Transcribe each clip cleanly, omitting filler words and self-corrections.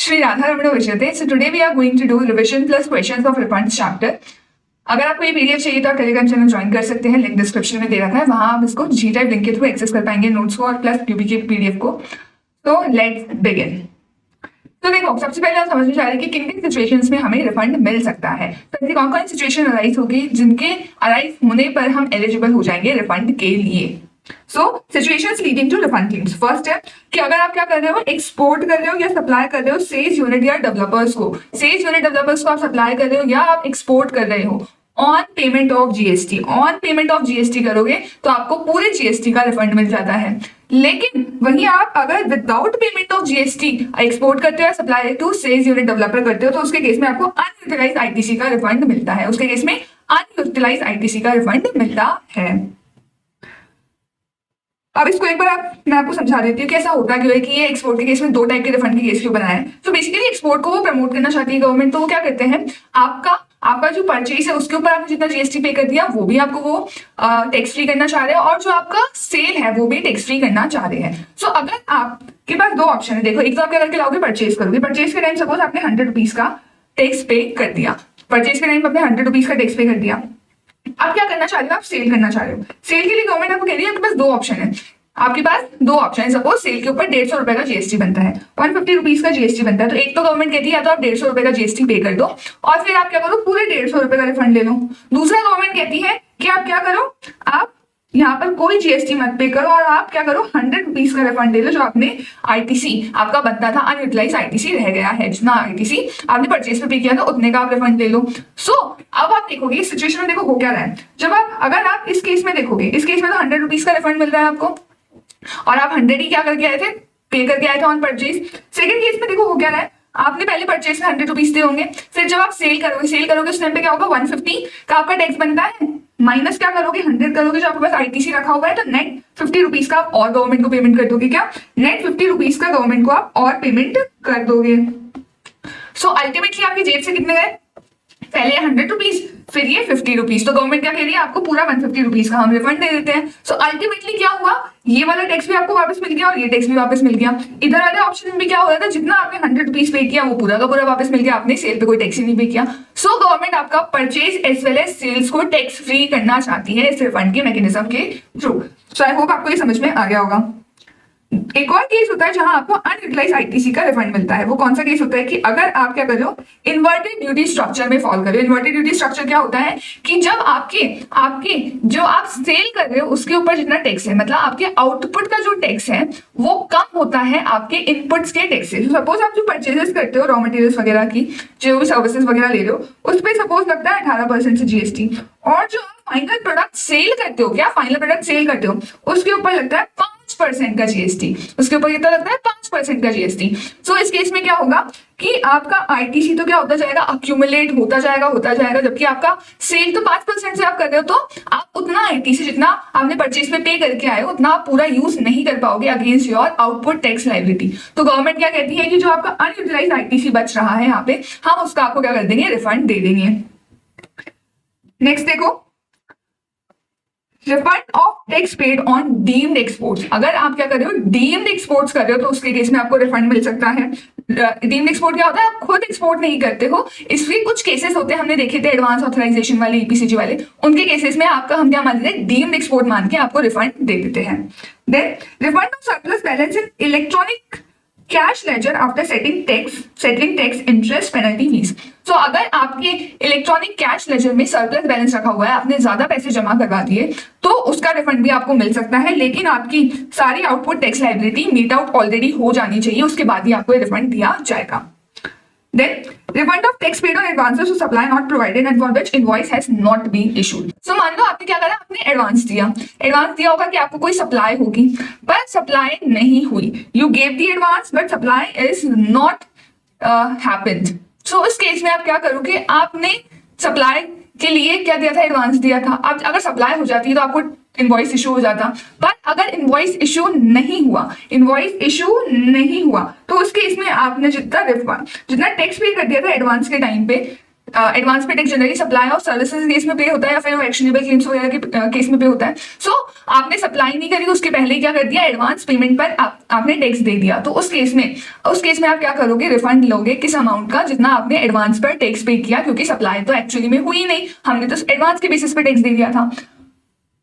Shri Radharamana Vijayate. So today we are going to do revision plus questions of refunds chapter. अगर आपको ये PDF चाहिए तो आप टेलीग्राम चैनल ज्वाइन कर सकते हैं, लिंक डिस्क्रिप्शन में दे रखा है, वहां आप इसको जी टाइप लिंक के थ्रू एक्सेस कर पाएंगे नोट्स को और प्लस क्यूबी के पीडीएफ को। तो लेट्स बिगिन। तो देखो, सबसे पहले हम समझना चाह रहे हैं कि किन किन सिचुएशंस में हमें रिफंड मिल सकता है। तो ऐसी कौन कौन सिचुएशन अराइज होगी जिनके अराइज होने पर हम एलिजिबल हो जाएंगे रिफंड के लिए। So situations leading to refund claims. First है कि अगर आप क्या कर रहे हो, एक्सपोर्ट कर रहे हो या सप्लाई कर रहे हो सेल्स यूनिट या डेवलपर्स को, सेल्स यूनिट डेवलपर्स को आप सप्लाई कर रहे हो या आप एक्सपोर्ट कर रहे हो on payment of GST. On payment of GST करोगे तो आपको पूरे जीएसटी का रिफंड मिल जाता है। लेकिन वहीं आप अगर without payment of GST export करते हो या supply to sales unit developer करते हो तो उसके केस में आपको अनयूटिलाइज आईटीसी का रिफंड मिलता है। उसके केस में अनयूटिलाइज आईटीसी का रिफंड मिलता है। अब इसको एक बार मैं आपको समझा देती हूँ कैसा होता क्यों है कि ये एक्सपोर्ट के केस में दो टाइप के रिफंड के केस क्यों बनाया है। तो बेसिकली एक्सपोर्ट को वो प्रमोट करना चाहती है गवर्नमेंट, तो वो क्या करते हैं, आपका जो परचेज है उसके ऊपर आपने जितना जीएसटी पे कर दिया वो भी आपको वो टैक्स फ्री करना चाह रहे हैं और जो आपका सेल है वो भी टैक्स फ्री करना चाह रहे हैं। सो अगर आपके पास दो ऑप्शन है, देखो, एक तो आप क्या करके लाओगे, परचेज करोगे। परचेज के टाइम सपोज आपने 100 रुपीज का टैक्स पे कर दिया, परचेज के टाइम आपने 100 रुपीज का टैक्स पे कर दिया। आप क्या करना चाह रहे हो, आप सेल करना चाह रहे हो। सेल के लिए गवर्नमेंट आपको कह रही है आपके पास दो ऑप्शन है, आपके पास दो ऑप्शन है। सपोज सेल के ऊपर 150 रुपए का जीएसटी बनता है, 150 रुपीज का जीएसटी बनता है, तो एक तो गवर्नमेंट कहती है या तो आप 150 रुपए का जीएसटी पे कर दो और फिर आप क्या करो, पूरे 150 रुपए का रिफंड ले लो। दूसरा गवर्नमेंट कहती है कि आप क्या करो, आप यहाँ पर कोई जीएसटी मत पे करो और आप क्या करो, 100 रुपीज का रिफंड ले लो जो आपने आईटीसी आपका बनता था, अनयूटिलाइज आईटीसी रह गया है, जितना आईटीसी आपने परचेज पे किया था उतने का आप रिफंड ले लो। सो अब आप देखोगे इस सिचुएशन में, देखो हो क्या रहा है। जब अगर आप इस केस में देखोगे, इस केस में तो 100 रुपीज का रिफंड मिल रहा है आपको और आप 100 ही क्या करके आए थे, पे करके आए थे ऑन परचेज। सेकंड केस में देखो हो क्या रहा है, आपने पहले परचेज में 100 रुपीज दिए होंगे, फिर जब आप सेल करोगे उस टाइम पे क्या होगा, 150 का आपका टैक्स बनता है, माइनस क्या करोगे, 100 करोगे जो आपके पास आईटीसी रखा हुआ है, तो नेट 50 रुपीज का आप और गवर्नमेंट को पेमेंट कर दोगे। क्या नेट 50 रुपीज का गवर्नमेंट को आप और पेमेंट कर दोगे। सो अल्टीमेटली आपकी जेब से कितने गए, पहले 100 रुपीज फिर ये 50 रुपीज, तो गवर्नमेंट क्या कह रही है, आपको पूरा 150 रुपीज का हम रिफंड दे देते हैं। सो अल्टीमेटली क्या हुआ, ये वाला टैक्स भी आपको वापस मिल गया और ये टैक्स भी वापस मिल गया। इधर वाले ऑप्शन में भी क्या हो रहा था, जितना आपने 100 रुपीज पे किया वो पूरा का पूरा वापस मिल गया, आपने सेल पे कोई टैक्स ही नहीं पे किया। सो गवर्नमेंट आपका purchase as well as sales को टैक्स फ्री करना चाहती है इस रिफंड के मैकेनिज्म के थ्रू। सो आई होप आपको ये समझ में आ गया होगा। एक और केस होता है जहां आपको अनयूटिलाइज आईटीसी का रिफंड मिलता है। वो कौन सा केस होता है कि अगर आप क्या कर रहे हो, इन्वर्टेड ड्यूटी स्ट्रक्चर में फॉल कर रहे हो। इन्वर्टेड ड्यूटी स्ट्रक्चर क्या होता है कि जब आपके जो आप सेल कर रहे हो उसके ऊपर जितना टैक्स है, मतलब आपके आउटपुट का जो टैक्स है वो कम होता है आपके इनपुट्स के टैक्स से। सपोज आप जो परचेजेस करते हो रॉ मटेरियल्स वगैरह की, जो भी सर्विसेज वगैरह ले रहे हो, उस पर सपोज लगता है 18% से जीएसटी, और जो फाइनल प्रोडक्ट सेल करते हो, क्या फाइनल प्रोडक्ट सेल करते हो उसके ऊपर लगता है 5% का जीएसटी, उसके ऊपर कितना लगता है, 5% का जीएसटी। सो इस केस में क्या होगा कि आपका आईटीसी तो क्या होता जाएगा, अक्यूमुलेट होता जाएगा, जबकि आपका सेल तो 5% से आप कर रहे हो, तो आप उतना आईटीसी जितना आपने परचेज पे करके आए हो उतना आप पूरा यूज नहीं कर पाओगे against your output tax liability. तो गवर्नमेंट क्या कहती है कि जो आपका अनयूटिलाइज आईटीसी बच रहा है यहाँ पे, हम उसका आपको क्या कर देंगे, रिफंड दे देंगे। नेक्स्ट देखो, refund of tax paid on deemed exports. अगर आप क्या कर रहे हो, डीम्ड एक्सपोर्ट्स कर रहे हो, तो उसके केस में आपको रिफंड मिल सकता है। डीम्ड एक्सपोर्ट क्या होता है, आप खुद एक्सपोर्ट नहीं करते हो, इसलिए कुछ केसेस होते हैं, हमने देखे थे एडवांस ऑथराइजेशन वाले, ईपीसीजी वाले, उनके केसेस में आपका हम क्या मान लेते हैं, डीम्ड एक्सपोर्ट मान के आपको रिफंड दे देते हैं। Then refund of surplus balance in electronic cash ledger after settling tax interest penalty fees. तो अगर आपके इलेक्ट्रॉनिक कैश लेजर में सरप्लस बैलेंस रखा हुआ है, आपने ज्यादा पैसे जमा करवा दिए, तो उसका रिफंड भी आपको मिल सकता है, लेकिन आपकी सारी output tax liability meet out already हो जानी चाहिए, उसके बाद ही आपको रिफंड दिया जाएगा। Then refund of tax paid on advances to supply not provided and for which invoice has not been issued. So मान लो आपने क्या करा, आपने एडवांस दिया होगा कि आपको कोई सप्लाई होगी, पर सप्लाई नहीं हुई। You gave the advance but supply is not happened. So इस केस में आप क्या करोगे, आपने सप्लाई के लिए क्या दिया था, एडवांस दिया था। अब अगर सप्लाई हो जाती है तो आपको इनवॉइस इशू हो जाता, पर अगर इनवॉइस इशू नहीं हुआ तो उस केस में आपने जितना टैक्स पे कर दिया था एडवांस के टाइम पे, एडवांस पे tax generally supply of services case में पे होता है या फिर एक्शनेबल क्लेम्स वगैरह के केस में पे होता है। सो आपने सप्लाई नहीं करी, उसके पहले क्या कर दिया, एडवांस पेमेंट पर आपने टैक्स दे दिया, तो उस केस में आप क्या करोगे, रिफंड लोगे किस अमाउंट का, जितना आपने एडवांस पर टैक्स पे किया, क्योंकि सप्लाई तो एक्चुअली में हुई नहीं, हमने तो एडवांस के बेसिस पे टैक्स दे दिया था।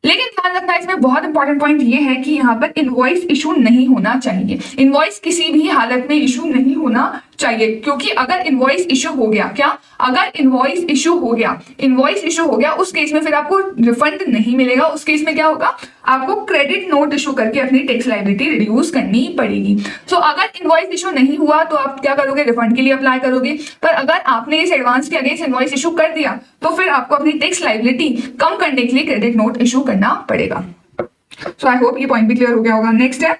लेकिन ध्यान रखना इसमें बहुत इंपॉर्टेंट पॉइंट ये है कि यहाँ पर इनवॉइस इशू नहीं होना चाहिए। इनवॉइस किसी भी हालत में इशू नहीं होना चाहिए, क्योंकि अगर इनवॉइस इशू हो गया, अगर इनवॉइस इशू हो गया उस केस में फिर आपको रिफंड नहीं मिलेगा। उस केस में क्या होगा, आपको क्रेडिट नोट इशू करके अपनी टैक्स लायबिलिटी रिड्यूस करनी पड़ेगी। सो अगर इनवॉइस इशू नहीं हुआ तो आप क्या करोगे, रिफंड के लिए अप्लाई करोगे। पर अगर आपने इस एडवांस के अगेंस्ट इनवॉइस इशू कर दिया तो फिर आपको अपनी टैक्स लायबिलिटी कम करने के लिए क्रेडिट नोट इशू करना पड़ेगा। सो आई होप ये पॉइंट भी क्लियर हो गया होगा। नेक्स्ट है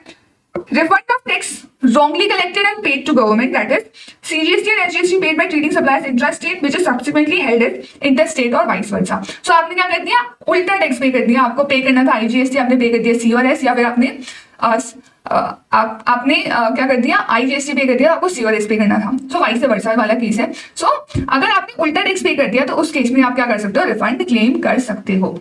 refund of tax wrongly collected and paid to government, that is CGST and SGST paid by treating suppliers intrastate which is subsequently held as interstate or vice versa। So आपने क्या कर दिया, उल्टा tax pay कर दिया। आपको पे करना था IGST, आपने पे कर दिया C और S, या फिर आपने क्या कर दिया, IGST पे कर दिया, आपको C और S पे करना था। सो वाइस वर्सा वाला केस है। सो अगर आपने उल्टा टैक्स पे कर दिया तो उस केस में आप क्या कर सकते हो, रिफंड क्लेम कर सकते हो।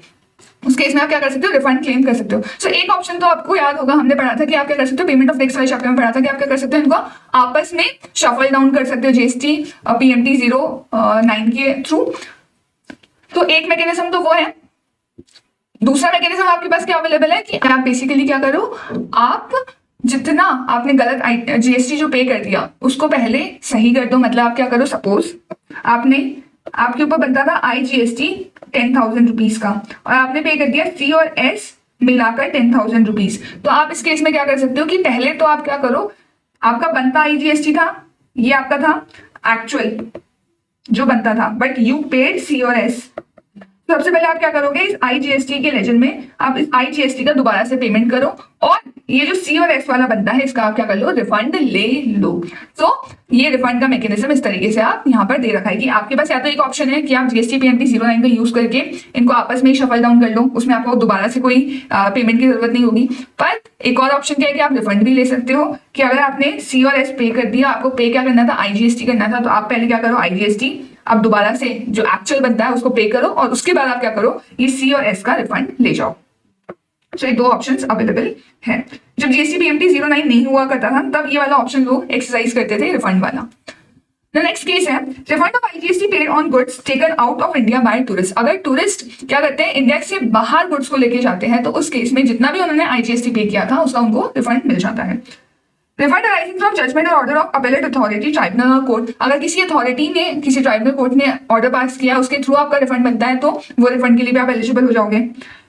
उस केस में आप क्या कर सकते हो, रिफंड क्लेम कर सकते हो। सो एक ऑप्शन तो आपको याद होगा, हमने पढ़ा था कि आप क्या कर सकते हो, पेमेंट ऑफ टैक्स वाले चैप्टर में पढ़ा था कि आप क्या कर सकते हो, इनको आपस में शफल डाउन कर सकते हो GST PMT 09 के थ्रू। तो एक मैकेनिज्म तो वो है। दूसरा मैकेनिज्म आपके पास क्या अवेलेबल है कि आप बेसिकली क्या करो, आप जितना आपने गलत GST जो पे कर दिया उसको पहले सही कर दो। मतलब आप क्या करो, सपोज आपके ऊपर बनता था IGST 10,000 रुपीज का और आपने पे कर दिया C और S मिलाकर 10,000 रुपीज। तो आप इस केस में क्या कर सकते हो कि पहले तो आप क्या करो, आपका बनता IGST था, ये आपका था एक्चुअल जो बनता था, बट यू पेड C और S। सबसे पहले आप क्या करोगे, इस IGST के लेजर में आप इस IGST का दोबारा से पेमेंट करो और ये जो C और S वाला बनता है इसका आप क्या कर लो, रिफंड ले लो। तो ये रिफंड का मैकेनिज्म इस तरीके से आप यहाँ पर दे रखा है कि आपके पास या तो एक ऑप्शन है कि आप GST PMT 09 का यूज करके इनको आपस में शफल डाउन कर लो, उसमें आपको दोबारा से कोई पेमेंट की जरूरत नहीं होगी। पर एक और ऑप्शन क्या है कि आप रिफंड भी ले सकते हो, कि अगर आपने C और S पे कर दिया, आपको पे क्या करना था, IGST करना था, तो आप पहले क्या करो, IGST आप दोबारा से जो एक्चुअल बनता है उसको पे करो और उसके बाद आप क्या करो, ये C और S का रिफंड ले जाओ। तो ये दो ऑप्शंस अवेलेबल है। जब GST PMT 09 नहीं हुआ करता था तब ये वाला ऑप्शन लोग एक्सरसाइज करते थे, रिफंड वाला। नेक्स्ट केस है refund of IGST paid on goods taken out of India by tourist. अगर टूरिस्ट क्या करते हैं, इंडिया से बाहर गुड्स को लेके जाते हैं, तो उस केस में जितना भी उन्होंने IGST पे किया था उसका उनको रिफंड मिल जाता है। रिफंड अराइजिंग फ्रॉम जजमेंट और order of appellate authority, tribunal और कोर्ट। अगर किसी अथॉरिटी ने, किसी ट्राइब्यूनल कोर्ट ने ऑर्डर पास किया, उसके थ्रू आपका रिफंड बनता है, तो वो रिफंड के लिए भी आप एलिजिबल हो जाओगे।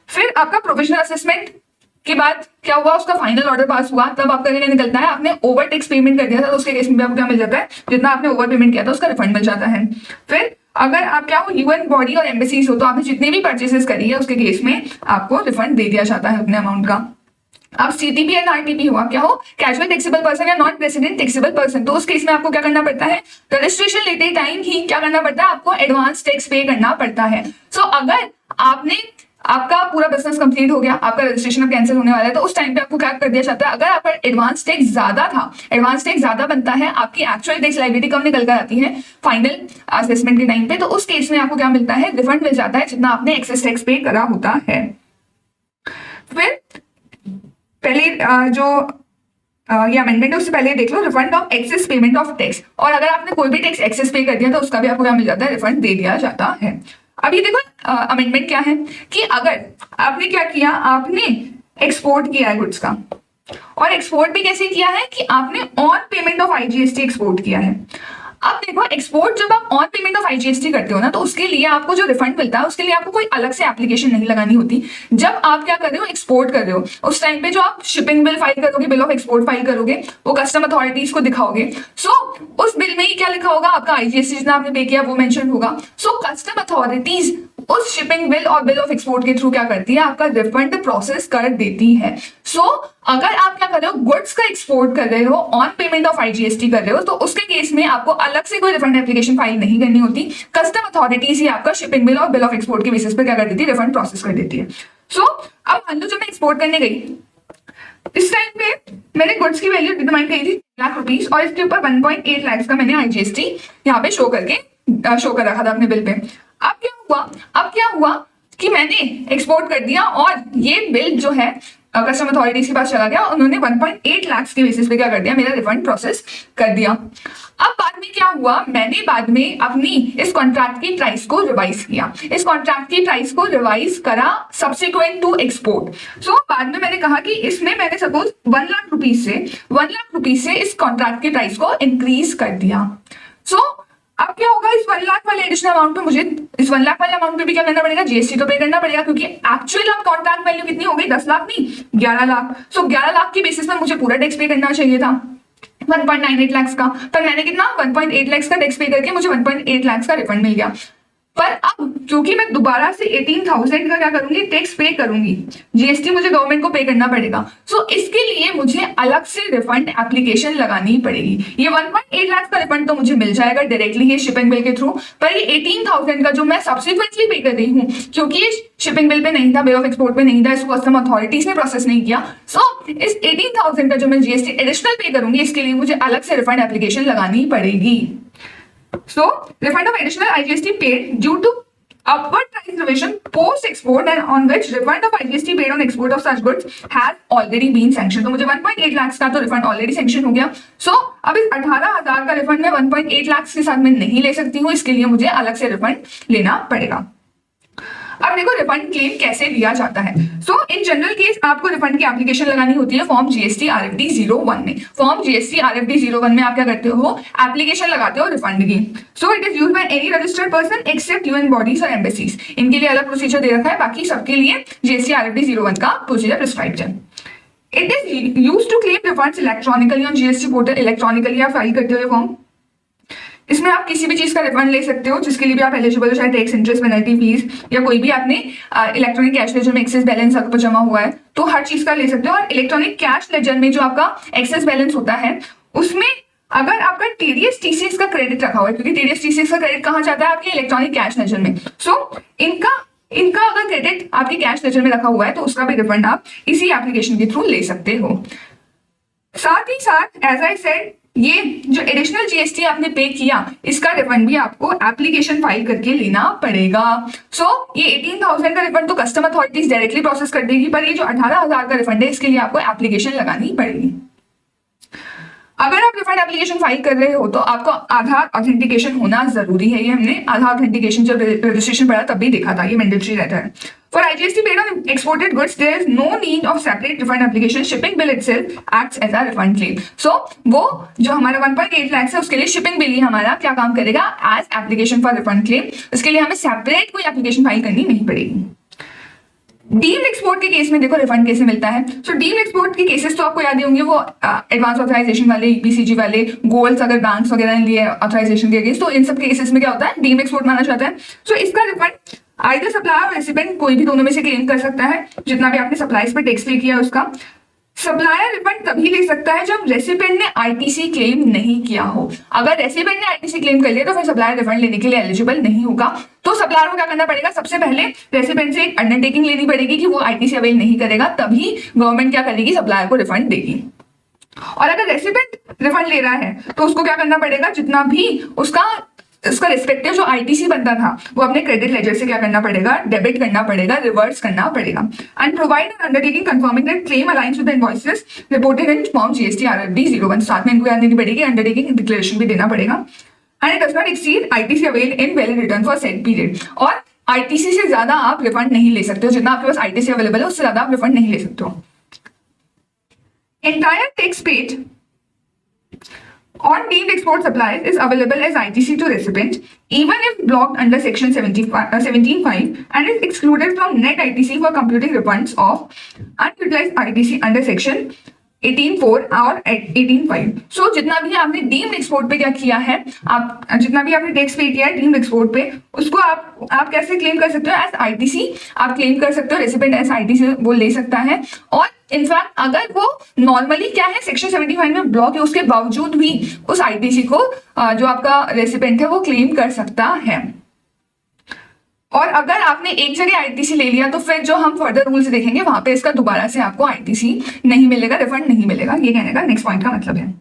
फिर आपका प्रोविजनल असेसमेंट के बाद क्या हुआ, उसका फाइनल ऑर्डर पास हुआ, तब आपका क्या निकलता है, आपने ओवर टैक्स पेमेंट कर दिया था, तो उसके केस में भी आपको क्या मिल जाता है, जितना आपने ओवर पेमेंट किया था उसका रिफंड मिल जाता है। फिर अगर आप क्या हो, UN बॉडी और एम्बेसीज हो, तो आपने जितनी भी परचेसेस करी है उसके केस में आपको रिफंड दे दिया जाता है उतने अमाउंट का। आप CTP एंड RTP हुआ, क्या हो, कैजुअल टैक्सेबल पर्सन या नॉन रेसिडेंट टैक्सेबल पर्सन, तो उस केस में आपको क्या करना पड़ता है, रजिस्ट्रेशन लेते टाइम ही क्या करना पड़ता है, आपको एडवांस टैक्स पे करना पड़ता है। सो अगर आपका पूरा बिजनेस कंप्लीट हो गया, आपका रजिस्ट्रेशन अब कैंसिल होने वाला है, तो उस टाइम पे आपको क्या कर दिया जाता है, अगर आपका एडवांस टैक्स ज्यादा था, एडवांस टैक्स ज्यादा बनता है, आपकी एक्चुअल टैक्स लायबिलिटी कम निकल कर आती है फाइनल असेसमेंट के टाइम पे, तो उस केस में आपको क्या मिलता है, रिफंड मिल जाता है जितना आपने एक्सेस टैक्स पे करा होता है। फिर पहले जो ये अमेंडमेंट है उससे पहले देख लो, refund of excess payment of tax. और अगर आपने कोई भी टैक्स एक्सेस पे कर दिया तो उसका भी आपको क्या मिल जाता है, रिफंड दे दिया जाता है। अब ये देखो अमेंडमेंट क्या है कि अगर आपने क्या किया, आपने एक्सपोर्ट किया है गुड्स का, और एक्सपोर्ट भी कैसे किया है कि आपने on payment of IGST export किया है। अब देखो, एक्सपोर्ट जब आप ऑन पेमेंट ऑफ IGST करते हो ना, तो उसके लिए आपको जो रिफंड मिलता है उसके लिए आपको कोई अलग से एप्लीकेशन नहीं लगानी होती। जब आप क्या कर रहे हो, एक्सपोर्ट कर रहे हो, उस टाइम पे जो आप शिपिंग बिल फाइल करोगे, बिल ऑफ एक्सपोर्ट फाइल करोगे, वो कस्टम अथॉरिटीज को दिखाओगे। सो उस बिल में ही क्या लिखा होगा, आपका IGST जितना आपने पे किया वो मेंशन होगा। सो कस्टम अथॉरिटीज उस शिपिंग बिल और बिल ऑफ एक्सपोर्ट के थ्रू क्या करती है, आपका रिफंड प्रोसेस कर देती है। सो अगर आप क्या कर रहे हो, गुड्स का एक्सपोर्ट कर रहे हो, ऑन पेमेंट ऑफ IGST कर रहे हो, तो उसके केस में आपको अलग से कोई रिफंड एप्लीकेशन फाइल नहीं करनी होती। कस्टम अथॉरिटीज ही आपका शिपिंग बिल और बिल ऑफ एक्सपोर्ट के बेसिस पर क्या कर देती है, रिफंड प्रोसेस कर देती है। सो अब मान लो जब मैं एक्सपोर्ट करने गई, इस टाइम पे मैंने गुड्स की वैल्यू डिटरमाइन करी थी ₹1,00,000 और इसके ऊपर 1.8 लाख का मैंने IGST यहाँ पे शो करके शो कर रखा था अपने बिल पे। अब क्या हुआ कि मैंने एक्सपोर्ट कर दिया और ये बिल जो है कस्टम अथॉरिटीज के पास चला गया, उन्होंने 1.8 लाख के बेसिस पे क्या कर दिया, मेरा रिफंड प्रोसेस कर दिया। अब बाद में क्या हुआ, मैंने बाद में अपनी इस कॉन्ट्रैक्ट की प्राइस को रिवाइज किया, इस कॉन्ट्रैक्ट की प्राइस को रिवाइज करा सब्सिक्वेंट टू एक्सपोर्ट। सो बाद में मैंने कहा कि इसमें मैंने सपोज 1 लाख रुपीज से इस कॉन्ट्रैक्ट की प्राइस को इंक्रीज कर दिया। सो अब क्या होगा, इस 1 लाख वाले एडिशनल अमाउंट पे मुझे इस 1 लाख वाले अमाउंट पे भी क्या करना पड़ेगा, जीएसटी तो पे करना पड़ेगा, क्योंकि एक्चुअल अब कॉन्ट्रैक्ट वैल्यू कितनी हो गई, 10 लाख नहीं 11 लाख। सो 11 लाख के बेसिस में मुझे पूरा टैक्स पे करना चाहिए था 1.98 लाख का, पर मैंने कितना 1.8 लाख का टैक्स पे करके मुझे 1.8 लाख का रिफंड मिल गया। पर अब क्योंकि मैं दोबारा से 18,000 का क्या करूंगी, टैक्स पे करूंगी, जीएसटी मुझे गवर्नमेंट को पे करना पड़ेगा। सो इसके लिए मुझे अलग से रिफंड एप्लीकेशन लगानी पड़ेगी। ये 1.8 लाख का रिफंड तो मुझे मिल जाएगा डायरेक्टली ये शिपिंग बिल के थ्रू, पर ये 18,000 का जो मैं सब्सिक्वेंटली पे कर रही हूँ, क्योंकि ये शिपिंग बिल पे नहीं था, बिल ऑफ एक्सपोर्ट पे नहीं था, इसको कस्टम अथॉरिटीज ने प्रोसेस नहीं किया। सो इस 18,000 का जो मैं जीएसटी एडिशनल पे करूंगी, इसके लिए मुझे अलग से रिफंड एप्लीकेशन लगानी पड़ेगी। So, refund of additional IGST paid due to upward price revision post export and on which refund of IGST paid on export of such goods has already been sanctioned। तो मुझे 1.8 लाख का तो refund already sanction हो गया। सो अब इस 18,000 का refund मैं 1.8 लाख के साथ में नहीं ले सकती हूँ, इसके लिए मुझे अलग से रिफंड लेना पड़ेगा। अब देखो रिफंड क्लेम कैसे लिया जाता है। सो इन जनरल केस आपको रिफंड की एप्लीकेशन लगानी होती है फॉर्म जीएसटी आरएफडी 01 में। फॉर्म जीएसटी आरएफडी 01 में आप क्या करते हो, एप्लीकेशन लगाते हो रिफंड की। So it is used by any registered person except UN bodies और एम्बेसीज। इनके लिए अलग प्रोसीजर दे रखा है, बाकी सबके लिए जीएसटी आरएफडी 01 का प्रोसीजर प्रिस्क्राइब्ड है। It is used to claim refunds electronically on GST portal. Electronically आप फाइल करते हो फॉर्म, इसमें आप किसी भी चीज का रिफंड ले सकते हो जिसके लिए भी आप एलिजिबल हो, चाहे टैक्स, इंटरेस्ट, पेनल्टी, फीस या कोई भी आपने इलेक्ट्रॉनिक कैश लेजर में एक्सेस बैलेंस आपको जमा हुआ है तो हर चीज का ले सकते हो। और इलेक्ट्रॉनिक कैश लेजर में जो आपका एक्सेस बैलेंस होता है उसमें अगर आपका टीडीएस टीसीएस का क्रेडिट रखा हुआ है, क्योंकि टीडीएस टीसीएस का क्रेडिट कहाँ जाता है, आपके इलेक्ट्रॉनिक कैश लेजर में। सो इनका अगर क्रेडिट आपके कैश लेजर में रखा हुआ है तो उसका भी रिफंड आप इसी एप्लीकेशन के थ्रू ले सकते हो। साथ ही साथ एज आई सेड, ये जो एडिशनल जीएसटी आपने पे किया इसका रिफंड भी आपको एप्लीकेशन फाइल करके लेना पड़ेगा। सो ये 18,000 का रिफंड तो कस्टम अथॉरिटीज डायरेक्टली प्रोसेस कर देगी, पर ये जो 18,000 का रिफंड है इसके लिए आपको एप्लीकेशन लगानी पड़ेगी। अगर आप रिफंड एप्लीकेशन फाइल कर रहे हो तो आपको आधार ऑथेंटिकेशन होना जरूरी है। ये हमने आधार ऑथेंटिकेशन जब रजिस्ट्रेशन पढ़ा तब भी देखा था, ये मैंडेटरी रहता है। For IGST paid on exported goods, there is no need of separate refund application. Shipping bill itself acts as a refund claim. So वो जो हमारा 1.8 लाख है उसके लिए शिपिंग बिल ही हमारा क्या काम करेगा, as application for refund claim. उसके लिए हमें सेपरेट कोई एप्लीकेशन फाइल करनी नहीं पड़ेगी। डीम्ड एक्सपोर्ट के केस में देखो रिफंड कैसे मिलता है। सो डीम्ड एक्सपोर्ट के केसेस तो आपको याद ही होंगे, वो एडवांस ऑथराइजेशन वाले, ईपीसीजी वाले, गोल्स अगर बैंक्स वगैरह ने लिए ऑथराइजेशन के केस, तो इन सब केसेस में क्या होता है, डीम्ड एक्सपोर्ट माना जाता है। सो इसका रिफंड आइदर सप्लायर और रेसिपिएंट कोई भी दोनों में से क्लेम कर सकता है, जितना भी आपने सप्लाईज पे टैक्स पे किया उसका। सप्लायर रिफंड तभी ले सकता है जब रेसिपिएंट ने आईटीसी क्लेम नहीं किया हो। अगर रेसिपिएंट ने आईटीसी क्लेम कर लिया तो फिर सप्लायर रिफंड लेने के लिए एलिजिबल नहीं होगा। तो सप्लायर को क्या करना पड़ेगा, सबसे पहले रेसिपिएंट से एक अंडरटेकिंग लेनी पड़ेगी कि वो आईटीसी अवेल नहीं करेगा, तभी गवर्नमेंट क्या करेगी, सप्लायर को रिफंड देगी। और अगर रेसिपिएंट रिफंड ले रहा है तो उसको क्या करना पड़ेगा, जितना भी उसका रिस्पेक्टिव जो आईटीसी बनता था वो अपने क्रेडिट लेजर से क्या करना पड़ेगा, डेबिट करना पड़ेगा, रिवर्स करना पड़ेगा। And provide an undertaking confirming that claim aligns with the invoices reported in form GST RFD 01। साथ में इनको याद देनी पड़ेगी, अंडरटेकिंग डिक्लेरेशन भी देना पड़ेगा। And it does not exceed ITC avail in valid return for set period. और आईटीसी से ज्यादा आप रिफंड नहीं ले सकते हो, जितना आपके पास आईटीसी अवेलेबल है उससे ज्यादा आप रिफंड नहीं ले सकते हो। Entire tax paid on deemed export supplies is available as ITC to recipient even if blocked under section 17(5) and is excluded from net ITC for computing refunds of unutilized ITC under section 18(4) और 18(5). सो जितना भी आपने deemed export पे क्या किया है, आप जितना भी आपने टैक्स पे किया है डीम्ड एक्सपोर्ट पे, उसको आप कैसे क्लेम कर सकते हो, एज आईटीसी आप क्लेम कर सकते हो। रेसिपिएंट एज आईटीसी वो ले सकता है। और इनफैक्ट अगर वो नॉर्मली क्या है, सेक्शन 75 में ब्लॉक है, उसके बावजूद भी उस आईटीसी को जो आपका रेसिपिएंट है वो क्लेम कर सकता है। और अगर आपने एक जगह आईटीसी ले लिया तो फिर जो हम फर्दर रूल्स देखेंगे वहां पे इसका दोबारा से आपको आईटीसी नहीं मिलेगा, रिफंड नहीं मिलेगा। ये कहने का नेक्स्ट पॉइंट का मतलब है।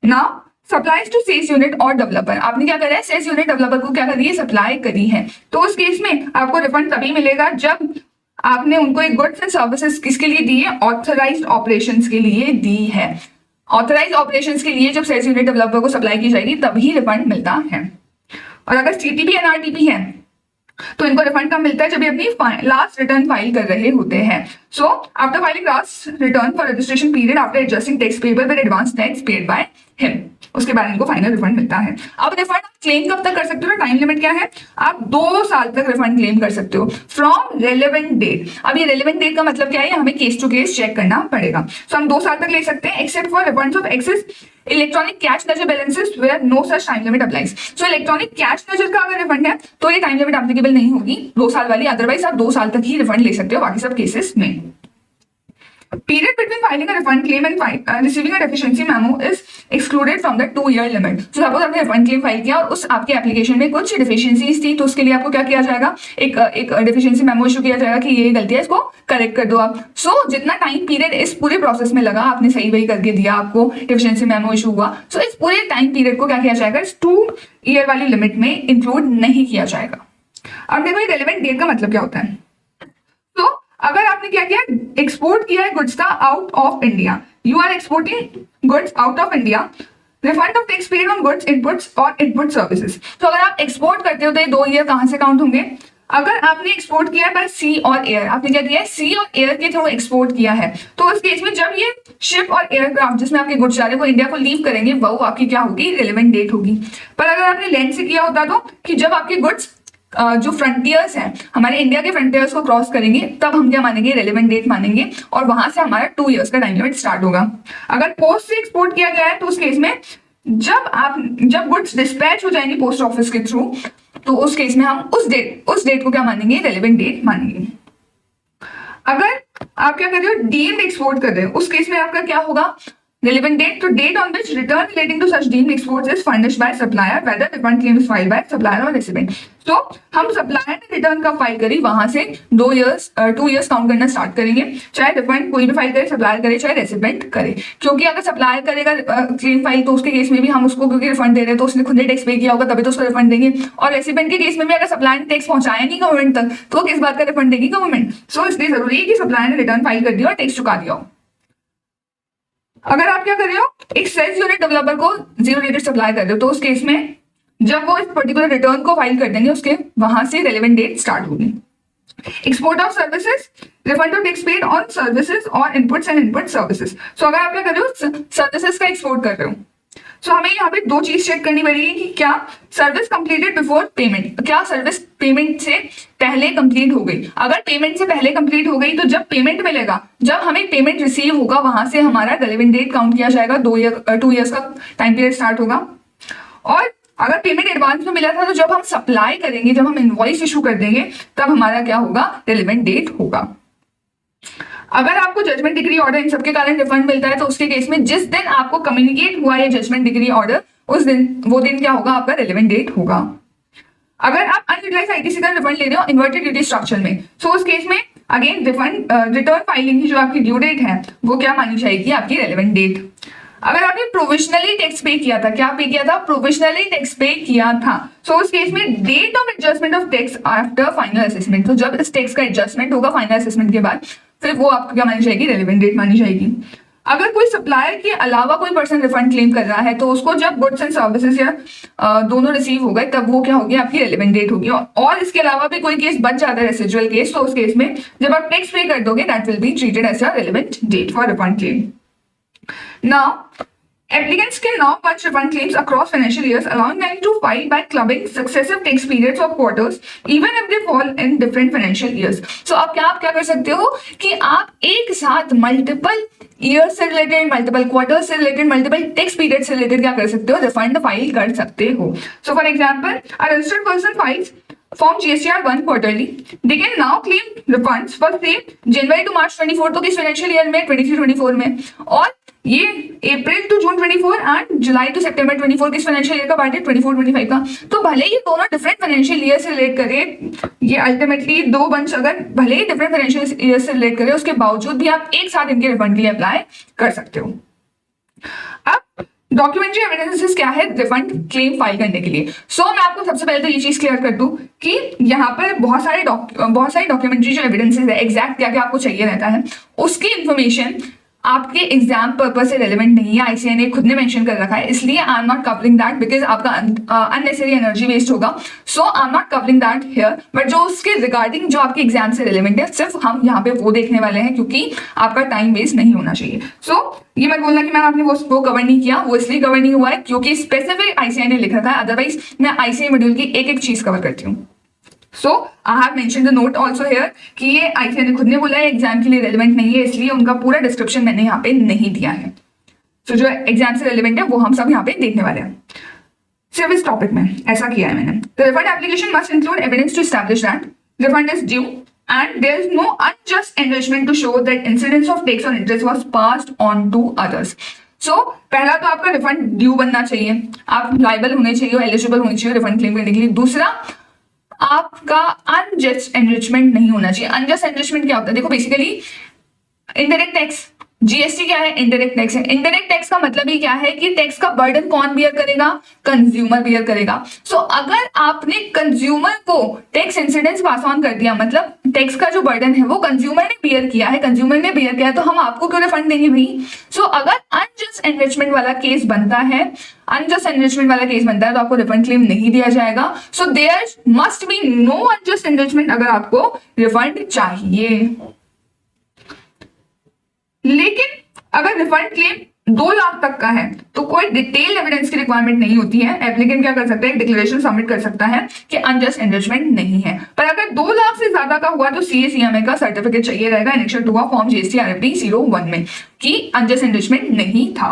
Now supplies to sales unit और डेवलपर, आपने क्या करा है, सेल्स यूनिट डेवलपर को क्या करी है, सप्लाई करी है, तो उस केस में आपको रिफंड तभी मिलेगा जब आपने उनको एक गुड्स एंड सर्विसेज किसके लिए दी है, ऑथराइज्ड ऑपरेशंस के लिए दी है। ऑथराइज्ड ऑपरेशंस के लिए जब सेल्स यूनिट डेवलपर को सप्लाई की जाएगी तभी रिफंड मिलता है। और अगर सीटीपी एनआरटीपी है तो इनको रिफंड कब मिलता है, जब ये अपनी लास्ट रिटर्न फाइल कर रहे होते हैं। So after filing last return for registration period after adjusting tax payable with advance tax paid by him, उसके बाद इनको फाइनल रिफंड मिलता है। अब रिफंड क्लेम कब तक कर सकते हो, टाइम लिमिट क्या है, आप 2 साल तक रिफंड क्लेम कर सकते हो फ्रॉम रेलेवेंट डेट। अब ये रेलेवेंट डेट का मतलब क्या है, हमें केस टू केस चेक करना पड़ेगा। सो हम 2 साल तक ले सकते हैं except for refunds of excess electronic cash ledger balances where no such time limit applies. So electronic cash ledger का अगर रिफंड है तो ये टाइम लिमिट एप्लीकेबल नहीं होगी 2 साल वाली, अदरवाइज आप 2 साल तक ही रिफंड ले सकते हो बाकी सब केसेस में। Period between filing a refund claim and receiving a deficiency memo is excluded from the 2-year limit. So suppose आपने refund claim फाइल किया और उस आपके एप्लीकेशन में कुछ deficiencies थी, तो उसके लिए आपको क्या किया जाएगा, एक deficiency memo इशू किया जाएगा कि ये गलती है, इसको करेक्ट कर दो आप। So जितना टाइम पीरियड इस पूरे प्रोसेस में लगा, आपने सही वही करके दिया, आपको deficiency memo इशू हुआ, so इस पूरे टाइम पीरियड को क्या किया जाएगा, इस 2-year वाली लिमिट में इंक्लूड नहीं किया जाएगा। अब देखो ये रेलेवेंट डेट का मतलब क्या होता है। तो अगर आपने क्या किया, एक्सपोर्ट किया है गुड्स का out of India, you are exporting goods out of India, refund of tax paid on goods inputs और इनपुट सर्विसेज। तो अगर आप एक्सपोर्ट करते हो तो ये 2 ईयर कहां से काउंट होंगे, अगर आपने एक्सपोर्ट किया है बाय सी और एयर, आपने क्या किया है, सी और एयर के थ्रू एक्सपोर्ट किया है, तो उस केस में जब ये शिप और एयरक्राफ्ट जिसमें आपके गुड्स जा रहे हैं वो इंडिया को लीव करेंगे, वो आपकी क्या होगी, रिलेवेंट डेट होगी। पर अगर आपने लैंड से किया होता तो कि जब आपके गुड्स जो फ्रंटियर्स हैं, हमारे इंडिया के फ्रंटियर्स को क्रॉस करेंगे, तब हम क्या मानेंगे, रेलेवेंट डेट मानेंगे, और वहां से हमारा 2 इयर्स का टाइम लिमिट स्टार्ट होगा। अगर पोस्ट से एक्सपोर्ट किया गया है तो उस केस में जब गुड्स डिस्पैच हो जाएंगे पोस्ट ऑफिस के थ्रू, तो उस केस में हम उस डेट को क्या मानेंगे, रेलेवेंट डेट मानेंगे। अगर आप क्या कर रहे हो, डीम्ड एक्सपोर्ट कर रहे हो, उस केस में आपका क्या होगा, relevant date, to date on which return relating to such deemed exports is furnished by supplier, whether refund claim is filed by supplier or recipient. So हम supplier ने रिटर्न का फाइल करी, वहां से 2 इयर्स काउंट करना start करेंगे, चाहे refund कोई भी फाइल करे, सप्लायर करे चाहे रेसिपेंट करे। क्योंकि अगर सप्लायर करेगा क्लेम फाइल तो उसके केस में भी हम उसको क्योंकि रिफंड दे रहे हैं तो उसने खुद ने टैक्स पे किया होगा तभी तो उसको रिफंड देंगे, और रेसिपेंट के केस में भी अगर सप्लायर ने टैक्स पहुंचाया नहीं गवर्नमेंट तक तो किस बात का रिफंड देगी गवर्नमेंट। सो इसलिए जरूरी है कि सप्लायर ने रिटर्न फाइल कर दिया और टैक्स चुका दिया हो। अगर आप क्या कर रहे हो, एक सेल्स यूनिट डेवलपर को 0 रेटेड सप्लाई कर रहे हो, तो उस केस में जब वो इस पर्टिकुलर रिटर्न को फाइल कर देंगे उसके वहां से रेलेवेंट डेट स्टार्ट होगी। Export of services, refund of tax paid on services और इनपुट्स एंड इनपुट सर्विसेज। सो अगर आप क्या कर रहे हो, सर्विसेज का एक्सपोर्ट कर रहे हो, सो हमें यहाँ पे 2 चीज चेक करनी पड़ेगी कि क्या सर्विस कंप्लीटेड बिफोर पेमेंट, क्या सर्विस पेमेंट से पहले कंप्लीट हो गई। अगर पेमेंट से पहले कंप्लीट हो गई तो जब पेमेंट मिलेगा, जब हमें पेमेंट रिसीव होगा, वहां से हमारा रेलेवेंट डेट काउंट किया जाएगा, 2 इयर्स का टाइम पीरियड स्टार्ट होगा। और अगर पेमेंट एडवांस में मिला था तो जब हम सप्लाई करेंगे, जब हम इनवॉइस इशू कर देंगे, तब हमारा क्या होगा, रेलेवेंट डेट होगा। अगर आपको जजमेंट डिग्री ऑर्डर इन सबके कारण रिफंड मिलता है तो उसके केस में जिस दिन आपको कम्युनिकेट हुआ ये जजमेंट डिग्री ऑर्डर, उस दिन वो दिन क्या होगा, आपका रेलेवेंट डेट होगा। अगर आप अनयूटिलाइज्ड आईटीसी का रिफंड ले रहे हो इन्वर्टेड ड्यूटी स्ट्रक्चर में, सो उस केस में अगेन रिटर्न फाइलिंग की जो आपकी ड्यू डेट है वो क्या मानी जाएगी, आपकी रेलेवेंट डेट। अगर आपने प्रोविजनली टैक्स पे किया था, क्या पे किया था, प्रोविजनली टैक्स पे किया था, सो उस केस में date of adjustment of tax after final assessment, तो जब इस टैक्स का एडजस्टमेंट होगा फाइनल असेसमेंट के बाद, फिर वो आपको क्या मानी जाएगी, रेलेवेंट डेट मानी जाएगी। अगर कोई सप्लायर के अलावा कोई पर्सन रिफंड क्लेम कर रहा है तो उसको जब गुड्स एंड सर्विसेज या दोनों रिसीव हो गए तब वो क्या होगी, आपकी रेलेवेंट डेट होगी। और इसके अलावा भी कोई केस बच जाता है, रेसिजुअल केस, तो उस केस में जब आप टैक्स पे कर दोगे that will be treated as a relevant date for refund claim. Now, applicants can now punch refund claims across financial years, allowing them to file by clubbing successive tax periods or quarters, even if they fall in different financial years. So आप क्या कर सकते हो कि आप एक साथ multiple years से रिलेटेड, मल्टीपल क्वार्टर्स से रिलेटेड, मल्टीपल टैक्स पीरियड से रिलेटेड क्या कर सकते हो, रिफंड फाइल कर सकते हो। So for example, a registered person files form GSTR 1 quarterly, they can now claim refunds for से जनवरी टू मार्च 24, तो किस फाइनेंशियल ईयर में, 23-24 में, और ये April to June 24 and July to सितंबर 24 किस फाइनेंशियल ईयर का पार्ट है, 24-25 का। तो भले ही दोनों डिफरेंट फाइनेंशियल ईयर से रिलेट करें, ये अल्टीमेटली 2 बंच अगर भले ही डिफरेंट फाइनेंशियल ईयर से रिलेट करें, उसके बावजूद भी आप एक साथ इनके रिफंड के लिए अप्लाई कर सकते हो। अब डॉक्यूमेंट्री एविडेंसेस क्या है रिफंड क्लेम फाइल करने के लिए? मैं आपको सबसे पहले तो ये चीज क्लियर कर दूं कि यहाँ पर बहुत सारी डॉक्यूमेंट्री जो एविडेंसेस है, एग्जैक्ट क्या क्या आपको चाहिए रहता है, उसकी इंफॉर्मेशन आपके एग्जाम पर्पज से रेलेवेंट नहीं है। आईसीएआई ने खुद ने मेंशन कर रखा है, इसलिए I am not covering that because आपका अननेसेसरी एनर्जी वेस्ट होगा। I am not covering that here, but जो उसके रिगार्डिंग जो आपके एग्जाम से रेलेवेंट है सिर्फ हम यहाँ पे वो देखने वाले हैं, क्योंकि आपका टाइम वेस्ट नहीं होना चाहिए। ये मत बोलना कि मैम आपने वो कवर नहीं किया, वो इसलिए कवर नहीं हुआ है क्योंकि स्पेसिफिक आईसीएआई ने लिख रखा है, अदरवाइज मैं आईसीएआई मॉड्यूल की एक एक चीज कवर करती हूँ। I have mention the note also here कि ये आईसीएआई ने खुद ने बोला है एग्जाम के लिए रेलेवेंट नहीं है, इसलिए उनका पूरा डिस्क्रिप्शन मैंने यहाँ पे नहीं दिया है। जो एग्जाम से रेलेवेंट है वो हम सब यहाँ पे देखने वाले हैं। सिर्फ इस टॉपिक में ऐसा किया है मैंने। The refund application must include evidence to establish that refund is due and there is no unjust enrichment to show that incidence of tax on interest was passed on to others. पहला तो आपका refund due बनना चाहिए, आप liable होने चाहिए, eligible होने चाहिए रिफंड क्लेम करने के लिए। दूसरा, आपका अनजस्ट एनरिचमेंट नहीं होना चाहिए। अनजस्ट एनरिचमेंट क्या होता है? देखो बेसिकली इनडायरेक्ट टैक्स, जीएसटी क्या है? इनडायरेक्ट टैक्स है। इनडायरेक्ट टैक्स का मतलब ही क्या है कि टैक्स का बर्डन कौन बियर करेगा? कंज्यूमर बियर करेगा। अगर आपने कंज्यूमर को टैक्स इंसिडेंस पास ऑन कर दिया, मतलब टैक्स का जो बर्डन है वो कंज्यूमर ने बियर किया है, तो हम आपको क्यों रिफंड देंगे भाई? अगर अनजस्ट एनरिचमेंट वाला केस बनता है, तो आपको रिफंड क्लेम नहीं दिया जाएगा। There must be no unjust enrichment अगर आपको रिफंड चाहिए। लेकिन अगर रिफंड क्लेम 2 लाख तक का है तो कोई डिटेल एविडेंस की रिक्वायरमेंट नहीं होती है। एप्लीकेंट क्या कर सकता है? डिक्लेरेशन सबमिट कर सकता है कि अनजस्ट एनरिचमेंट नहीं है। पर अगर 2 लाख से ज्यादा का हुआ तो सीएसीएमए का सर्टिफिकेट चाहिए रहेगा एनेक्शन 2 फॉर्म जीएसटी आरएफडी 01 में कि अनजस्ट एनरिचमेंट नहीं था।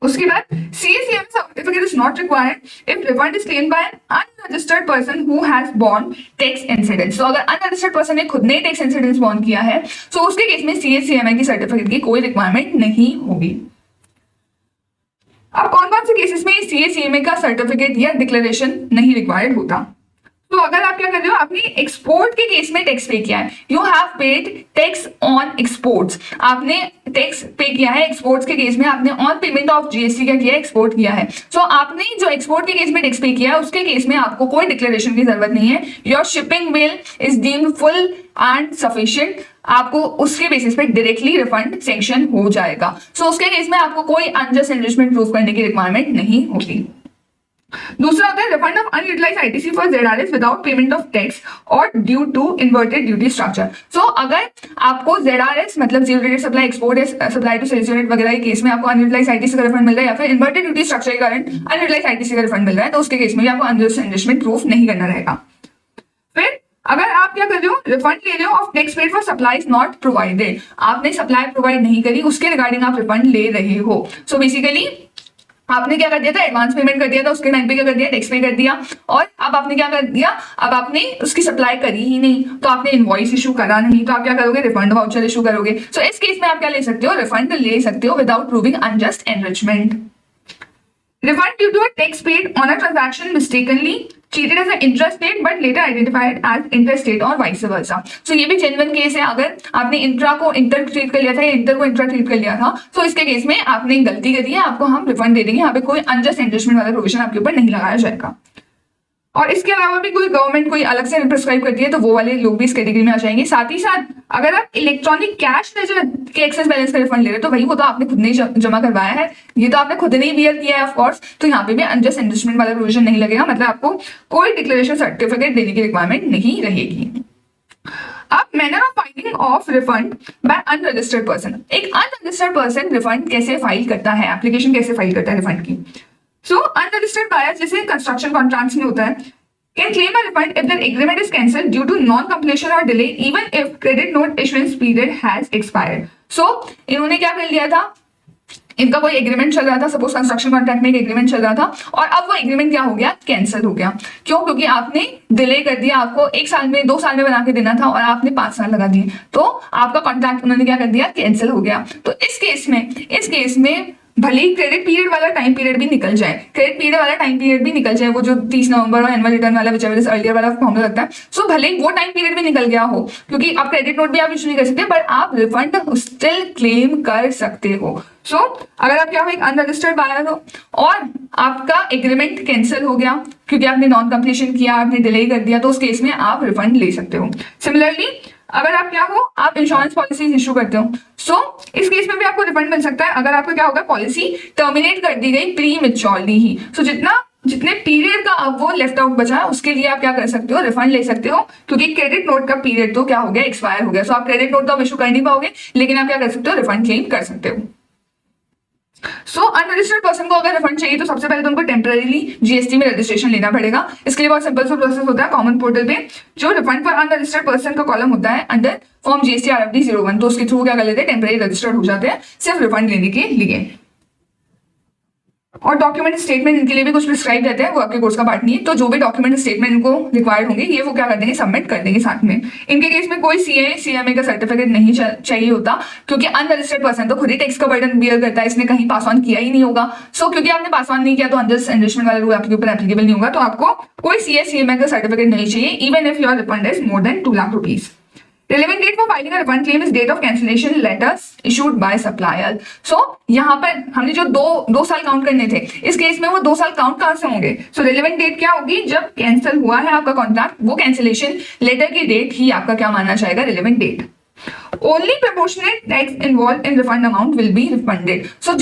उसके बाद CACM certificate is not required if refund is claimed by an unregistered person who has borne tax incidents. अगर unregistered person ने खुद ने tax incidents borne किया है उसके केस में CACM की सर्टिफिकेट की कोई रिक्वायरमेंट नहीं होगी। अब कौन कौन से केसेस में CACM का सर्टिफिकेट या डिक्लेरेशन नहीं रिक्वायर्ड होता? अगर आप क्या कर रहे हो, आपने एक्सपोर्ट के केस में टैक्स पे किया है, you have paid tax on exports, आपने टैक्स पे किया है एक्सपोर्ट्स के केस में, आपने ऑन पेमेंट ऑफ जीएसटी क्या किया है? एक्सपोर्ट किया है। आपने जो एक्सपोर्ट के केस में टैक्स पे किया है उसके केस में आपको कोई डिक्लेरेशन की जरूरत नहीं है। Your shipping bill is deemed full and sufficient, आपको उसके बेसिस पे डायरेक्टली रिफंड सैंक्शन हो जाएगा। उसके केस में आपको कोई अनजस्ट एनरिचमेंट प्रूव करने की रिक्वायरमेंट नहीं होगी। दूसरा होता है refund of unutilized ITC for ZRS without payment of tax और due to inverted duty structure. अगर आपको ZRS मतलब जीरो रेट सप्लाई एक्सपोर्ट या सप्लाई टू सेल्स यूनिट वगैरह के केस में आपको अनयूटिलाइज्ड आईटीसी का रिफंड मिल रहा है या फिर इन्वर्टेड ड्यूटी स्ट्रक्चर के कारण अनयूटिलाइज्ड आईटीसी का रिफंड मिल रहा है, तो उसके केस में भी आपको अनजस्ट एनरिचमेंट प्रूफ नहीं करना रहेगा। फिर अगर आप क्या कर रहे हो, रिफंड ले रहे हो of tax paid for supplies not provided, आपने सप्लाई प्रोवाइड नहीं करी, उसके रिगार्डिंग आप रिफंड ले रहे हो। बेसिकली आपने क्या कर दिया था? एडवांस पेमेंट कर दिया था, उसके टाइम पे क्या कर दिया? टैक्स पे कर दिया, और अब आपने क्या कर दिया? अब आपने उसकी सप्लाई करी ही नहीं, तो आपने इनवॉइस इशू करा नहीं, तो आप क्या करोगे? रिफंड वाउचर इशू करोगे। इस केस में आप क्या ले सकते हो? रिफंड ले सकते हो without proving unjust enrichment. Refund due to a tax paid on a transaction mistakenly treated as an intrastate but later identified as interstate or vice versa. ये भी जेन्युइन केस है। अगर आपने इंट्रा को इंटर ट्रीट कर लिया था या इंटर को इंट्रा ट्रीट कर लिया था, इसके केस में आपने गलती करी है, आपको हम रिफंड दे देंगे। यहाँ पे कोई अनजस्ट एनरिचमेंट वाला प्रोविजन आपके ऊपर नहीं लगाया जाएगा। और इसके अलावा भी कोई गवर्नमेंट कोई अलग से प्रिस्क्राइब करती है तो वो वाले लोग भी इस कैटेगरी में आ जाएंगे। साथ ही साथ अगर आप इलेक्ट्रॉनिक कैश लेजर के एक्सेस बैलेंस का रिफंड ले रहे हो तो भाई वो तो आपने खुद ने जमा करवाया है, ये तो आपने खुद ने ही बियर किया है ऑफ कोर्स, तो यहाँ पे भी अनजस्ट एनरिचमेंट वाला प्रोविजन नहीं लगेगा, मतलब आपको कोई डिक्लेरेशन सर्टिफिकेट देने की रिक्वायरमेंट नहीं रहेगी। अब manner of filing of refund bye unregistered person, एक अनरजिस्टर्ड पर्सन रिफंड कैसे फाइल करता है, एप्लीकेशन कैसे फाइल करता है रिफंड की। अनरजिस्टर्ड बायर जैसे कंस्ट्रक्शन कॉन्ट्रैक्ट्स में होता है, can claim a refund if the agreement is cancelled due to non-completion or delay even if credit note issuance period has expired. इन्होंने क्या कर लिया था? इनका कोई एग्रीमेंट चल रहा था, सपोज कंस्ट्रक्शन कॉन्ट्रैक्ट में एक एग्रीमेंट चल रहा था, और अब वो एग्रीमेंट क्या हो गया? कैंसिल हो गया। क्यों? क्योंकि आपने डिले कर दिया, आपको 1 साल में 2 साल में बना के देना था और आपने 5 साल लगा दिए, तो आपका कॉन्ट्रैक्ट उन्होंने क्या कर दिया? कैंसिल हो गया। तो इस केस में भले ही क्रेडिट पीरियड वाला टाइम पीरियड भी निकल जाए, क्रेडिट पीरियड वाला टाइम पीरियड भी निकल जाए, वो जो 30 नवंबर और एनुअल रिटर्न वाला विचेवर इज अर्लियर वाला फॉर्मूला लगता है, सो भले ही वो टाइम पीरियड भी निकल गया हो, क्योंकि आप क्रेडिट नोट भी आप इशू नहीं कर सकते, बट आप रिफंड स्टिल क्लेम कर सकते हो। सो अगर आप क्या हो एक अनरजिस्टर्ड बायर हो और आपका एग्रीमेंट कैंसिल हो गया क्योंकि आपने नॉन कंप्लीशन किया, आपने डिले कर दिया, तो उस केस में आप रिफंड ले सकते हो। सिमिलरली अगर आप क्या हो आप इंश्योरेंस पॉलिसीज इशू करते हो, सो इस केस में भी आपको रिफंड मिल सकता है अगर आपको क्या होगा पॉलिसी टर्मिनेट कर दी गई प्री मैच्योरली ही। सो जितने पीरियड का अब वो लेफ्ट आउट बचा है उसके लिए आप क्या कर सकते हो रिफंड ले सकते हो, क्योंकि क्रेडिट नोट का पीरियड तो क्या हो गया एक्सपायर हो गया। सो आप क्रेडिट नोट तो अब इशू कर नहीं पाओगे, लेकिन आप क्या कर सकते हो रिफंड क्लेम कर सकते हो। सो अनरजिस्टर्ड पर्सन को अगर रिफंड चाहिए तो सबसे पहले तो उनको टेम्पररीली जीएसटी में रजिस्ट्रेशन लेना पड़ेगा। इसके लिए बहुत सिंपल सा प्रोसेस होता है, कॉमन पोर्टल पे जो रिफंड फॉर अनरजिस्टर्ड पर्सन का कॉलम होता है अंडर फॉर्म जीएसटी RFD 01, तो उसके थ्रू क्या कर लेते हैं टेम्पररी रजिस्टर्ड हो जाते हैं सिर्फ रिफंड लेने के लिए। और डॉक्यूमेंट स्टेटमेंट इनके लिए भी कुछ प्रिस्क्राइब रहते हैं, वो आपके कोर्स का पार्ट नहीं है, तो जो भी डॉक्यूमेंट स्टेटमेंट इनको रिक्वायर्ड होंगे ये वो क्या कर देंगे सबमिट कर देंगे साथ में। इनके केस में कोई CMA का सर्टिफिकेट नहीं चाहिए होता, क्योंकि अनरजिस्टर्ड पर्सन तो खुद ही टैक्स का बर्डन बियर करता है, इसने कहीं पास ऑन किया ही नहीं होगा। सो क्योंकि आपने पास ऑन नहीं किया तो अनजस्ट एनरिचमेंट वाला रूल आपके ऊपर एप्लीकेबल नहीं होगा, तो आपको कोई CMA का सर्टिफिकेट नहीं चाहिए even if your refund is more than 2 lakh rupees. Relevant date for filing a refund claim is date of cancellation letters issued by supplier. So यहाँ पर हमने जो दो साल काउंट करने थे, इस केस में वो 2 साल काउंट कहाँ से होंगे? So relevant date क्या होगी? जब कैंसिल हुआ है आपका कॉन्ट्रैक्ट, वो कैंसिलेशन लेटर की डेट ही आपका क्या माना जाएगा relevant date. Only proportionate tax involved in refund amount will be refunded. So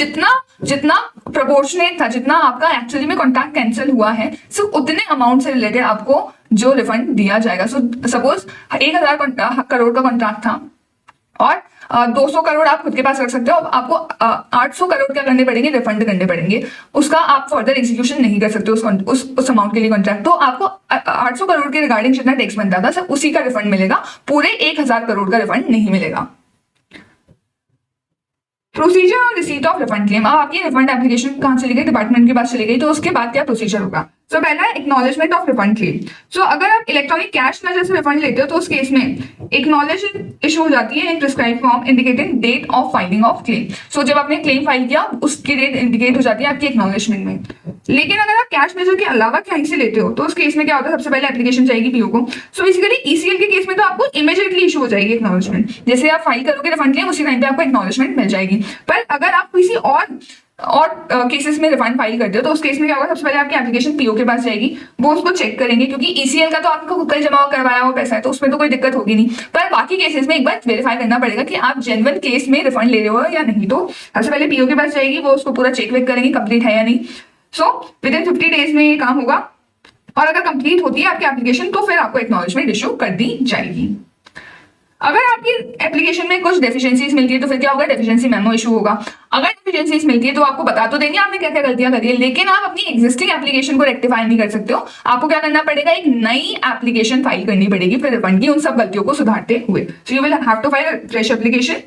जितना proportionate था, जितना आपका एक्चुअली में कॉन्ट्रैक्ट कैंसिल हुआ है, सिर्फ उतने अमाउंट से रिलेटेड आपको जो रिफंड दिया जाएगा। सो सपोज 1000 करोड़ का कॉन्ट्रैक्ट था और 200 करोड़ आप खुद के पास रख सकते हो, आपको 800 करोड़ क्या करने पड़ेंगे रिफंड करने पड़ेंगे, उसका आप फर्दर एग्जीक्यूशन नहीं कर सकते उस अमाउंट के लिए कॉन्ट्रैक्ट, तो आपको 800 करोड़ के रिगार्डिंग जितना टैक्स बनता था सब उसी का रिफंड मिलेगा, पूरे 1000 करोड़ का रिफंड नहीं मिलेगा। प्रोसीजर और रिसीट ऑफ रिफंड क्लेम। अब आपकी रिफंड एप्लीकेशन कहां चली गई, डिपार्टमेंट के पास चली गई, तो उसके बाद क्या प्रोसीजर होगा? सो पहला है acknowledgement of refund claim. So अगर आप इलेक्ट्रॉनिक कैश लेजर से रिफंड लेते हो तो उस केस में एक्नॉलेजमेंट इशू हो जाती है in prescribe form indicating date of filing of claim. So जब आपने क्लेम फाइल किया उसकी डेट इंडिकेट हो जाती है आपकी एक्नॉलेजमेंट में। लेकिन अगर आप कैश मेजर के अलावा कहीं से लेते हो तो उस केस में क्या होता है, सबसे पहले एप्लीकेशन जाएगी पीओ को। सो बेसिकली ECL के केस में तो आपको इमीडिएटली इशू हो जाएगी एक्नॉलेजमेंट, जैसे आप फाइल करोगे रिफंड क्लेम उसी टाइम पे आपको एक्नॉलेजमेंट मिल जाएगी। पर अगर आप किसी और केसेस में रिफंड फाइल करते हो तो उस केस में क्या होगा, सबसे पहले आपकी एप्लीकेशन पीओ के पास जाएगी, वो उसको चेक करेंगे, क्योंकि ECL का तो आपको खुद का ही जमा करवाया हुआ पैसा है तो उसमें तो कोई दिक्कत होगी नहीं, पर बाकी केसेस में एक बार वेरीफाई करना पड़ेगा कि आप जेन्युइन केस में रिफंड ले रहे हो या नहीं, तो सबसे पहले पीओ के पास जाएगी, वो उसको पूरा चेक वेक करेंगे कंप्लीट है या नहीं। सो विद इन 50 डेज में ये काम होगा, और अगर कंप्लीट होती है आपकी एप्लीकेशन तो फिर आपको एक्नॉलेजमेंट इशू कर दी जाएगी। अगर आपकी एप्लीकेशन में कुछ डेफिशिएंसीज मिलती है तो फिर क्या होगा, डेफिशिएंसी मेमो इशू होगा। अगर डेफिशिएंसीज मिलती है तो आपको बता तो देंगे आपने क्या क्या गलतियां करी है, लेकिन आप अपनी एग्जिस्टिंग एप्लीकेशन को रेक्टिफाई नहीं कर सकते हो, आपको क्या करना पड़ेगा, एक नई एप्लीकेशन फाइल करनी पड़ेगी फिर रिफंड की उन सब गलतियों को सुधारते हुए। So you will have to file fresh application,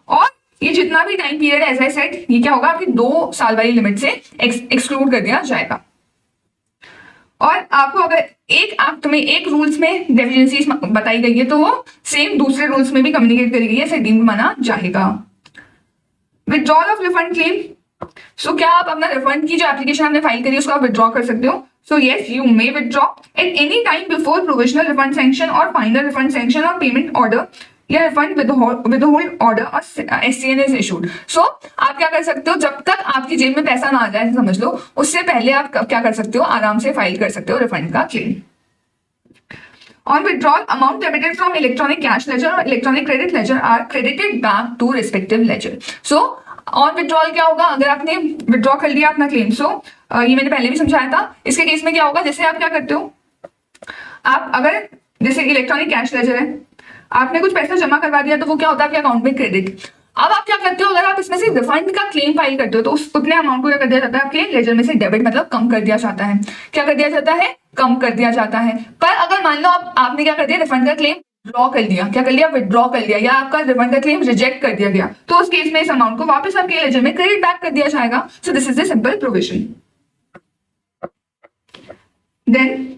और ये जितना भी टाइम पीरियड है एज आई सेड ये क्या होगा आपकी 2 साल वाली लिमिट से एक्सक्लूड कर दिया जाएगा। और आपको अगर एक एक्ट में एक रूल्स में डेफिशिएंसीज बताई गई है तो वो सेम दूसरे रूल्स में भी कम्युनिकेट करी गई है, इसे डीम्ड माना जाएगा। Withdrawal of refund claim. So क्या आप अपना रिफंड की जो एप्लीकेशन आपने फाइल करी है उसको आप विथड्रॉ कर सकते हो? So yes, you may withdraw at any time before provisional refund sanction और फाइनल रिफंड सैंक्शन और पेमेंट ऑर्डर या रिफंड विदहोल्ड ऑर्डर और SCN इज इशूड। सो आप क्या कर सकते हो, जब तक आपकी जेब में पैसा ना आ जाए समझ लो, उससे पहले आप क्या कर सकते हो, आराम से फाइल कर सकते हो रिफंड का claim. On withdrawal, amount debited from electronic cash ledger or electronic credit ledger are credited back to respective ledger. So on withdrawal क्या होगा, अगर आपने विड्रॉ कर लिया अपना क्लेम, ये मैंने पहले भी समझाया था, इसके केस में क्या होगा, जैसे आप क्या करते हो, आप अगर जैसे इलेक्ट्रॉनिक कैश लेजर है, आपने कुछ पैसा जमा करवा दिया तो वो क्या होता है आपके अकाउंट में क्रेडिट। अब आप क्या करते हो, अगर आप इसमें से रिफंड का क्लेम फाइल करते हो तो उतने अमाउंट को क्या कर दिया जाता है, आपके लेजर में से डेबिट मतलब कम कर दिया जाता है। क्या कर दिया जाता है, कम कर दिया जाता है। पर अगर मान लो आपने क्या कर दिया, रिफंड का क्लेम ड्रॉ कर दिया, क्या कर लिया, विड्रॉ कर लिया, या आपका रिफंड का क्लेम रिजेक्ट कर दिया गया, तो उस केस में इस अमाउंट को वापस आपके लेजर में क्रेडिट बैक कर दिया जाएगा। So this is the simple provision. Then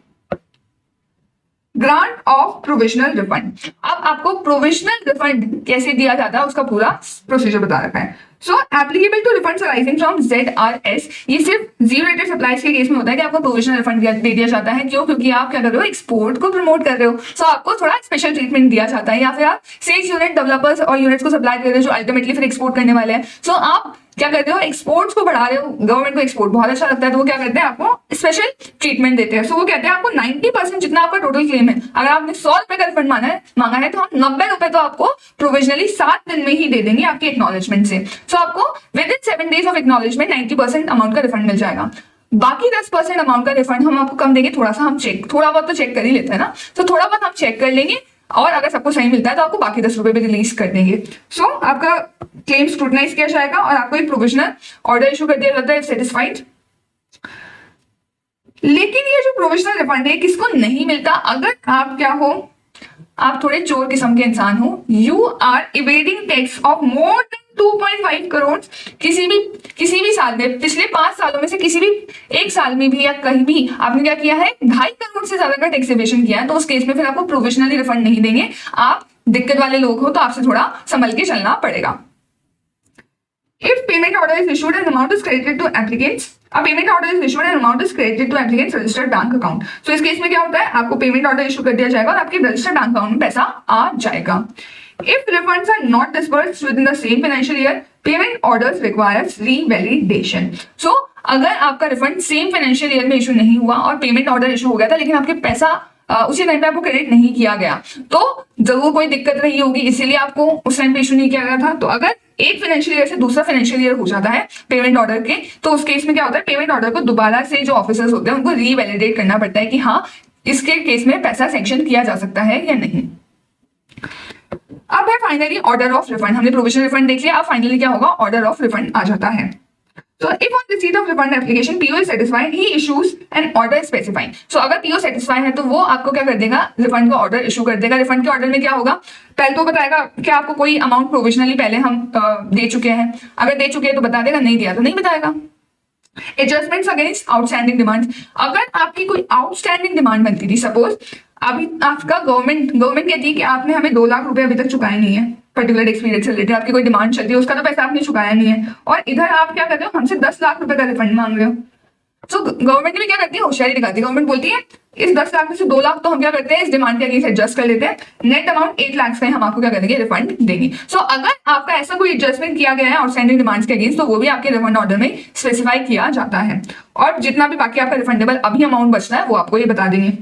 grant of provisional refund. अब आपको प्रोविजनल रिफंड कैसे दिया जाता है उसका पूरा प्रोसीजर बता रखा है। So applicable to refunds arising from ZRS, ये सिर्फ जीरो रेटेड सप्लाईज के केस में होता है कि आपको प्रोविजनल रिफंड दे दिया जाता है। क्यों? क्योंकि आप क्या कर रहे हो, एक्सपोर्ट को प्रमोट कर रहे हो, सो आपको थोड़ा स्पेशल ट्रीटमेंट दिया जाता है। या फिर आप सेल्स यूनिट डेवलपर्स और यूनिट्स को सप्लाई कर रहे हो जो अल्टीमेटली फिर एक्सपोर्ट करने वाले हैं, सो आप क्या करते हो, एक्सपोर्ट्स को बढ़ा रहे हो। गवर्नमेंट को एक्सपोर्ट बहुत अच्छा लगता है तो वो क्या करते हैं, आपको स्पेशल ट्रीटमेंट देते हैं। सो वो कहते हैं आपको 90% जितना आपका टोटल क्लेम है, अगर आपने 100 रुपए का रिफंड मांगा है तो हम 90 रुपए तो आपको प्रोविजनली 7 दिन में ही दे देंगे आपके एक्नॉलेजमेंट से। सो आपको with in 7 days of acknowledgement 90% amount का रिफंड मिल जाएगा। बाकी 10% अमाउंट का रिफंड हम आपको कम देंगे, थोड़ा सा हम थोड़ा बहुत तो चेक कर ही लेते हैं ना, तो थोड़ा बहुत हम चेक कर लेंगे और अगर सबको सही मिलता है तो आपको बाकी 10 रुपए भी रिलीज कर देंगे। सो आपका क्लेम स्क्रूटनाइज किया जाएगा और आपको एक प्रोविजनल ऑर्डर इशू कर दिया जाता है सेटिस्फाइड। लेकिन ये जो प्रोविजनल रिफंड है किसको नहीं मिलता, अगर आप क्या हो, आप थोड़े चोर किस्म के इंसान हो, you are evading tax of more than 2.5 crore किसी भी साल में, पिछले 5 सालों में से किसी भी एक साल में भी या कहीं भी आपने क्या किया है, 2.5 करोड़ से ज्यादा का टैक्स इवेशन किया है, तो उस केस में फिर आपको प्रोविजनली रिफंड नहीं देंगे। आप दिक्कत वाले लोग हो तो आपसे थोड़ा संभल के चलना पड़ेगा। If payment order is issued and amount is credited to applicants, a payment order is issued and amount is credited to applicants registered bank account. So इस केस में क्या होता है, आपको पेमेंट ऑर्डर इशू कर दिया जाएगा और आपके रजिस्टर्ड बैंक अकाउंट में पैसा आ जाएगा। If refunds are not disbursed within the same financial year, payment orders requires revalidation. So अगर आपका रिफंड सेम फाइनेंशियल ईयर में इशू नहीं हुआ और पेमेंट ऑर्डर इशू हो गया था लेकिन आपके पैसा उसी टाइम पे आपको क्रेडिट नहीं किया गया, तो जरूर कोई दिक्कत रही होगी, इसीलिए आपको उस टाइम पे इशू नहीं किया गया था। तो अगर एक फाइनेंशियल ईयर से दूसरा फाइनेंशियल ईयर हो जाता है पेमेंट ऑर्डर के, तो उस केस में क्या होता है, पेमेंट ऑर्डर को दोबारा से जो ऑफिसर्स होते हैं उनको रीवैलिडेट करना पड़ता है कि हाँ इसके केस में पैसा सैंक्शन किया जा सकता है या नहीं। अब है फाइनली ऑर्डर ऑफ रिफंड। हमने प्रोविजनल रिफंड देख लिया, अब फाइनली क्या होगा, ऑर्डर ऑफ रिफंड आ जाता है। So if on receipt of refund application PO is satisfied, he issues an order specifying. So अगर PO satisfied है तो वो आपको क्या कर देगा, रिफंड का ऑर्डर इशू कर देगा। रिफंड के ऑर्डर में क्या होगा, पहले तो बताएगा कि आपको कोई अमाउंट प्रोविजनली पहले हम दे चुके हैं, अगर दे चुके हैं तो बता देगा, नहीं दिया तो नहीं बताएगा। एडजस्टमेंट्स अगेंस्ट आउटस्टैंडिंग डिमांड, अगर आपकी कोई आउटस्टैंडिंग डिमांड बनती थी, सपोज अभी आपका गवर्नमेंट कहती है कि आपने हमें 2 लाख रुपए अभी तक चुकाए नहीं है, पर्टिकुलर टैक्स पीरियड से रिलेटेड आपकी कोई डिमांड चल रही है, उसका तो पैसा आपने चुकाया नहीं है, और इधर आप क्या कर रहे हो, हमसे 10 लाख रुपए का रिफंड मांग रहे हो। तो गवर्नमेंट भी क्या करती है, होशियारी दिखाती है। गवर्नमेंट बोलती है इस 10 लाख में से 2 लाख तो हम क्या करते हैं, इस डिमांड के अगेंस्ट एडजस्ट कर लेते हैं, नेट अमाउंट 8 लाख का हम आपको क्या करेंगे, रिफंड देंगे। सो अगर आपका ऐसा कोई एडजस्टमेंट किया गया है आउटस्टैंडिंग डिमांड्स के अगेंस्ट, तो वो भी आपके रिफंड ऑर्डर में स्पेसिफाई किया जाता है, और जितना भी बाकी आपका रिफंडेबल अभी अमाउंट बचता है वो आपको ये बता देंगे।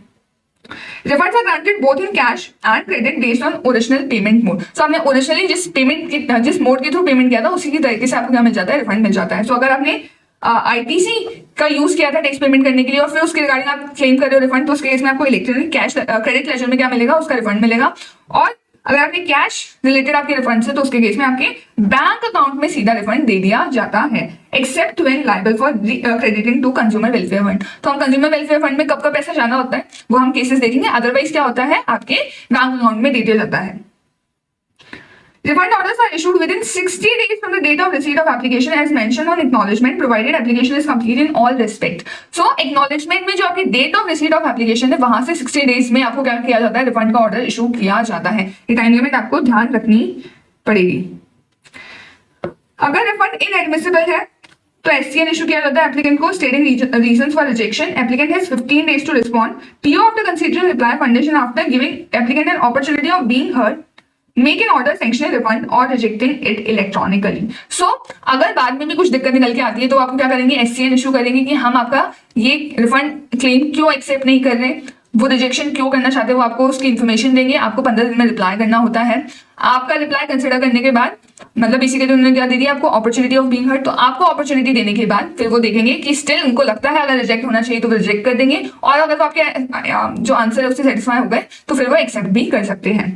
Refunds are granted both in cash and credit based on original payment mode. So हमने ओरिजिनली जिस मोड के थ्रू पेमेंट किया था उसी की तरीके से आपको क्या मिल जाता है, रिफंड मिल जाता है। सो अगर आपने आईटीसी का यूज किया था टैक्स पेमेंट करने के लिए और फिर उसके रिगार्डिंग आप क्लेम कर रहे हो रिफंड, तो उस केस में आपको इलेक्ट्रॉनिक कैश क्रेडिट लेजर में क्या मिलेगा, उसका रिफंड मिलेगा। और अगर आपने कैश रिलेटेड आपके रिफंड से, तो उसके केस में आपके बैंक अकाउंट में सीधा रिफंड दे दिया जाता है, except when liable for crediting to consumer welfare fund. तो हम कंज्यूमर वेलफेयर फंड में कब का पैसा जाना होता है वो हम केसेस देखेंगे, अदरवाइज क्या होता है, आपके बैंक अकाउंट में दे दिया जाता है। Refund orders are issued within 60 days from the date of receipt of application as mentioned on acknowledgement, provided application is complete in all respect. So acknowledgement में जो आपकी date of receipt of application है, वहां से 60 days में आपको क्या किया जाता है, रिफंड का ऑर्डर इशू किया जाता है। ये टाइम लिमिट आपको ध्यान रखनी पड़ेगी। अगर रिफंड इनएडमिसिबल है तो SCN इशू किया जाता है एप्लीकेंट को, स्टेटिंग reasons for rejection. Applicant has 15 days to respond. PO after considering reply condition after giving applicant an opportunity of being heard, make an order sanction refund और rejecting it electronically. सो अगर बाद में भी कुछ दिक्कत निकल के आती है तो आपको क्या करेंगे, SCN इशू करेंगे कि हम आपका ये रिफंड क्लेम क्यों एक्सेप्ट नहीं कर रहे, वो रिजेक्शन क्यों करना चाहते हैं, वो आपको उसकी इन्फॉर्मेशन देंगे। आपको 15 दिन में रिप्लाई करना होता है। आपका रिप्लाई कंसिडर करने के बाद, मतलब बेसिकली उन्होंने क्या दे दिया आपको, अपॉर्चुनिटी ऑफ बीइंग हर्ड। तो आपको अपॉर्चुनिटी देने के बाद फिर वो देखेंगे कि स्टिल उनको लगता है अगर रिजेक्ट होना चाहिए तो वो रिजेक्ट कर देंगे, और अगर वो आपके जो आंसर है उससे सेटिस्फाई हो गए तो फिर वो एक्सेप्ट भी कर सकते हैं।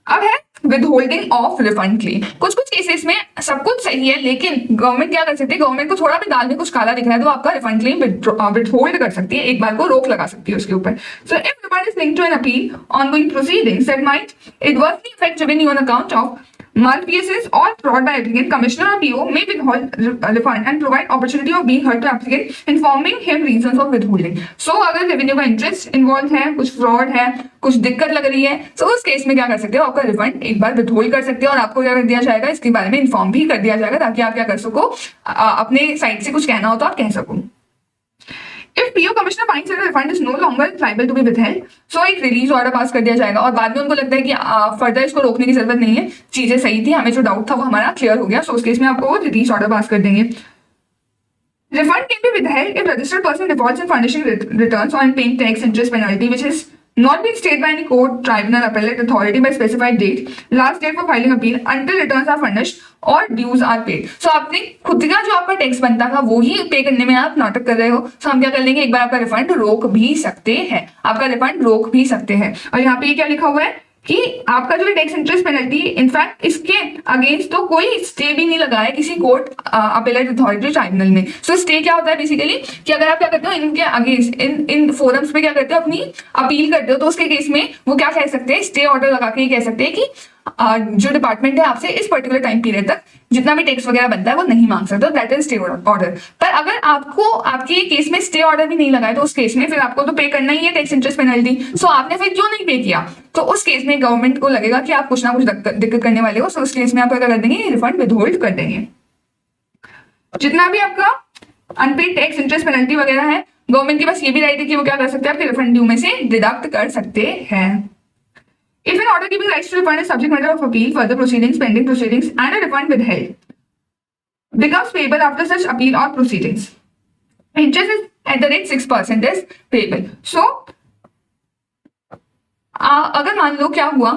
अब है विदहोल्डिंग ऑफ रिफंड क्लेम। कुछ केसेस में सब कुछ सही है लेकिन गवर्नमेंट क्या कर सकती है, गवर्नमेंट को थोड़ा भी दाल में कुछ काला दिख रहा है तो आपका रिफंड क्लेम विदहोल्ड कर सकती है, एक बार को रोक लगा सकती है उसके ऊपर। So if refund is linked to an appeal ongoing proceedings that might adversely affect revenue on account of malpractice or fraud by applicant, commissioner or PO may withhold refund and provide opportunity of being heard to applicant, informing him reasons of withholding. So अगर revenue का interest involve है, कुछ fraud है, कुछ दिक्कत लग रही है, तो उस केस में क्या कर सकते हो, आपका रिफंड एक बार विथहोल्ड कर सकते हो और आपको क्या कर दिया जाएगा, इसके बारे में इन्फॉर्म भी कर दिया जाएगा ताकि आप क्या कर सको, अपने साइड से कुछ कहना हो तो आप कह सको. If PO commissioner finds that the refund is no longer liable to be withheld, so एक रिलीज ऑर्डर पास कर दिया जाएगा और बाद में उनको लगता है कि फर्दर इसको रोकने की जरूरत नहीं है, चीजें सही थी, हमें जो डाउट था वो हमारा क्लियर हो गया, सो उस केस में आपको रिलीज ऑर्डर पास कर देंगे. Refund can be withheld if registered person defaults in furnishing returns or in paying tax, interest, penalty which is not been stayed by any court, tribunal, appellate authority by specified date, last date for filing appeal until returns are furnished or dues are paid. So आपने खुद का जो आपका tax बनता था वो ही पे करने में आप नाटक कर रहे हो, so हम क्या कर लेंगे, एक बार आपका रिफंड रोक भी सकते हैं, आपका रिफंड रोक भी सकते हैं. और यहाँ पे क्या लिखा हुआ है कि आपका जो टैक्स इंटरेस्ट पेनल्टी, इनफैक्ट इसके अगेंस्ट तो कोई स्टे भी नहीं लगा है किसी कोर्ट, अपेलेट अथॉरिटी, ट्राइब्यूनल में. सो स्टे क्या होता है बेसिकली कि अगर आप क्या करते हो, इनके अगेंस्ट इन फोरम्स पे क्या करते हो, अपनी अपील करते हो, तो उसके केस में वो क्या कह सकते हैं, स्टे ऑर्डर लगा के कह सकते हैं कि जो डिपार्टमेंट है आपसे इस पर्टिकुलर टाइम पीरियड तक जितना भी टैक्स वगैरह बनता है वो नहीं मांग सकते, दैट इज स्टे ऑर्डर. पर अगर आपको आपके केस में स्टे ऑर्डर भी नहीं लगा है तो उस केस में फिर आपको तो पे करना ही है टैक्स इंटरेस्ट पेनल्टी. सो आपने फिर क्यों नहीं पे किया, तो उस केस में गवर्नमेंट को लगेगा कि आप कुछ ना कुछ दिक्कत करने वाले हो, सो उस केस में आप क्या कर देंगे, रिफंड विथहोल्ड कर देंगे. जितना भी आपका अनपेड टैक्स इंटरेस्ट पेनल्टी वगैरह है, गवर्नमेंट के पास ये भी राइट है कि वो क्या कर सकते हैं, आपके रिफंड ड्यू में से डिडक्ट कर सकते हैं. If an order giving rights to refund is subject matter of appeal, further proceedings, pending proceedings, and a refund withheld becomes payable after such appeal or proceedings. Interest is at the rate 6% is payable. So, अगर मान लो क्या हुआ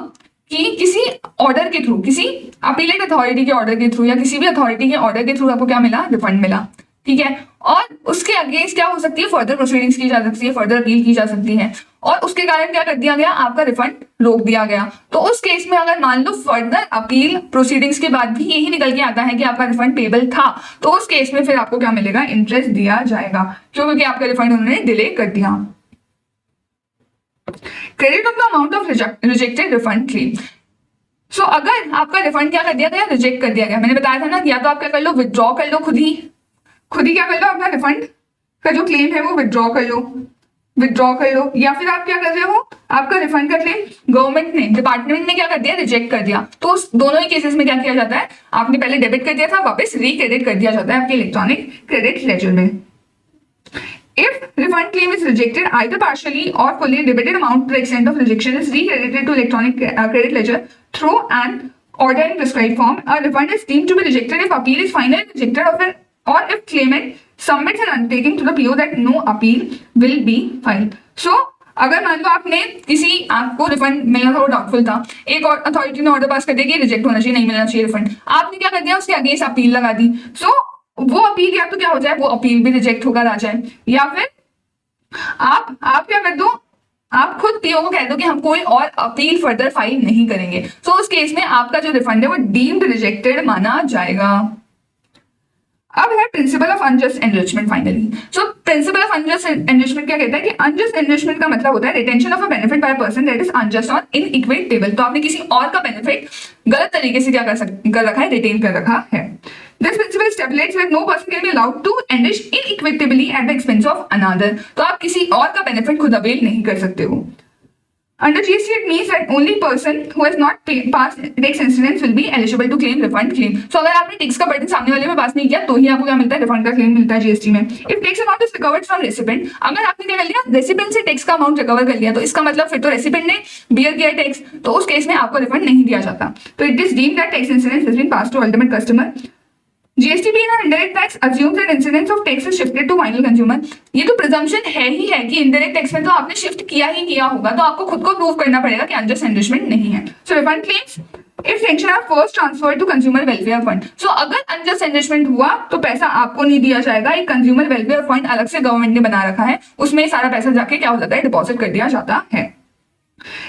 कि किसी order के through, किसी appellate authority के order के थ्रू या किसी भी अथॉरिटी के ऑर्डर के थ्रू आपको क्या मिला, रिफंड मिला, ठीक है, और उसके अगेंस्ट क्या हो सकती है, फर्दर प्रोसीडिंग्स की जा सकती है, फर्दर अपील की जा सकती है, और उसके कारण क्या कर दिया गया, आपका रिफंड रोक दिया गया. तो उस केस में अगर मान लो फर्दर अपील प्रोसीडिंग्स के बाद भी यही निकल के आता है कि आपका रिफंड पेबल था, तो उस केस में फिर आपको क्या मिलेगा, इंटरेस्ट दिया जाएगा. क्यों, क्योंकि आपका रिफंड उन्होंने डिले कर दिया. Credit of the amount of rejected refund claim. So अगर आपका रिफंड क्या कर दिया गया, रिजेक्ट कर दिया गया, मैंने बताया था ना, या तो आप क्या कर लो, विदड्रॉ कर लो, खुद ही क्या कर लो, अपना रिफंड का जो क्लेम है वो विदड्रॉ कर लो, या फिर आप क्या कर रहे हो, आपका रिफंड का क्लेम गवर्नमेंट ने, डिपार्टमेंट ने क्या कर दिया, रिजेक्ट कर दिया. तो उस दोनों ही केसेस में क्या किया जाता है, आपने पहले डेबिट कर दिया था, वापस रिक्रेडिट कर दिया जाता है आपके इलेक्ट्रॉनिक क्रेडिट लेजर में. If refund claim is rejected either partially or fully, debited amount to the extent of rejection is recredited to electronic credit ledger through an order in prescribed form. A refund is deemed to be rejected if appeal is finally rejected or if claimant submits an undertaking to the PO that no appeal will be filed. So अगर मान लो आपने आपको refund मिलना था, वो doubtful था, एक और अथॉरिटी ने ऑर्डर पास कर दिया कि रिजेक्ट होना चाहिए, नहीं मिलना चाहिए रिफंड, आपने क्या कर दिया, उसके अगेंस्ट अपील लगा दी. सो वो अपील या तो क्या हो जाए, वो अपील भी रिजेक्ट होकर आ जाए, या फिर आप क्या कर दो, आप खुद पीओ को कह दो कि हम कोई और अपील फर्दर फाइल नहीं करेंगे. सो उस केस में आपका जो रिफंड है वो डीम्ड रिजेक्टेड माना जाएगा. अब है principal of unjust enrichment. Finally so principal of unjust enrichment क्या कहता है कि अनजस्ट एनरिचमेंट का मतलब होता है retention of a benefit by a person that is unjust और इनइक्विटेबल. तो आपने किसी और का बेनिफिट गलत तरीके से क्या कर रखा है, रिटेन कर रखा है. This principle stipulates that no person can be allowed to enrich inequitably at the expense of another. तो आप किसी और का बेनिफिट खुद अवेल नहीं कर सकते हो. Under GST, it means that only person who has not passed tax incidence will be eligible to claim refund claim. So अगर आपने टैक्स का बर्डन सामने वाले में पास नहीं किया तो ही आपको क्या मिलता है, रिफंड का क्लेम मिलता है जीएसटी में. If tax amount is recovered from recipient, अगर आपने क्या कर लिया, रेसिपेंट से टैक्स का अमाउंट रिकवर कर लिया, तो इसका मतलब फिर तो रेसिपेंट ने बियर किया टैक्स, तो उस केस में आपको रिफंड नहीं दिया जाता. तो it is deemed that tax incidence has been passed to ultimate customer. GST being an indirect tax assumes that incidence of tax is shifted to final consumer. ये तो प्रिजम्पशन है ही है कि इनडायरेक्ट टैक्स में तो आपने शिफ्ट किया ही किया होगा, तो आपको खुद को प्रूव करना पड़ेगा कि अनजस्ट एनरिचमेंट नहीं है. So refund claims if sanction are first transferred to consumer welfare fund. So अगर अनजस्ट एनरिचमेंट हुआ तो पैसा आपको नहीं दिया जाएगा, एक कंज्यूमर वेलफेयर फंड अलग से गवर्नमेंट ने बना रखा है, उसमें सारा पैसा जाके क्या हो जाता है, डिपॉजिट कर दिया जाता है.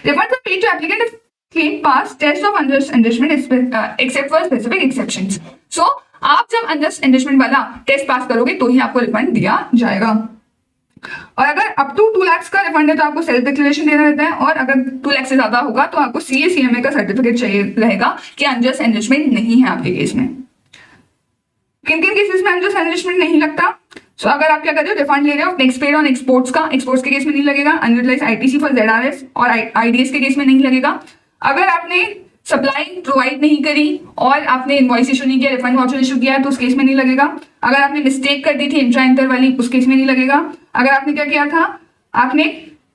Refund paid to applicant if claim pass test of unjust enrichment except for specific exceptions. So आप जब अनजस्ट एनरिचमेंट वाला टेस्ट पास करोगे तो ही आपको रिफंड दिया जाएगा. और अगर अप टू 2 लाख का रिफंड है तो आपको सेल्फ डिक्लेरेशन देना रहता है, और अगर 2 लाख से ज्यादा होगा तो आपको CA-CMA का सर्टिफिकेट चाहिए रहेगा कि अनजस्ट एनरिचमेंट नहीं है आपके केस में। किन किन केसेस में अनजस्ट एनरिचमेंट नहीं लगता? सो अगर आप क्या कर रहे हो, रिफंड ले रहे हो नेक्स्ट पेड ऑन एक्सपोर्ट्स का, एक्सपोर्ट्स के केस में नहीं लगेगा। अनयूटिलाइज्ड ITC फॉर ZRS और IDS के केस में नहीं लगेगा। अगर आपने सप्लाई प्रोवाइड नहीं करी और आपने इनवॉइस इशू नहीं किया, रिफंड वाउचर इशू किया, तो उस केस में नहीं लगेगा। अगर आपने मिस्टेक कर दी थी इंट्रा इंटर वाली, उस केस में नहीं लगेगा। अगर आपने क्या किया था, आपने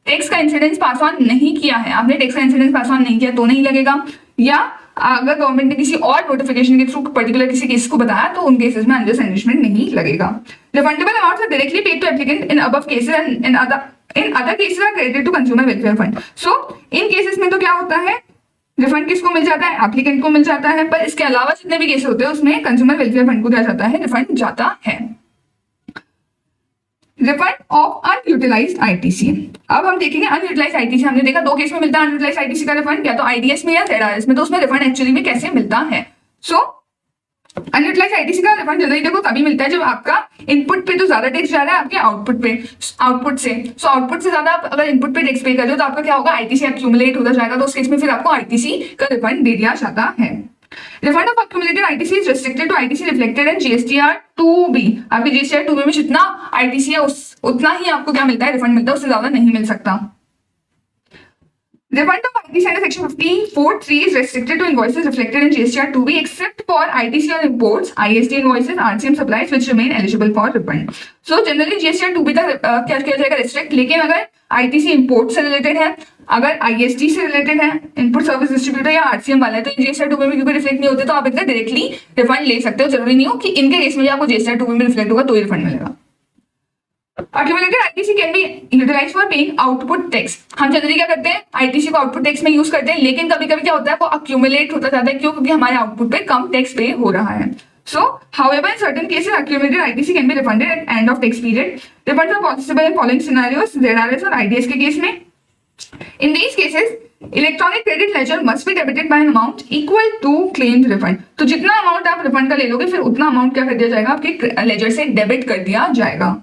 टैक्स का इंसिडेंस पास ऑन नहीं किया है, आपने टैक्स का इंसिडेंस पास ऑन नहीं किया तो नहीं लगेगा। या अगर गवर्नमेंट ने किसी और नोटिफिकेशन के थ्रू पर्टिकुलर किसी केस को बताया तो उन केसेस में अनजस्ट एनरिचमेंट नहीं लगेगा। Refundable amounts are directly paid to applicant in above cases and in other cases are credited to consumer welfare fund. So in cases में तो क्या होता है, रिफंड किसको मिल जाता है, एप्लीकेंट को मिल जाता है, पर इसके अलावा जितने भी केस होते हैं उसमें कंज्यूमर वेलफेयर फंड को क्या जाता है, रिफंड जाता है। Refund of unutilised ITC। अब हम देखेंगे अनयूटिलाइज्ड ITC, हमने देखा 2 केस में मिलता है अनयूटिलाइज्ड ITC का रिफंड, या तो IDS में या ZRS में, तो उसमें रिफंड एक्चुअली में कैसे मिलता है। सो अनयूटिलाइज्ड ITC का रिफंड जनरली देखो तभी मिलता है जब आपका इनपुट पे तो ज्यादा टैक्स जा रहा है आपके आउटपुट से। सो आउटपुट से ज्यादा आप अगर इनपुट पे टैक्स पे कर रहे हो तो आपका क्या होगा, ITC एक्यूमुलेट होता जाएगा, तो उस केस में फिर आपको ITC का रिफंड दे दिया जाता है। Refund of accumulated ITC is restricted to ITC reflected in GSTR 2B। आपके GSTR 2B में जितना ITC है उतना ही आपको क्या मिलता है, रिफंड मिलता है, उससे ज्यादा नहीं मिल सकता। Refund of ITC under section 15(4)(3) is restricted to invoices reflected in GSTR 2B except for ITC on imports, IST invoices, RCM supplies which remain eligible for refund. So generally GSTR 2B तक क्या किया जाएगा, restrict। लेकिन अगर ITC import से related है, अगर IST से रिलेटेड है, इनपुट सर्विस डिस्ट्रीब्यूटर या RCM वाला है, तो GSTR 2B में क्योंकि रिफ्लेक्ट नहीं होते तो आप इनका डायरेक्टली रिफंड ले सकते हो। जरूरी नहीं हो कि इनके केस में आपको GSTR 2B में रिफ्लेक्ट होगा तो ही रिफंड मिलेगा। Accumulated ITC can be utilized for paying output tax। हम जनरली क्या करते हैं, ITC को आउटपुट टैक्स में यूज करते हैं, लेकिन कभी कभी क्या होता है वो accumulate होता जाता है, क्यों, क्योंकि हमारे आउटपुट पे कम टैक्स पे हो रहा है। So, however, in certain cases, accumulated ITC can be refunded at end of tax period. Refunds are possible in following scenarios: ZRS और IDS के केस में। In these cases, electronic credit ledger must be debited by an amount equal to claimed refund. तो जितना amount आप refund का ले लोगे फिर उतना अमाउंट क्या कर दिया जाएगा, आपके लेजर से डेबिट कर दिया जाएगा।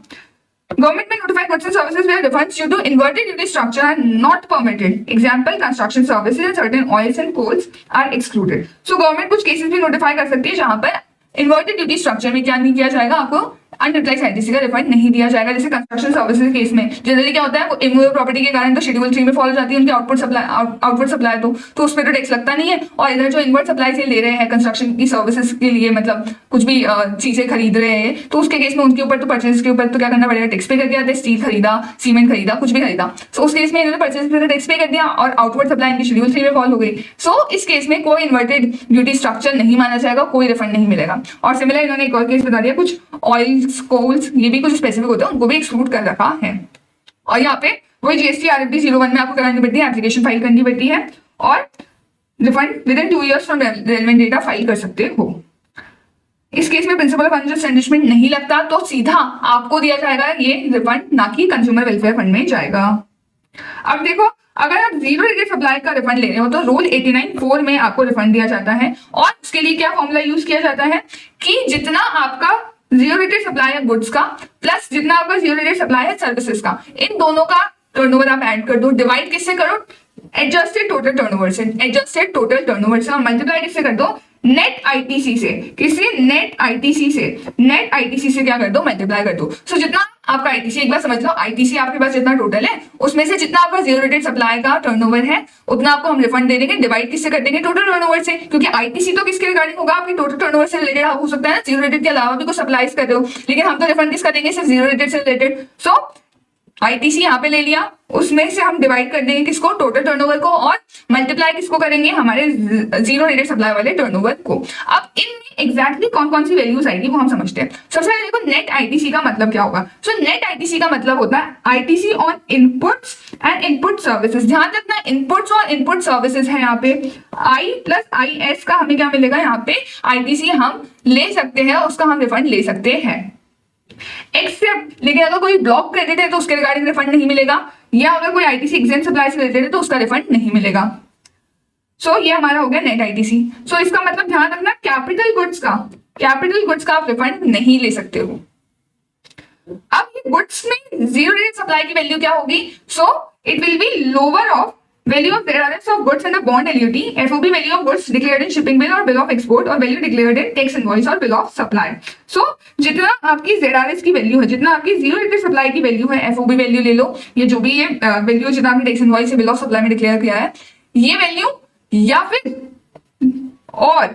Government may notify goods and services where refunds due to inverted duty structure are not permitted. Example, construction services and certain oils and coals are excluded. So government कुछ cases भी notify कर सकती है जहां पर इन्वर्टेड ड्यूटी स्ट्रक्चर में क्या नहीं किया जाएगा, आपको अनयूटिलाइज्ड ITC का रिफंड नहीं दिया जाएगा। जैसे कंस्ट्रक्शन सर्विसेज केस में जनरली क्या होता है, वो इमूवेबल प्रॉपर्टी के कारण तो शेड्यूल 3 में फॉलो जाती है उनकी आउटपुट सप्लाई तो उस पर तो टैक्स लगता नहीं है। और इधर जो इनवर्ट सप्लाई से ले रहे हैं कंस्ट्रक्शन की सर्विसेज के लिए, मतलब कुछ भी चीजें खरीद रहे हैं, तो उसके केस में उनके ऊपर तो परचेज के ऊपर तो क्या करना पड़ेगा, टैक्स पे करके आते हैं। स्टील खरीदा, सीमेंट खरीदा, कुछ भी खरीदा, सो उस केस में इन्होंने परचेज पे टैक्स पे कर दिया और आउटवर्ड सप्लाई इनकी शेड्यूल 3 में फॉलो हो गई। सो इस केस में कोई इन्वर्टेड ड्यूटी स्ट्रक्चर नहीं माना जाएगा, कोई रिफंड नहीं मिलेगा। और सिमिलर इन्होंने एक और केस बता दिया, कुछ ऑयल्स, कोल्स, ये भी कुछ स्पेसिफिक होते हैं, उनको भी एक्सक्लूड कर रखा है। और यहाँ पे वही GST RFD 01 में आपको करानी पड़ती है, एप्लीकेशन फाइल करनी पड़ती है और refund with in 2 years from relevant data file कर सकते हो। इस केस में प्रिंसिपल ऑफ अनजस्ट एनरिचमेंट नहीं लगता, तो सीधा आपको दिया जाएगा ये रिफंड, ना कि कंज्यूमर वेलफेयर फंड में जाएगा। अब देखो, अगर आप जीरो रेटेड सप्लाई का रिफंड ले रहे हो तो रूल 89(4) में आपको रिफंड दिया जाता है। और उसके लिए क्या फॉर्मूला यूज किया जाता है कि जितना आपका जीरो रेटेड सप्लाई है गुड्स का प्लस जितना आपका जीरो रेटेड सप्लाई है सर्विसेज का, इन दोनों का टर्नओवर आप ऐड कर दो। डिवाइड किससे करो, एडजस्टेड टोटल टर्नओवर से। एडजस्टेड टोटल टर्नओवर से मल्टीप्लाई किससे कर दो, नेट ITC से। किससे, नेट ITC से। नेट ITC से क्या कर दो, मल्टीप्लाई कर दो। सो जितना आपका ITC, एक बार समझ लो, ITC आपके पास जितना टोटल है उसमें से जितना आपका जीरो रेटेड सप्लाई का टर्नओवर है उतना आपको हम रिफंड दे देंगे। डिवाइड किससे कर देंगे, टोटल टर्नओवर से, क्योंकि ITC तो किसके रिगार्डिंग होगा, आपकी टोटल टर्नओवर से रिलेटेड हो सकता है ना, जीरो रेटेड के अलावा भी कुछ सप्लाईज कर रहे हो, लेकिन हम तो रिफंड किसका देंगे, सिर्फ जीरो रेटेड से रिलेटेड। सो ITC यहाँ पे ले लिया, उसमें से हम डिवाइड कर देंगे किसको, टोटल टर्नओवर को, और मल्टीप्लाई किसको करेंगे, हमारे जीरो रेटेड सप्लाई वाले टर्नओवर को। अब इनमें एग्जैक्टली कौन कौन सी वैल्यूज आएगी वो हम समझते हैं। सबसे पहले देखो नेट ITC का मतलब क्या होगा। सो नेट ITC का मतलब होता है ITC on inputs and input services. ध्यान रखना, इनपुट्स और इनपुट सर्विसेज है यहाँ पे, I प्लस IS का हमें क्या मिलेगा, यहाँ पे ITC हम ले सकते हैं, उसका हम रिफंड ले सकते हैं। एक्सेप्ट, लेकिन अगर कोई ब्लॉक क्रेडिट है तो उसके रिगार्डिंग रिफंड नहीं मिलेगा, या अगर कोई ITC एग्जेम्प्ट सप्लाई से रिलेटेड है तो उसका रिफंड नहीं मिलेगा। सो ये हमारा हो गया नेट ITC। सो इसका मतलब ध्यान रखना, कैपिटल गुड्स का आप रिफंड नहीं ले सकते हो। अब ये गुड्स में जीरो रेट सप्लाई की वैल्यू क्या होगी? So it will be lower of value of ZRS of goods in the bond LUT, FOB value of goods declared in shipping bill और बिल ऑफ एक्सपोर्ट और value declared इन tax invoice और bill of supply. सो जितना आपकी ZRS की value है, जितना आपकी zero rated supply की वैल्यू है, FOB वैल्यू ले लो, ये जो भी ये वैल्यू जितना आपने टैक्स इनवॉइस या बिल ऑफ सप्लाई में डिक्लेयर किया है, ये वैल्यू या फिर और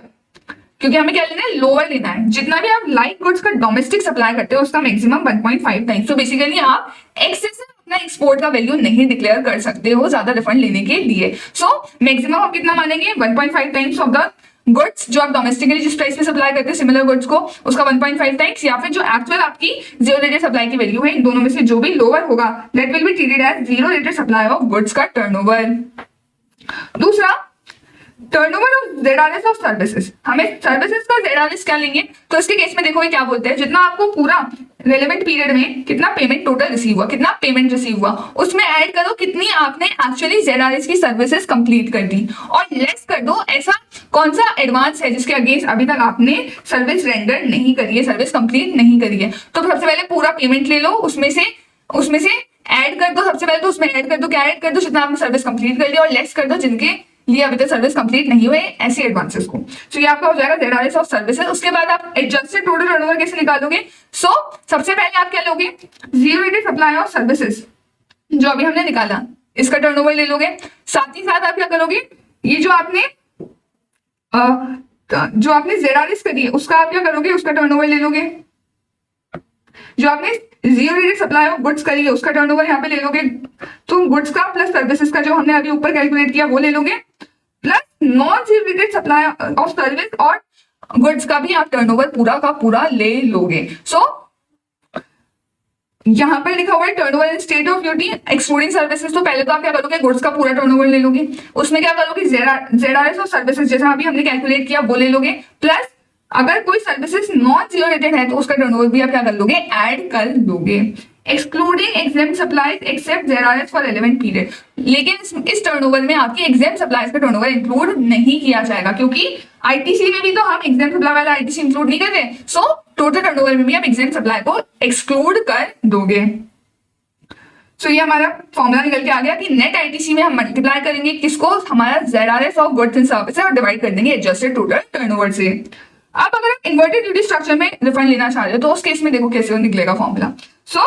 क्योंकि हमें क्या लेना है, लोअर लेना है, जितना भी आप लाइक गुड्स का डोमेस्टिक सप्लाई करते हो उसका मैक्सिमम 1.5 टाइम्स। तो बेसिकली आप एक्सेसिव अपना एक्सपोर्ट का वैल्यू नहीं डिक्लेयर कर सकते हो ज्यादा रिफंड लेने के लिए। सो मैक्सिमम आप कितना मानेंगे, 1.5 टाइम्स ऑफ द गुड्स जो आप डोमेस्टिकली जिस प्राइस पे सप्लाई करते हैं सिमिलर गुड्स को, उसका 1.5 टाइम्स, या फिर जो एक्चुअल आपकी जीरो रेटेड सप्लाई की वैल्यू है, इन दोनों में से जो भी लोअर होगा that will be treated as zero rated supply of goods का टर्नओवर। दूसरा, turnover of ZRS of services. हमें सर्विसेज का ZRS क्या लेंगे, तो इसके केस में देखो ये क्या बोलते हैं, जितना आपको पूरा रेलेवेंट पीरियड में कितना पेमेंट टोटल रिसीव हुआ, कितना पेमेंट रिसीव हुआ, उसमें ऐड करो कितनी आपने एक्चुअली ZRS की सर्विसेज कंप्लीट कर दी, और लेस कर दो ऐसा कौन सा एडवांस है जिसके अगेंस्ट अभी तक आपने सर्विस रेंडर नहीं करी है, सर्विस कंप्लीट नहीं करी है। तो सबसे पहले पूरा पेमेंट ले लो, उसमें से ऐड कर दो, सबसे पहले तो उसमें ऐड कर दो, क्या ऐड कर दो, जितना आपने सर्विस कंप्लीट कर लिया, और लेस कर दो जिनके लिए अभी तक सर्विस कंप्लीट नहीं हुए ऐसी एडवांसेस को। तो ये आपका हो जाएगा ZRS ऑफ सर्विसेज। उसके बाद आप एडजस्टेड टोटल टर्नओवर कैसे निकालोगे? सो सबसे पहले आप क्या लोगे, zero rated supply of services जो अभी हमने निकाला, इसका टर्नओवर ले लोगे। साथ ही साथ आप क्या करोगे, ये जो आपने ZRS करी है उसका आप क्या करोगे, उसका टर्नओवर ले लोगे। जो आपने zero rated supply of goods करी है उसका टर्नओवर यहाँ पे ले लोगे। तो गुड्स का प्लस सर्विसेज का जो हमने अभी ऊपर कैलकुलेट किया वो ले लोगे, plus non zero rated supply of service और गुड्स का भी आप टर्नओवर पूरा का पूरा ले लोगे। सो यहाँ पर लिखा हुआ है turnover in state of duty excluding services. तो पहले तो आप क्या करोगे, गुड्स का पूरा टर्नओवर ले लोगे, उसमें क्या करोगे, ZRS ऑफ सर्विसेज जैसा अभी हमने कैलकुलेट किया वो ले लोगे, प्लस अगर कोई सर्विसेज नॉन जीरो रेटेड है तो उसका टर्नओवर भी आप क्या कर लोगे, ऐड कर लोगे। Excluding exempt supplies except ZRS for relevant period. लेकिन इस टर्नओवर में आपकी एग्जेम्प्ट सप्लाईज का टर्नओवर इंक्लूड नहीं किया जाएगा, क्योंकि ITC में भी तो हम एग्जेम्प्ट सप्लाई वाला ITC इंक्लूड नहीं कर रहे। सो टोटल टर्नओवर में भी आप एग्जेम्प्ट सप्लाई को एक्सक्लूड कर दोगे। सो ये हमारा फॉर्मूला निकल के आ गया कि नेट ITC में हम मल्टीप्लाई करेंगे किसको, हमारा ZRS of goods and services, और डिवाइड कर देंगे एडजस्टेड टोटल टर्नओवर से। अब अगर आप इन्वर्टेड ड्यूटी स्ट्रक्चर में रिफंड लेना चाह रहे हो तो उस केस में देखो कैसे निकलेगा फॉर्मूला। सो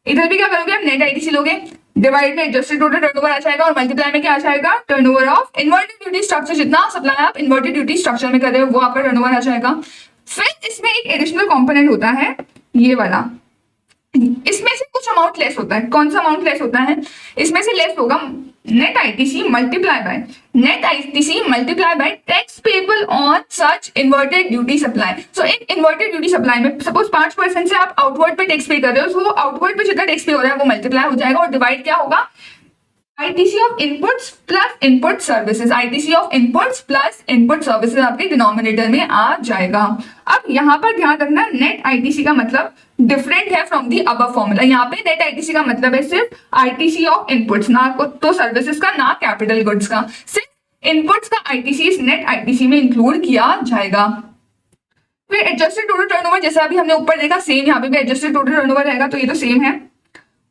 इधर भी क्या करोगे, आप नेट ITC लोगे, डिवाइड में एडजस्टेड टोटल टर्नओवर आ जाएगा, और मल्टीप्लाई में क्या आ जाएगा, turnover of inverted duty structure. जितना सप्लाई आप इन्वर्टेड ड्यूटी स्ट्रक्चर में कर रहे हो वो आपका टर्नओवर आ जाएगा। फिर इसमें एक एडिशनल कंपोनेंट होता है ये वाला, इसमें से कुछ अमाउंट लेस होता है। कौन सा अमाउंट लेस होता है, इसमें से लेस होगा net ITC multiply by tax payable on such inverted duty supply. So in inverted duty supply में सपोज 5% से आप आउटवर्ड पे टैक्स पे कर रहे हो, तो आउटवर्ड पे जितना टैक्स पे हो रहा है वो मल्टीप्लाई हो जाएगा, और डिवाइड क्या होगा, ITC of inputs plus input services, ITC of inputs plus input services आपके डिनोमिनेटर में आ जाएगा। अब यहाँ पर ध्यान रखना, नेट ITC का मतलब डिफरेंट है फ्रॉम दी अबव फॉर्मूला। यहाँ पे नेट ITC का मतलब है सिर्फ ITC ऑफ इनपुट्स, ना तो सर्विसेज का ना कैपिटल गुड्स का, सिर्फ इनपुट्स का ITC इस नेट ITC में इंक्लूड किया जाएगा। फिर एडजस्टेड टोटल टर्नओवर जैसा अभी हमने ऊपर देखा, सेम यहाँ पे भी एडजस्टेड टोटल टर्नओवर रहेगा, तो ये तो सेम है।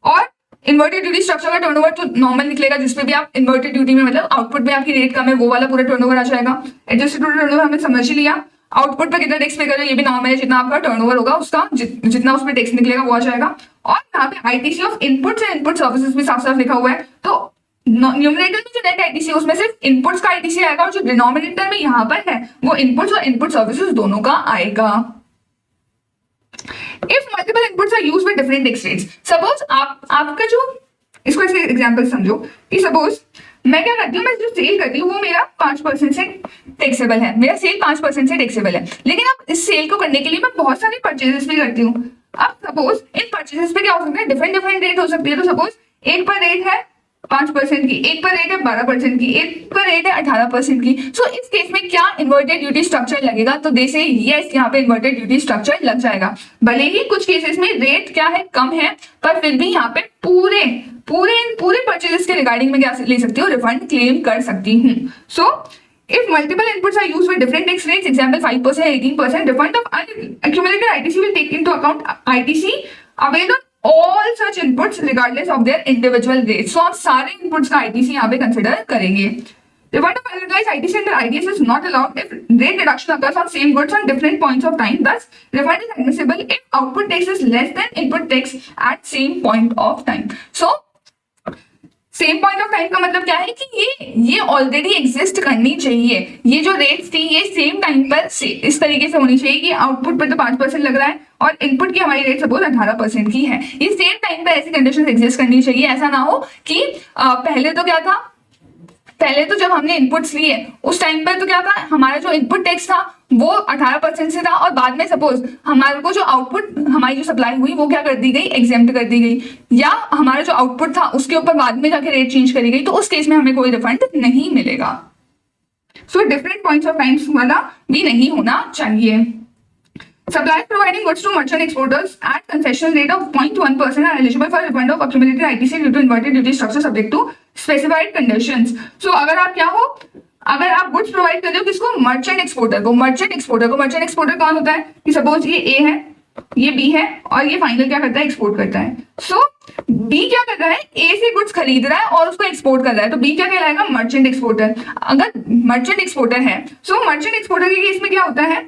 और इन्वर्टेड ड्यूटी स्ट्रक्चर का टर्नओवर तो नॉर्मल निकलेगा, जिसपे भी आप इन्वर्टेड ड्यूटी में मतलब आउटपुट पे आपकी रेट कम है वो वाला पूरा टर्नओवर आ जाएगा। एडजस्टेड टोटल टर्नओवर हमने समझ ही लिया, आउटपुट पे कितना टैक्स पे करें ये भी नॉर्मल है, जितना आपका टर्नओवर होगा उसका जितना उसमें टैक्स निकलेगा वो आ जाएगा। और यहाँ पे ITC of inputs and input services भी साफ साफ लिखा हुआ है। तो न्यूमरेटर में जो नेट ITC है उसमें सिर्फ इनपुट्स का ITC आएगा, और जो डिनोमिनेटर में यहाँ पर है वो इनपुट्स और इनपुट सर्विसेज दोनों का आएगा। If multiple inputs are used with different tax rates, suppose आपका जो, इसको ऐसे एग्जांपल समझो कि सपोज मैं क्या करती हूँ, मैं जो सेल करती हूँ वो मेरा 5% से टैक्सेबल है, मेरा सेल 5% से टैक्सेबल है। लेकिन अब इस सेल को करने के लिए मैं बहुत सारे परचेजेस भी करती हूँ। अब सपोज इन परचेजेस पे क्या हो सकता है, डिफरेंट डिफरेंट रेट हो सकती है। तो सपोज एक पर रेट है 5% की, एक पर रेट है 12% की, एक पर रेट है 18% की। सो इस केस में क्या इन्वर्टेड ड्यूटी स्ट्रक्चर लगेगा, तो दे से यस, यहाँ पे इन्वर्टेड ड्यूटी स्ट्रक्चर लग जाएगा। भले ही कुछ केसेस में रेट क्या है, कम है, पर फिर भी यहाँ पे पूरे परचेजेस के रिगार्डिंग में क्या ले सकती हूँ, रिफंड क्लेम कर सकती हूँ। सो if multiple inputs are used with different tax rates, example 5%, 18%, refund of unaccumulated ITC will take into account ITC available all such inputs regardless of their individual rates. So आप सारे inputs का ITC यहाँ पे consider करेंगे। Refund of unutilized ITC under IDS is not allowed if rate reduction occurs on same goods on different points of time. Thus, refund is admissible if output tax is less than input tax at same point of time. So, same point of time का मतलब क्या है कि ये already exist करनी चाहिए। ये जो रेट्स थी ये सेम टाइम पर इस तरीके से होनी चाहिए कि आउटपुट पर तो 5% लग रहा है और इनपुट की हमारी रेट सपोज 18% की है। ये सेम टाइम पर ऐसी कंडीशन एग्जिस्ट करनी चाहिए। ऐसा ना हो कि पहले तो क्या था, पहले तो जब हमने इनपुट्स लिए उस टाइम पर तो क्या था, हमारा जो इनपुट टैक्स था वो 18% से था और बाद में सपोज हमारे को जो आउटपुट हमारी जो सप्लाई हुई वो क्या कर दी गई, एग्जेम्प्ट कर दी गई, या हमारा जो आउटपुट था उसके ऊपर बाद में जाके रेट चेंज करी गई, तो उस केस में हमें कोई रिफंड नहीं मिलेगा। So different points of times वाला भी नहीं होना चाहिए। Suppliers providing goods to merchant exporters at concessional rate of 0.1% are eligible for refund of accumulated ITC due to inverted duty structure subject to specified conditions. So अगर आप क्या हो, अगर आप गुड्स प्रोवाइड कर रहे हो किसको, मर्चेंट एक्सपोर्टर को। मर्चेंट एक्सपोर्टर कौन होता है कि सपोज ये ए है, ये बी है और ये फाइनल क्या करता है, एक्सपोर्ट करता है। सो बी क्या कर रहा है, ए से गुड्स खरीद रहा है और उसको एक्सपोर्ट कर रहा है, तो बी क्या कहलाएगा, मर्चेंट एक्सपोर्टर। अगर मर्चेंट एक्सपोर्टर है, सो मर्चेंट एक्सपोर्टर के केस में क्या होता है,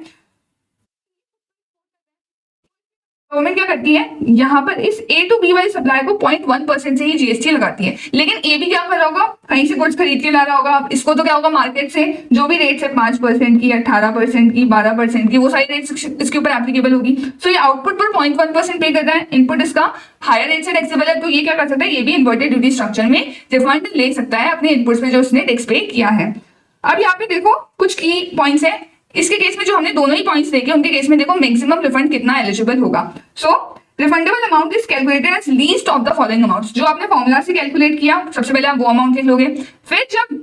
गवर्नमेंट क्या करती है, यहाँ पर इस ए टू बी वाली सप्लाई को 0.1% से ही जीएसटी लगाती है। लेकिन ए भी क्या कर रहा होगा, कहीं से गुड्स खरीद के ला रहा होगा, इसको तो क्या होगा, मार्केट से जो भी रेट्स है 5% की, 18% की, 12% की, वो सारी रेट्स इसके ऊपर एप्लीकेबल होगी। सो ये आउटपुट पर 0.1% पे कर रहा है, इनपुट इसका हायर रेट से टैक्सेबल है, तो ये क्या कर सकता है, ये भी इन्वर्टेड ड्यूटी स्ट्रक्चर में रिफंड ले सकता है अपने इनपुट्स पे जो उसने टैक्स पे किया है। अब यहाँ पे देखो कुछ की पॉइंट्स है, इसके केस में जो हमने दोनों ही पॉइंट्स देखे उनके केस में देखो मैक्सिमम रिफंड कितना एलिजिबल होगा। So refundable amount is calculated as least of the following amounts. जो आपने फॉर्मूला से कैलकुलेट किया सबसे पहले आप वो अमाउंट लिख लोगे, फिर जब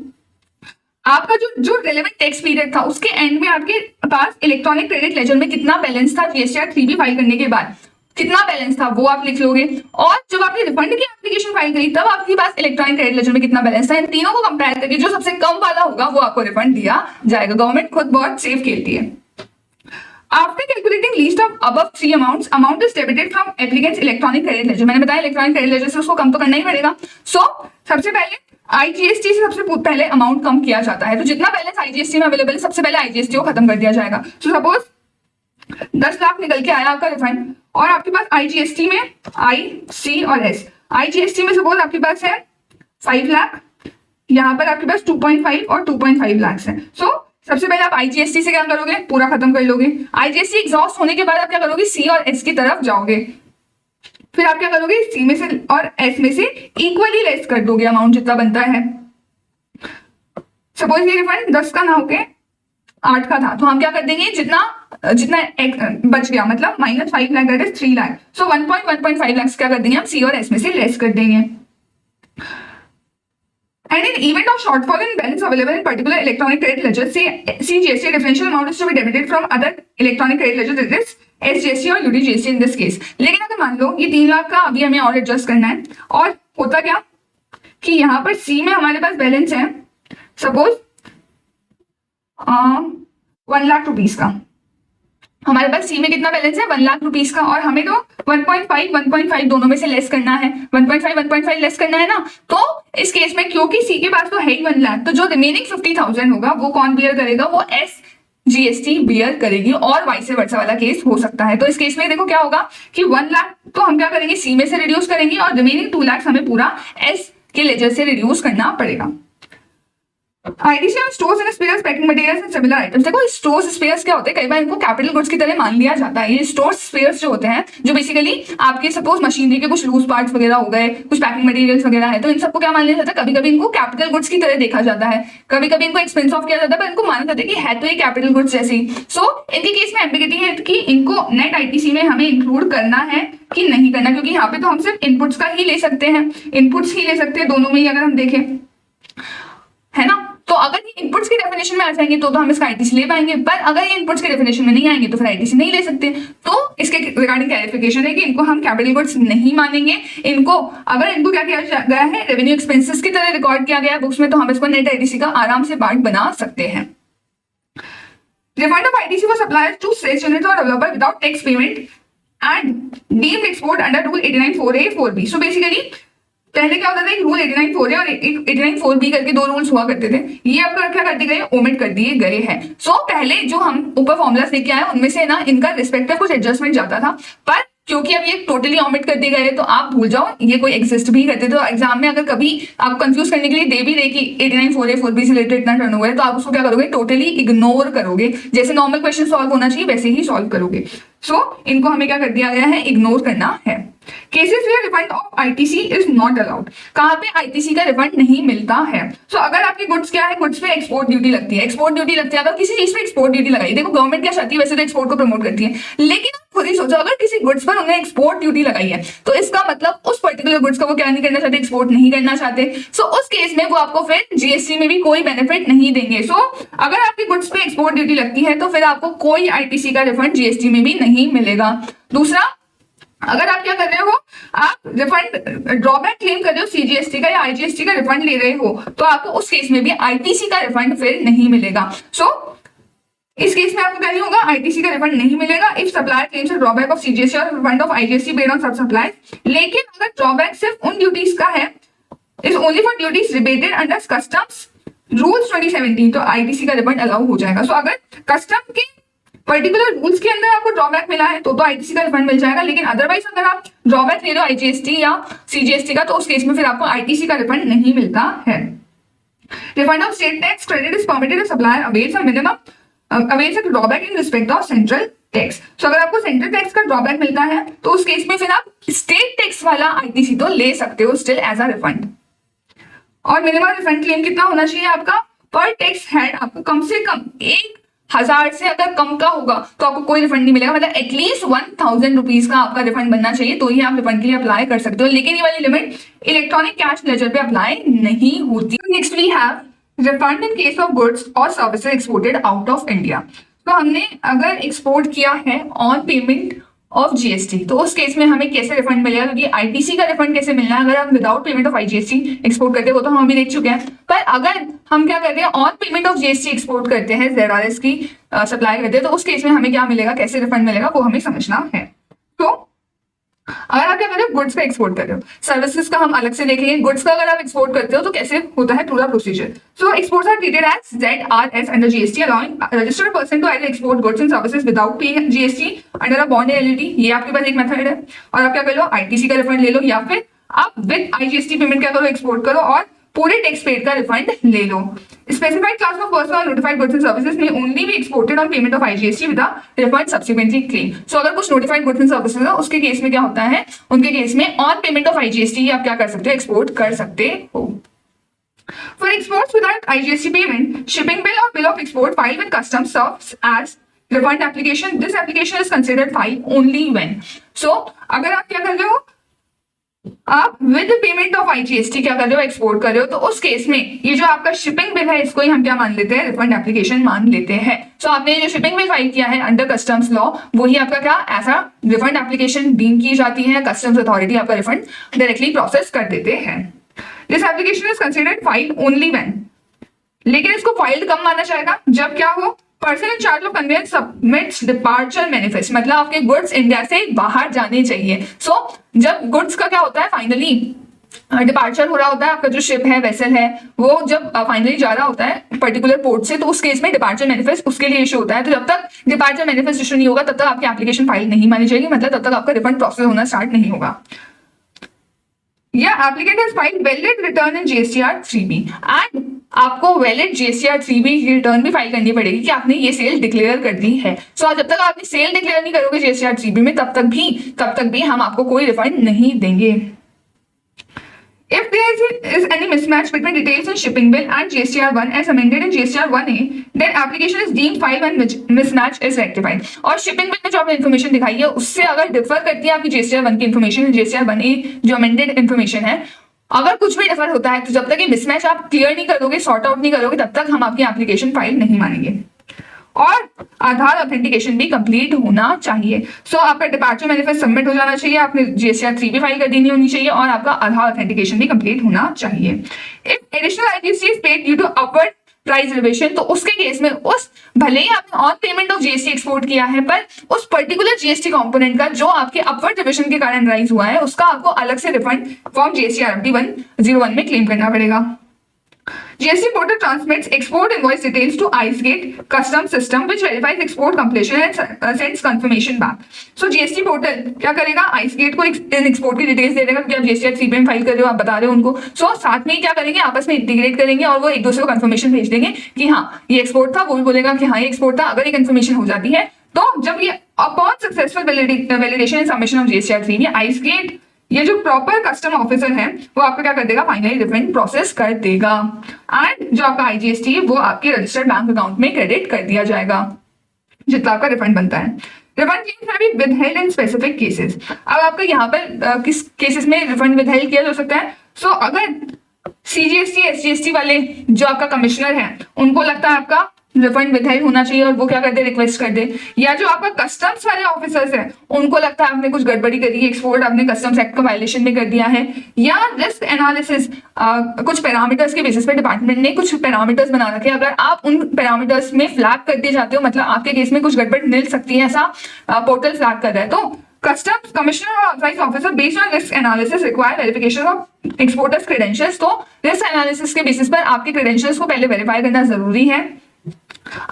आपका जो रेलेवेंट टैक्स पीरियड था उसके एंड में आपके पास इलेक्ट्रॉनिक क्रेडिट लेजर में कितना बैलेंस था, जीएसटीआर 3B फाइल करने के बाद कितना बैलेंस था वो आप लिख लोगे, और जब आपने रिफंड की एप्लीकेशन फाइल करी तब आपके पास इलेक्ट्रॉनिक क्रेडिट लेजर में कितना बैलेंस था, इन तीनों को कंपेयर करके जो सबसे कम वाला होगा वो आपको रिफंड दिया जाएगा। गवर्नमेंट खुद बहुत सेफ खेलती है। After calculating list of above three amounts, amount is debited from applicant's electronic credit ledger। मैंने बताया इलेक्ट्रॉनिक क्रेडिट लेजर से उसको कम तो करना ही पड़ेगा। सो सबसे पहले आईजीएसटी से सबसे पहले अमाउंट कम किया जाता है, तो जितना बैलेंस आईजीएसटी में अवेलेबल है सबसे पहले आईजीएसटी को खत्म कर दिया जाएगा। सो सपोज 10 लाख निकल के आया आपका रिफंड और आपके पास आईजीएसटी में आई, सी और एस। आईजीएसटी में सपोज आपके पास है 5 लाख, यहाँ पर आपके पास 2.5 और 2.5 लाख है। सो सबसे पहले आप आईजीएसटी से क्या करोगे, पूरा खत्म कर लोगे। आईजीएसटी एग्जॉस्ट होने के बाद आप क्या करोगे, सी और एस की तरफ जाओगे, फिर आप क्या करोगे, सी में से और एस में से इक्वली लेस कर दोगे अमाउंट जितना बनता है। सपोज ये रिफंड 10 का ना होके 8 का था, तो हम क्या कर देंगे, जितना बच गया मतलब -5 लाख दैट इज 3 लाख। सो 1.5 लाख क्या कर देंगे हम, सी और एस में से लेस कर देंगे। And in event of shortfall in balance available in particular electronic credit ledger, CGST differential amount is to be debited from other electronic credit ledger, that is SGST और UDGST in this case। लेकिन अगर मान लो ये 3 लाख का अभी हमें और adjust करना है, और होता क्या कि यहाँ पर C में हमारे पास बैलेंस है सपोज 1 लाख रुपीज का, हमारे पास सी में कितना बैलेंस है 1 लाख रुपीज का, और हमें तो 1.5 दोनों में से लेस करना है, 1.5 लेस करना है ना। तो इस केस में क्योंकि सी के पास तो है ही 1 लाख, तो जो रिमेनिंग 50,000 होगा वो कौन बियर करेगा, वो एस जीएसटी बियर करेगी, और वाइस वर्सा वाला केस हो सकता है। तो इस केस में देखो क्या होगा कि 1 लाख तो हम क्या करेंगे, सी में से रिड्यूस करेंगे और रिमेनिंग 2 लाख हमें पूरा एस के लेजर से रिड्यूस करना पड़ेगा। ITC on stores and spheres, packing materials and similar items. देखो स्टोर्स स्पेयर्स क्या होते हैं, कई बार इनको कैपिटल गुड्स की तरह मान लिया जाता है। ये स्टोर्स स्पेयर्स जो होते हैं, जो बेसिकली आपके सपोज मशीनरी के कुछ लूज पार्ट्स वगैरह हो गए, कुछ पैकिंग मटेरियल्स वगैरह है, तो इन सबको क्या मान लिया जाता है, कभी कभी इनको कैपिटल गुड्स की तरह देखा जाता है, कभी कभी इनको एक्सपेंस ऑफ किया जाता है, पर इनको माना जाता है कि है तो ये कैपिटल गुड्स जैसे ही। सो इनके केस में एम्बिगिटी है कि इनको नेट आईटीसी में हमें इंक्लूड करना है कि नहीं करना, क्योंकि यहाँ पे तो हम सिर्फ इनपुट्स का ही ले सकते हैं, इनपुट्स ही ले सकते हैं दोनों में ही अगर हम देखें, है ना। तो अगर ये इनपुट्स की डेफिनेशन में आ जाएंगे तो हम इसका आईटीसी ले पाएंगे, पर अगर ये इनपुट्स की डेफिनेशन में नहीं आएंगे तो फिर आईटीसी नहीं ले सकते। तो इसके रिगार्डिंग क्लैरिफिकेशन है कि इनको हम कैपिटल गुड्स नहीं मानेंगे। इनको अगर इनको क्या किया गया है, रेवेन्यू एक्सपेंसेस की तरह रिकॉर्ड किया गया है बुक्स में, तो हम इसको नेट आईटीसी का आराम से पार्ट बना सकते हैं। Refund of ITC for suppliers to sales unit और developer without tax payment and deemed export under rule 89(4)A 4B। So basically पहले क्या होता था, एक रूल 89(4)A और 89(4B करके दो रूल्स हुआ करते थे, ये आपका क्या कर दिए गए, ओमिट कर दिए गए हैं। सो पहले जो हम ऊपर फॉर्मुलास लेके आए उनमें से ना इनका रिस्पेक्टिव कुछ एडजस्टमेंट जाता था, पर क्योंकि अब ये टोटली ऑमिट कर दिए गए तो आप भूल जाओ ये कोई एग्जिस्ट भी करते थे। तो एग्जाम में अगर कभी आप कंफ्यूज करने के लिए दे भी रहे कि 89(4)A 4B से रिलेटेड इतना टर्नओवर है, तो आप उसको क्या करोगे, टोटली इग्नोर करोगे। जैसे नॉर्मल क्वेश्चन सॉल्व होना चाहिए वैसे ही सॉल्व करोगे। सो इनको हमें क्या कर दिया गया है, इग्नोर करना है। Cases where refund of ITC is not allowed, कहां पे आईटीसी का रिफंड नहीं मिलता है। सो अगर आपकी गुड्स क्या है, गुड्स पे एक्सपोर्ट ड्यूटी लगती है, एक्सपोर्ट ड्यूटी लगती है, अगर किसी चीज पे एक्सपोर्ट ड्यूटी लगाई, देखो गवर्नमेंट क्या चाहती है, वैसे तो एक्सपोर्ट को प्रमोट करती है, लेकिन खुद ही सोचो अगर किसी गुड्स पर उन्हें एक्सपोर्ट ड्यूटी लगाई है तो इसका मतलब उस पर्टिकुलर गुड्स का वो क्या नहीं करना चाहते, एक्सपोर्ट नहीं करना चाहते। सो उस केस में वो आपको फिर जीएसटी में भी कोई बेनिफिट नहीं देंगे। सो अगर आपकी गुड्स पे एक्सपोर्ट ड्यूटी लगती है तो फिर आपको कोई आईटीसी का रिफंड जीएसटी में भी नहीं मिलेगा। दूसरा, अगर आप क्या कर रहे हो, आप रिफंड ड्रॉबैक क्लेम कर रहे हो सीजीएसटी का या आईजीएसटी का रिफंड ले रहे हो, तो आपको उस केस में भी आईटीसी का रिफंड फिर नहीं मिलेगा। सो इस केस में आपको क्या नहीं होगा, आईटीसी का रिफंड नहीं मिलेगा if supplier claims drawback of CGST और refund of IGST paid on sub suppliers. लेकिन अगर ड्रॉबैक सिर्फ उन ड्यूटीज का है, is only for duties rebated under customs rules 2017, तो आईटीसी का रिफंड अलाउ हो जाएगा। सो अगर कस्टम के पर्टिकुलर रूल्स के अंदर आपको ड्रॉबैक मिला है तो आईटीसी का रिफंड मिल जाएगा, लेकिन अदरवाइज अगर आप ड्रॉबैक ले रहे हो आईजीएसटी या सीजीएसटी का, तो उस केस में फिर आपको आईटीसी का रिफंड नहीं मिलता है। Refund of state tax credit is permitted if supplier avails a minimum avails a drawback in respect of central tax. So अगर आपको सेंट्रल टैक्स का ड्रॉबैक मिलता है तो उस केस में फिर आप स्टेट टैक्स वाला आईटीसी तो ले सकते हो स्टिल एज अ रिफंड। और मिनिमम रिफंड क्लेम कितना होना चाहिए आपका, पर टैक्स हेड आपको कम से कम 1,000 से अगर कम का होगा तो आपको कोई रिफंड नहीं मिलेगा, मतलब एटलीस्ट 1,000 रुपीज का आपका रिफंड बनना चाहिए तो ही आप रिफंड के लिए अप्लाई कर सकते हो। लेकिन ये वाली लिमिट इलेक्ट्रॉनिक कैश लेजर पे अप्लाई नहीं होती। Next we have refund in case of goods और services exported out of India. तो हमने अगर एक्सपोर्ट किया है ऑन पेमेंट ऑफ जीएसटी तो उस केस में हमें कैसे रिफंड मिलेगा, क्योंकि आईटीसी का रिफंड कैसे मिलना है, अगर हम without payment of IGST export करते हो तो हम अभी देख चुके हैं, पर अगर हम क्या करते हैं on payment of GST export करते हैं, ZRS की सप्लाई करते हैं, तो उस केस में हमें क्या मिलेगा, कैसे रिफंड मिलेगा वो हमें समझना है। तो अगर आप क्या कर रहे हो, गुड्स का एक्सपोर्ट कर रहे हो, सर्विसेज का हम अलग से देखेंगे। गुड्स का अगर आप एक्सपोर्ट करते हो तो कैसे होता है पूरा procedure. So exports are treated as ZRS under GST, allowing registered person to either export goods and services without paying GST under a bond LLT. ये आपके पास एक मेथड है। और आप क्या कर लो, आईटीसी का रिफंड ले लो, या फिर आप विद आईजीएसटी पेमेंट क्या करो, एक्सपोर्ट करो और पूरे टैक्स पेड का रिफंड ले लो। स्पेसिफाइड क्लास ऑफ पर्सनल और notified goods and services may only be exported on payment of IGST with refund subsequently claim. So अगर कुछ नोटिफाइड गुड्स एंड सर्विसेज है उसके केस में क्या होता है, उनके केस में ऑन पेमेंट ऑफ आईजीएसटी आप क्या कर सकते हो, एक्सपोर्ट कर सकते हो। For exports without IGST payment, shipping bill or bill of export filed with customs serves as refund application. This application is considered filed only when. So अगर आप क्या कर रहे हो, आप विद पेमेंट ऑफ आईजीएसटी क्या कर रहे हो, एक्सपोर्ट कर रहे हो, तो उस केस में ये जो आपका शिपिंग बिल है इसको ही हम क्या मान लेते हैं, रिफंड एप्लीकेशन मान लेते हैं। सो आपने जो शिपिंग बिल फाइल किया है अंडर कस्टम्स लॉ वही आपका क्या ऐसा रिफंड एप्लीकेशन डीम की जाती है, कस्टम्स अथॉरिटी आपका रिफंड डायरेक्टली प्रोसेस कर देते हैं। This application is considered filed only when, लेकिन इसको फाइल्ड कब माना जाएगा, जब क्या हो, person in charge of conveyance submits departure manifest, मतलब आपके गुड्स इंडिया से बाहर जाने चाहिए। सो जब गुड्स का क्या होता है, फाइनली डिपार्चर हो रहा होता है, आपका जो शिप है, वेसल है, वो जब फाइनली जा रहा होता है पर्टिकुलर पोर्ट से, तो उस केस में डिपार्चर मैनिफेस्ट उसके लिए इशू होता है। तो जब तक डिपार्चर मैनिफेस्ट इशू नहीं होगा तब तक आपकी एप्लीकेशन फाइल नहीं मानी जाएगी, मतलब तब तक आपका रिफंड प्रोसेस होना स्टार्ट नहीं होगा। या applicant has filed valid return in GSTR 3B and आपको वैलिड जीएसटीआर 3B की रिटर्न भी फाइल करनी पड़ेगी कि आपने ये सेल डिक्लेयर कर दी है। सो जब तक आपने सेल डिक्लेयर नहीं करोगे जीएसटीआर 3B में तब तक भी हम आपको कोई रिफंड नहीं देंगे। If there is any mismatch between details in shipping bill and GSTR1 as amended in GSTR1A, then application is deemed filed when mismatch is rectified. और shipping bill में जो आपने इन्फॉर्मेशन दिखाई है उससे अगर डिफर करती है आपकी GSTR1 की इन्फॉर्मेशन, GSTR1A जो अमेंडेड इन्फॉर्मेशन है, अगर कुछ भी डिफर होता है तो जब तक ये मिसमैच आप क्लियर नहीं करोगे, सॉर्ट आउट नहीं करोगे, तब तक हम आपकी एप्लीकेशन फाइल नहीं मानेंगे। और आधार ऑथेंटिकेशन भी कंप्लीट होना चाहिए। सो आपका डिपार्चर मैनिफेस्ट सबमिट हो जाना चाहिए, आपने जीएसटीआर 3B फाइल कर देनी होनी चाहिए और आपका आधार ऑथेंटिकेशन भी कंप्लीट होना चाहिए। If additional IGST is paid due to upward price revision, तो उसके केस में उस भले ही आपने on payment of GST export किया है, पर उस पर्टिकुलर जीएसटी कंपोनेंट का जो आपके अपवर्ड रिविजन के कारण राइज हुआ है उसका आपको अलग से रिफंड फॉर्म जीएसटी आरएमटी 101 में क्लेम करना पड़ेगा। GST portal transmits export invoice details to IceGate custom system which verifies export completion and sends confirmation back. So GST portal क्या करेगा, IceGate को एक्सपोर्ट की डिटेल्स दे देगा कि आप GST CPM फाइल कर रहे हो, आप बता रहे हो उनको। सो साथ में क्या करेंगे, आपस में इंटीग्रेट करेंगे और वो एक दूसरे को कंफर्मेशन भेज देंगे कि हाँ ये एक्सपोर्ट था, वो भी बोलेगा कि हाँ ये एक्सपोर्ट था। अगर ये कंफर्मेशन हो जाती है तो जब ये upon successful validation and submission of GST ये IceGate ये जो प्रॉपर कस्टम ऑफिसर है वो आपको क्या कर देगा, फाइनली रिफंड प्रोसेस कर देगा एंड जो आपका IGST है वो आपके रजिस्टर्ड बैंक अकाउंट में क्रेडिट कर दिया जाएगा जितना आपका रिफंड बनता है। रिफंड क्लेम्स भी विदहेल्ड इन स्पेसिफिक केसेस। अब आपका यहाँ पर किस केसेस में रिफंड विदहेल्ड किया जा सकता है। सो अगर CGST SGST वाले जो आपका कमिश्नर है उनको लगता है आपका रिफंड विदहेल्ड होना चाहिए और वो क्या कर दे, रिक्वेस्ट कर दे, या जो आपका कस्टम्स वाले ऑफिसर्स हैं उनको लगता है आपने कुछ गड़बड़ी करी है, एक्सपोर्ट आपने कस्टम्स एक्ट का वायलेशन में कर दिया है, या रिस्क एनालिसिस कुछ पैरामीटर्स के बेसिस पे डिपार्टमेंट ने कुछ पैरामीटर्स बना रखे, अगर आप उन पैरामीटर्स में फ्लैग कर दिए जाते हो, मतलब आपके केस में कुछ गड़बड़ मिल सकती है ऐसा पोर्टल फ्लैग कर रहा है, तो कस्टम्स कमिश्नर और authorised officer based on risk analysis require verification of exporters credentials. तो रिस्क एनालिसिस के बेसिस पर आपके क्रेडेंशियल्स को पहले वेरीफाई करना जरूरी है।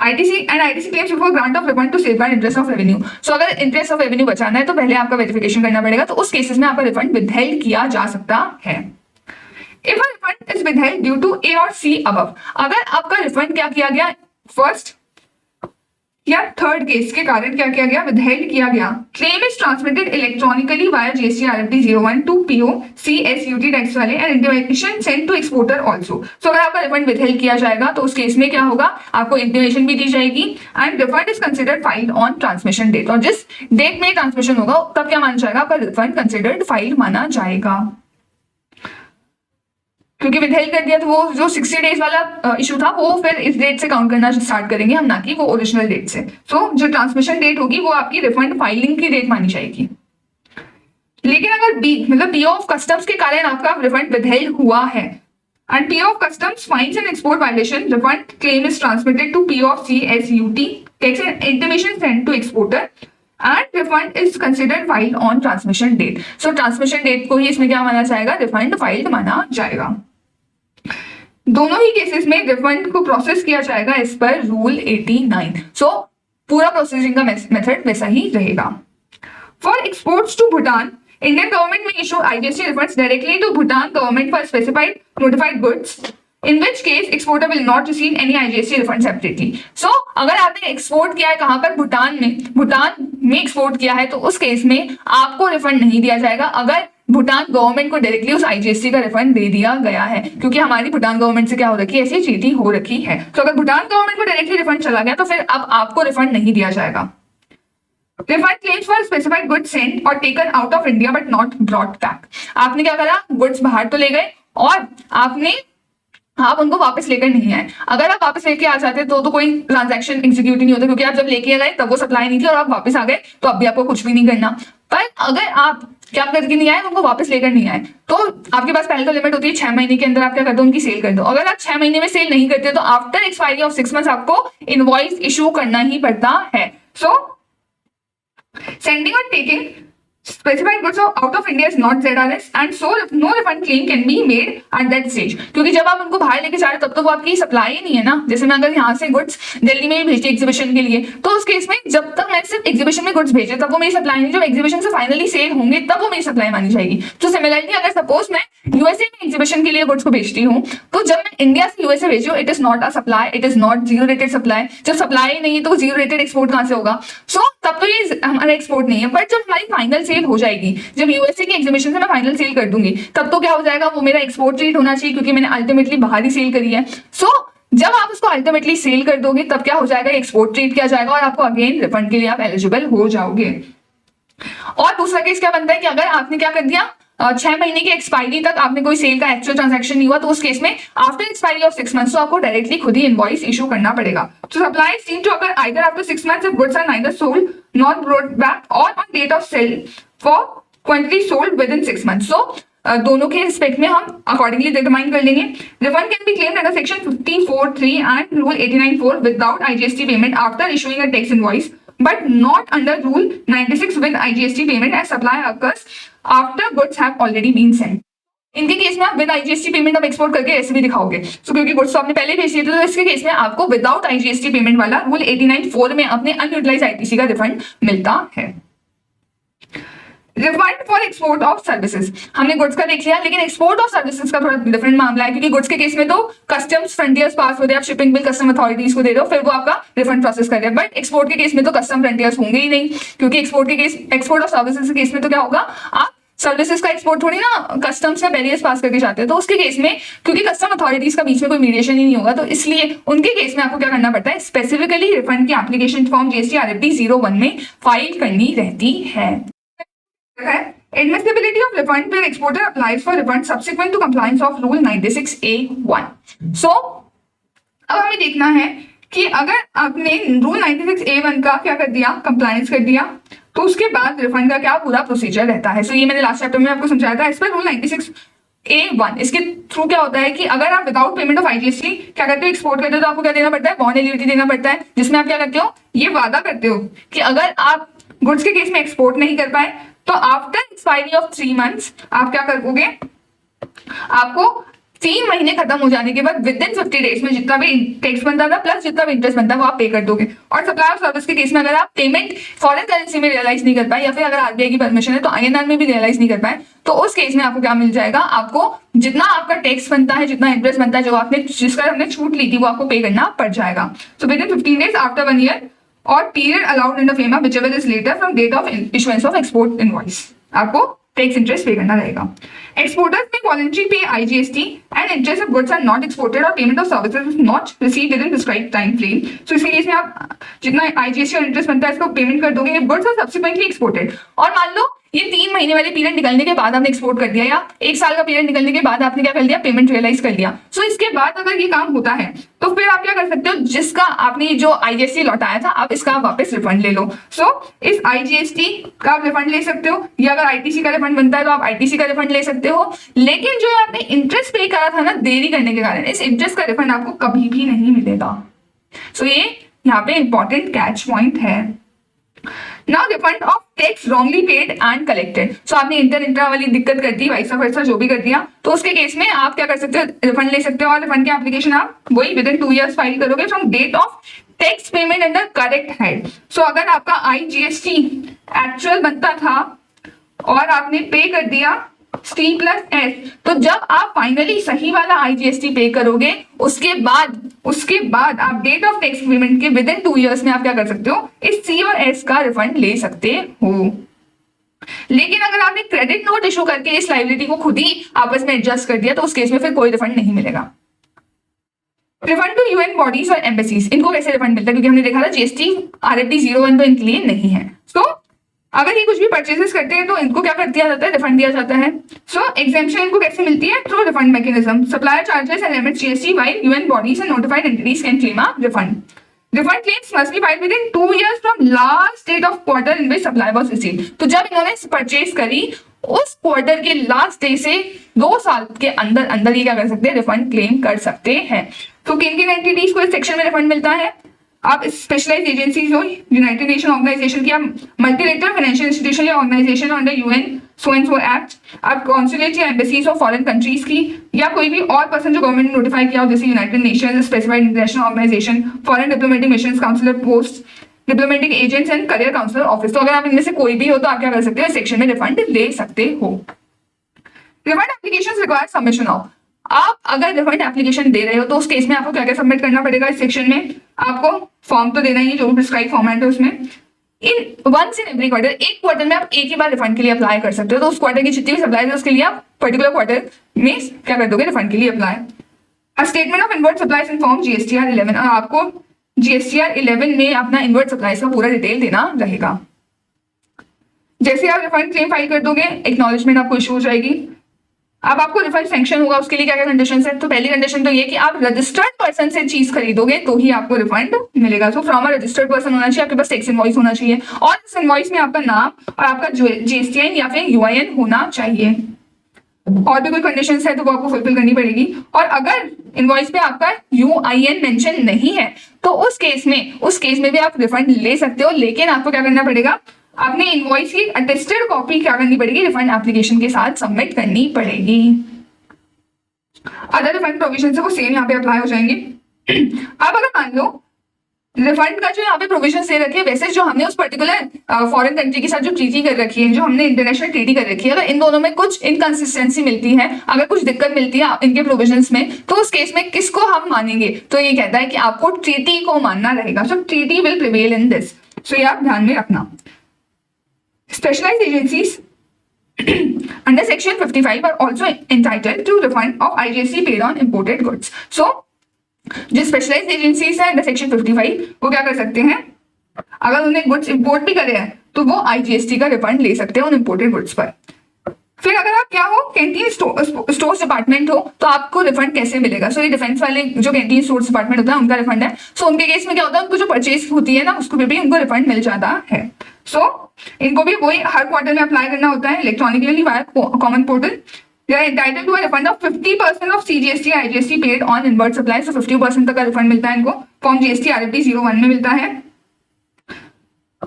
ITC claims before grant of refund to safeguard interest of revenue. So अगर interest of revenue बचाना है तो पहले आपका वेरिफिकेशन करना पड़ेगा, तो उस केसेस में आपका रिफंड विदहेल्ड किया जा सकता है। If a refund is withheld due to A or C above, अगर आपका रिफंड क्या किया गया, फर्स्ट या थर्ड केस के कारण क्या किया गया, विदहेल्ड किया गया, claim is transmitted electronically via GST RFT 01 to PO CSUT tax वाले and intimation send to exporter also. So अगर आपका रिफंड विदहेल्ड किया जाएगा तो उस केस में क्या होगा, आपको इंटीमेशन भी दी जाएगी and refund is considered filed on transmission date, और जिस डेट में ट्रांसमिशन होगा तब क्या माना जाएगा, आपका रिफंड कंसिडर्ड फाइल माना जाएगा। क्योंकि विदहेल्ड कर दिया तो वो जो 60 डेज वाला इशू था वो फिर इस डेट से काउंट करना स्टार्ट करेंगे हम, ना कि वो ओरिजिनल डेट से। सो जो ट्रांसमिशन डेट होगी वो आपकी रिफंड फाइलिंग की डेट मानी जाएगी। लेकिन अगर बी मतलब PO ऑफ कस्टम्स के कारण आपका रिफंड विदहेल्ड हुआ है and PO of customs finds an export violation, refund claim is transmitted to PO of CSUT takes an intimation send to exporter and refund is considered filed on transmission date. So transmission date को ही इसमें क्या माना जाएगा, refund filed माना जाएगा। दोनों ही cases में रिफंड को प्रोसेस किया जाएगा एज पर रूल 89। सो पूरा प्रोसेसिंग का मेथड वैसा ही रहेगा। For exports to Bhutan, Indian government may issue IGST refunds directly to Bhutan government for specified notified goods, in which case exporter will not receive any IGST refund separately. So अगर आपने export किया है कहां पर, भूटान में एक्सपोर्ट किया है, तो उस केस में आपको रिफंड नहीं दिया जाएगा अगर भूटान गवर्नमेंट को डायरेक्टली उस IGST का रिफंड दे दिया गया है, क्योंकि हमारी भूटान गवर्नमेंट से क्या हो रखी है, ऐसी चीटिंग हो रखी है। तो अगर भूटान गवर्नमेंट को डायरेक्टली रिफंड चला गया तो फिर अब आपको रिफंड नहीं दिया जाएगा। Refund claims for specified goods sent और taken out of India but not brought back. आपने क्या करा, गुड्स बाहर तो ले गए और आप उनको वापस लेकर नहीं आए। अगर आप वापस लेके आ जाते तो कोई ट्रांजैक्शन एग्जीक्यूट नहीं होता, क्योंकि आप जब लेके गए तब वो सप्लाई नहीं थी और आप वापस आ गए तो अभी आपको कुछ भी नहीं करना। पर अगर आप क्या करके नहीं आए, उनको वापस लेकर नहीं आए, तो आपके पास पहले तो लिमिट होती है 6 महीने के अंदर आप क्या कर दो, उनकी सेल कर दो। अगर आप 6 महीने में सेल नहीं करते तो आफ्टर एक्सपायरी ऑफ 6 मंथ्स आपको इनवॉइस इशू करना ही पड़ता है। सो सेंडिंग और taking specified goods out of India is not ZRS and so no refund claim can be made at that stage। क्योंकि जब आप उनको बाहर लेके जा रहे हो तब तो वो आपकी सप्लाई ही नहीं है ना। जैसे मैं अगर यहाँ से गुड्स दिल्ली में भेजती एग्जीबिशन के लिए, तो उस केस में जब तक मैं सिर्फ एग्जीबिशन में गुड्स भेजे तब वो मेरी सप्लाई नहीं, जब एग्जीबिशन से फाइनली सेल होंगे तब वो मेरी सप्लाई मानी जाएगी। तो सिमिलरली अगर सपोज मैं यूएसए में एग्जीबिशन के लिए गुड्स को भेजती हूँ, तो जब मैं इंडिया से यूएसए भेजी हूँ, it is not a supply, it is not zero rated supply. जब सप्लाई नहीं है तो जीरो रेटेड एक्सपोर्ट कहां से होगा। सो तब तो ये हमारा एक्सपोर्ट नहीं है। बट जब हमारी फाइनल सेल हो जाएगी, जब यूएसए के एग्जीबिशन से मैं फाइनल सेल कर दूंगी, तब तो क्या हो जाएगा, वो मेरा एक्सपोर्ट ट्रीट होना चाहिए, क्योंकि मैंने अल्टीमेटली बाहर ही सेल करी है। सो जब आप उसको अल्टीमेटली सेल कर दोगे तब क्या हो जाएगा, एक्सपोर्ट ट्रीट किया जाएगा और आपको अगेन रिफंड के लिए आप एलिजिबल हो जाओगे। और दूसरा केस क्या बनता है कि अगर आपने क्या कर दिया, 6 महीने की एक्सपायरी तक आपने कोई सेल का एक्चुअल ट्रांजैक्शन नहीं हुआ, तो उस केस में आफ्टर एक्सपायरी ऑफ 6 मंथ्स तो आपको डायरेक्टली खुद ही इनवॉइस इशू करना पड़ेगा। तो सप्लाई सीम टू अगर either after 6 months if goods are neither sold not brought back और on date of sale for quantity sold within 6 months. So दोनों के रिस्पेक्ट में हम अकॉर्डिंगली डिटरमाइन कर लेंगे। Refund can be claimed under section 54(3) and rule 89(4) without IGST payment after issuing a tax invoice, but not under rule 96 with IGST payment as supply occurs after goods have already been sent। इनके case में आप with IGST payment आप export करके ऐसे भी दिखाओगे, सो क्योंकि goods तो आपने पहले भेज दिए थे, तो इसके केस में आपको विदाउट आईजीएसटी पेमेंट वाला रूल 89(4) में अपने अनयूटिलाइज आईटीसी का रिफंड मिलता है। Refund for export of services, हमने गुड्स का देख लिया, लेकिन एक्सपोर्ट ऑफ सर्विसेज का थोड़ा डिफरेंट मामला है, क्योंकि गुड्स के केस में तो कस्टम्स फ्रंटियर्स पास हो रहे हैं, आप शिपिंग बिल कस्टम अथॉरिटीज को दे रहे हो, फिर वो आपका रिफंड प्रोसेस कर रहे हैं। बट एक्सपोर्ट के केस में तो कस्टम फ्रंटियर्स होंगे ही नहीं, क्योंकि एक्सपोर्ट ऑफ सर्विसेज के केस में तो क्या होगा, आप सर्विसेज का एक्सपोर्ट थोड़ी ना कस्टम्स का बैरियर्स पास करके जाते हैं, तो उसके केस में क्योंकि कस्टम अथॉरिटीज का बीच में कोई मीडिएशन ही नहीं होगा, तो इसलिए उनके केस में आपको क्या करना पड़ता है, स्पेसिफिकली रिफंड की एप्लीकेशन फॉर्म जीएसटी आरएफडी 01 में फाइल करनी रहती है। Admissibility of refund when exporter applies for refund subsequent to compliance of rule 96A(1). So अब हमें देखना है कि अगर आपने रूल 96A(1) का क्या कर दिया, कंप्लायंस कर दिया, तो उसके बाद रिफंड का क्या पूरा प्रोसीजर रहता है। सो ये मैंने लास्ट चैप्टर में आपको समझाया था। इस पर रूल 96A(1) इसके थ्रू क्या होता है कि अगर आप विदाउट पेमेंट ऑफ आईजीएसटी क्या करते हो, एक्सपोर्ट करते हो, तो आपको क्या देना पड़ता है, बॉन्ड एन्युटी देना पड़ता है, जिसमें आप क्या करते हो, ये वादा करते हो कि अगर आप गुड्स के केस में एक्सपोर्ट नहीं कर पाए तो आफ्टर एक्सपायरी ऑफ 3 मंथ्स आप क्या करोगे, आपको 3 महीने खत्म हो जाने के बाद विद इन 50 डेज में जितना भी टैक्स बनता था प्लस जितना भी इंटरेस्ट बनता है वो आप पे कर दोगे। और सप्लाई ऑफ सर्विस के केस में अगर आप पेमेंट फॉरेन करेंसी में रियलाइज नहीं कर पाए, या फिर अगर आरबीआई की परमिशन है तो आईएनआर में भी रियलाइज नहीं कर पाए, तो उस केस में आपको क्या मिल जाएगा, आपको जितना आपका टैक्स बनता है, जितना इंटरेस्ट बनता है, जो आपने जिसका हमने छूट ली थी, वो आपको पे करना पड़ जाएगा। So with in 15 days after 1 year और period allowed in the FEMA whichever is later from date of issuance of export invoice, आपको टैक्स इंटरेस्ट पे करना रहेगा। Exporters may voluntary pay IGST and interest of goods are not exported और payment of services is not received within prescribed time frame. So इसी case में आप जितना IGST और interest बनता है इसको पेमेंट कर दोगे, गुड्स आर सब्सिक्वेंटली एक्सपोर्टेड। और मान लो ये 3 महीने वाले पीरियड निकलने के बाद आपने एक्सपोर्ट कर दिया, या 1 साल का पीरियड निकलने के बाद आपने क्या कर दिया, पेमेंट रियलाइज कर लिया। सो इसके बाद अगर ये काम होता है तो फिर आप क्या कर सकते हो, जिसका आपने जो आईजीएसटी लौटाया था आप इसका वापस रिफंड ले लो। सो इस आईजीएसटी का आप रिफंड ले सकते हो, या अगर आईटीसी का रिफंड बनता है तो आप आईटीसी का रिफंड ले सकते हो। लेकिन जो आपने इंटरेस्ट पे करा था ना देरी करने के कारण, इस इंटरेस्ट का रिफंड आपको कभी भी नहीं मिलेगा। सो ये यहाँ पे इंपॉर्टेंट कैच पॉइंट है। Now refund of tax wrongly paid and collected। सो आपने इंट्रा वाली दिक्कत कर दी, वाइस वर्सा जो भी कर दिया, तो उसके केस में आप क्या कर सकते हो, रिफंड ले सकते हो। और रिफंड की एप्लीकेशन आप वही विद इन 2 years फाइल करोगे from date of tax payment under correct head. So अगर आपका आईजीएसटी एक्चुअल बनता था और आपने पे कर दिया T+S, तो जब आप फाइनली सही वाला आईजीएसटी पे करोगे उसके बाद आप डेट ऑफ टैक्स पेमेंट के विद इन 2 years में आप क्या कर सकते हो, इस C और S का रिफंड ले सकते हो। लेकिन अगर आपने क्रेडिट नोट इशू करके इस लायबिलिटी को खुद ही आपस में एडजस्ट कर दिया तो उस केस में फिर कोई रिफंड नहीं मिलेगा। रिफंड टू यूएन बॉडीज और एम्बेसीज, इनको कैसे रिफंड मिलता है, क्योंकि हमने देखा था जीएसटी आरएफडी 01 तो इनके लिए नहीं है। सो अगर ये कुछ भी परचेजेस करते हैं तो इनको क्या कर दिया जाता है, रिफंड दिया जाता है। सो एग्जेम्पशन इनको कैसे मिलती है, through refund mechanism. Supplier charges and limits GST while UN bodies and notified entities can claim a refund. Refund claims must be filed within 2 years from last date of quarter in which supply was received. तो जब इन्होंने purchase करी उस quarter के last day से 2 साल के अंदर अंदर ये क्या कर सकते हैं, रिफंड क्लेम कर सकते हैं। तो किन किन एंटिटीज को इस सेक्शन में रिफंड मिलता है, आप स्पेशलाइज एजेंसीज हो, यूनाइटेड नेशन ऑर्गेनाइजेशन की, आप मल्टीलेटरल फाइनेंशियल इंस्टीट्यूशन या organization under UN so and so act, आप कॉन्सुलेट या एम्बेसीज ऑफ फॉरेन कंट्रीज की, या कोई भी और पर्सन जो गवर्नमेंट ने नोटिफाई किया हो, जैसे United Nation, specified international organization, foreign diplomatic missions, counsellor post, diplomatic agents and career counsellor office. तो अगर आप इनमें से कोई भी हो तो आप क्या कर सकते हो, इस सेक्शन में रिफंड ले सकते हो। Refund applications require submission of, आप अगर रिफंड एप्लीकेशन दे रहे हो तो उस केस में आपको क्या क्या सबमिट करना पड़ेगा। इस सेक्शन में आपको फॉर्म तो देना ही है, जो भी प्रिस्क्राइब फॉर्मेट है उसमें। वंस इन एवरी क्वार्टर, एक क्वार्टर में आप एक ही बार रिफंड के लिए अप्लाई कर सकते हो। तो उस क्वार्टर की जितनी भी सप्लाई है उसके लिए आप पर्टिकुलर क्वार्टर में क्या कर दोगे, रिफंड के लिए apply. A statement of inward supplies in form GSTR 11, और आपको जीएसटीआर 11 में अपना इनवर्ड सप्लाईज का पूरा डिटेल देना रहेगा। जैसे आप रिफंड क्लेम फाइल कर दोगे, एक्नॉलेजमेंट आपको इशू हो जाएगी। अब आपको रिफंड सैंक्शन होगा, उसके लिए क्या क्या कंडीशन है। तो पहली कंडीशन तो ये कि आप रजिस्टर्ड पर्सन से चीज खरीदोगे तो ही आपको रिफंड मिलेगा। So from a registered person होना चाहिए, आपके पास टैक्स इनवॉइस होना चाहिए, और इस इनवॉइस में आपका नाम और आपका जीएसटीआईएन या फिर यूआईएन होना चाहिए। और भी कोई कंडीशंस है तो वो आपको फुलफिल करनी पड़ेगी। और अगर इनवॉइस पे आपका UIN मेंशन नहीं है तो उस केस में भी आप रिफंड ले सकते हो, लेकिन आपको क्या करना पड़ेगा, अपने इनवॉइस की अटेस्टेड कॉपी क्या करनी पड़ेगी, रिफंड एप्लीकेशन के साथ सबमिट करनी पड़ेगी। अदर रिफंड प्रोविजन है वो सेम यहाँ पे अप्लाई हो जाएंगे। अब अगर मान लो रिफंड का जो यहाँ पे प्रोविजन दे रखे हैं, वैसे जो हमने उस पर्टिकुलर फॉरेन कंट्री के साथ जो ट्रीटी कर रखी है, जो हमने इंटरनेशनल ट्रीटी कर रखी है, अगर इन दोनों में कुछ इनकंसिस्टेंसी मिलती है, अगर कुछ दिक्कत मिलती है इनके प्रोविजंस में, तो उस केस में किसको हम मानेंगे, तो ये कहता है कि आपको ट्रीटी को मानना रहेगा। So treaty will prevail in this. So ये आप ध्यान में रखना। Specialised agencies under section 55 are also entitled to refund of IGST paid on imported goods. So जो स्पेशलाइज्ड एजेंसीज है अंडर सेक्शन 55 वो क्या कर सकते हैं, अगर उन्हें गुड्स इंपोर्ट भी करे हैं तो वो IGST का रिफंड ले सकते हैं उन इंपोर्टेड गुड्स पर। फिर अगर आप क्या हो, कैंटीन स्टोर्स डिपार्टमेंट हो, तो आपको रिफंड कैसे मिलेगा। सो ये डिफेंस वाले जो कैंटीन स्टोर्स डिपार्टमेंट होता है उनका रिफंड है। सो उनके केस में क्या होता है, उनको जो परचेज होती है ना उसको भी उनको रिफंड मिल जाता है। सो इनको भी वही हर क्वार्टर में अप्लाई करना होता है electronically via common portal. They are entitled to a refund of 50% of CGST IGST paid on inward supply. So 50% तक का रिफंड मिलता है इनको। फॉर्म GST RFT 01 में मिलता है।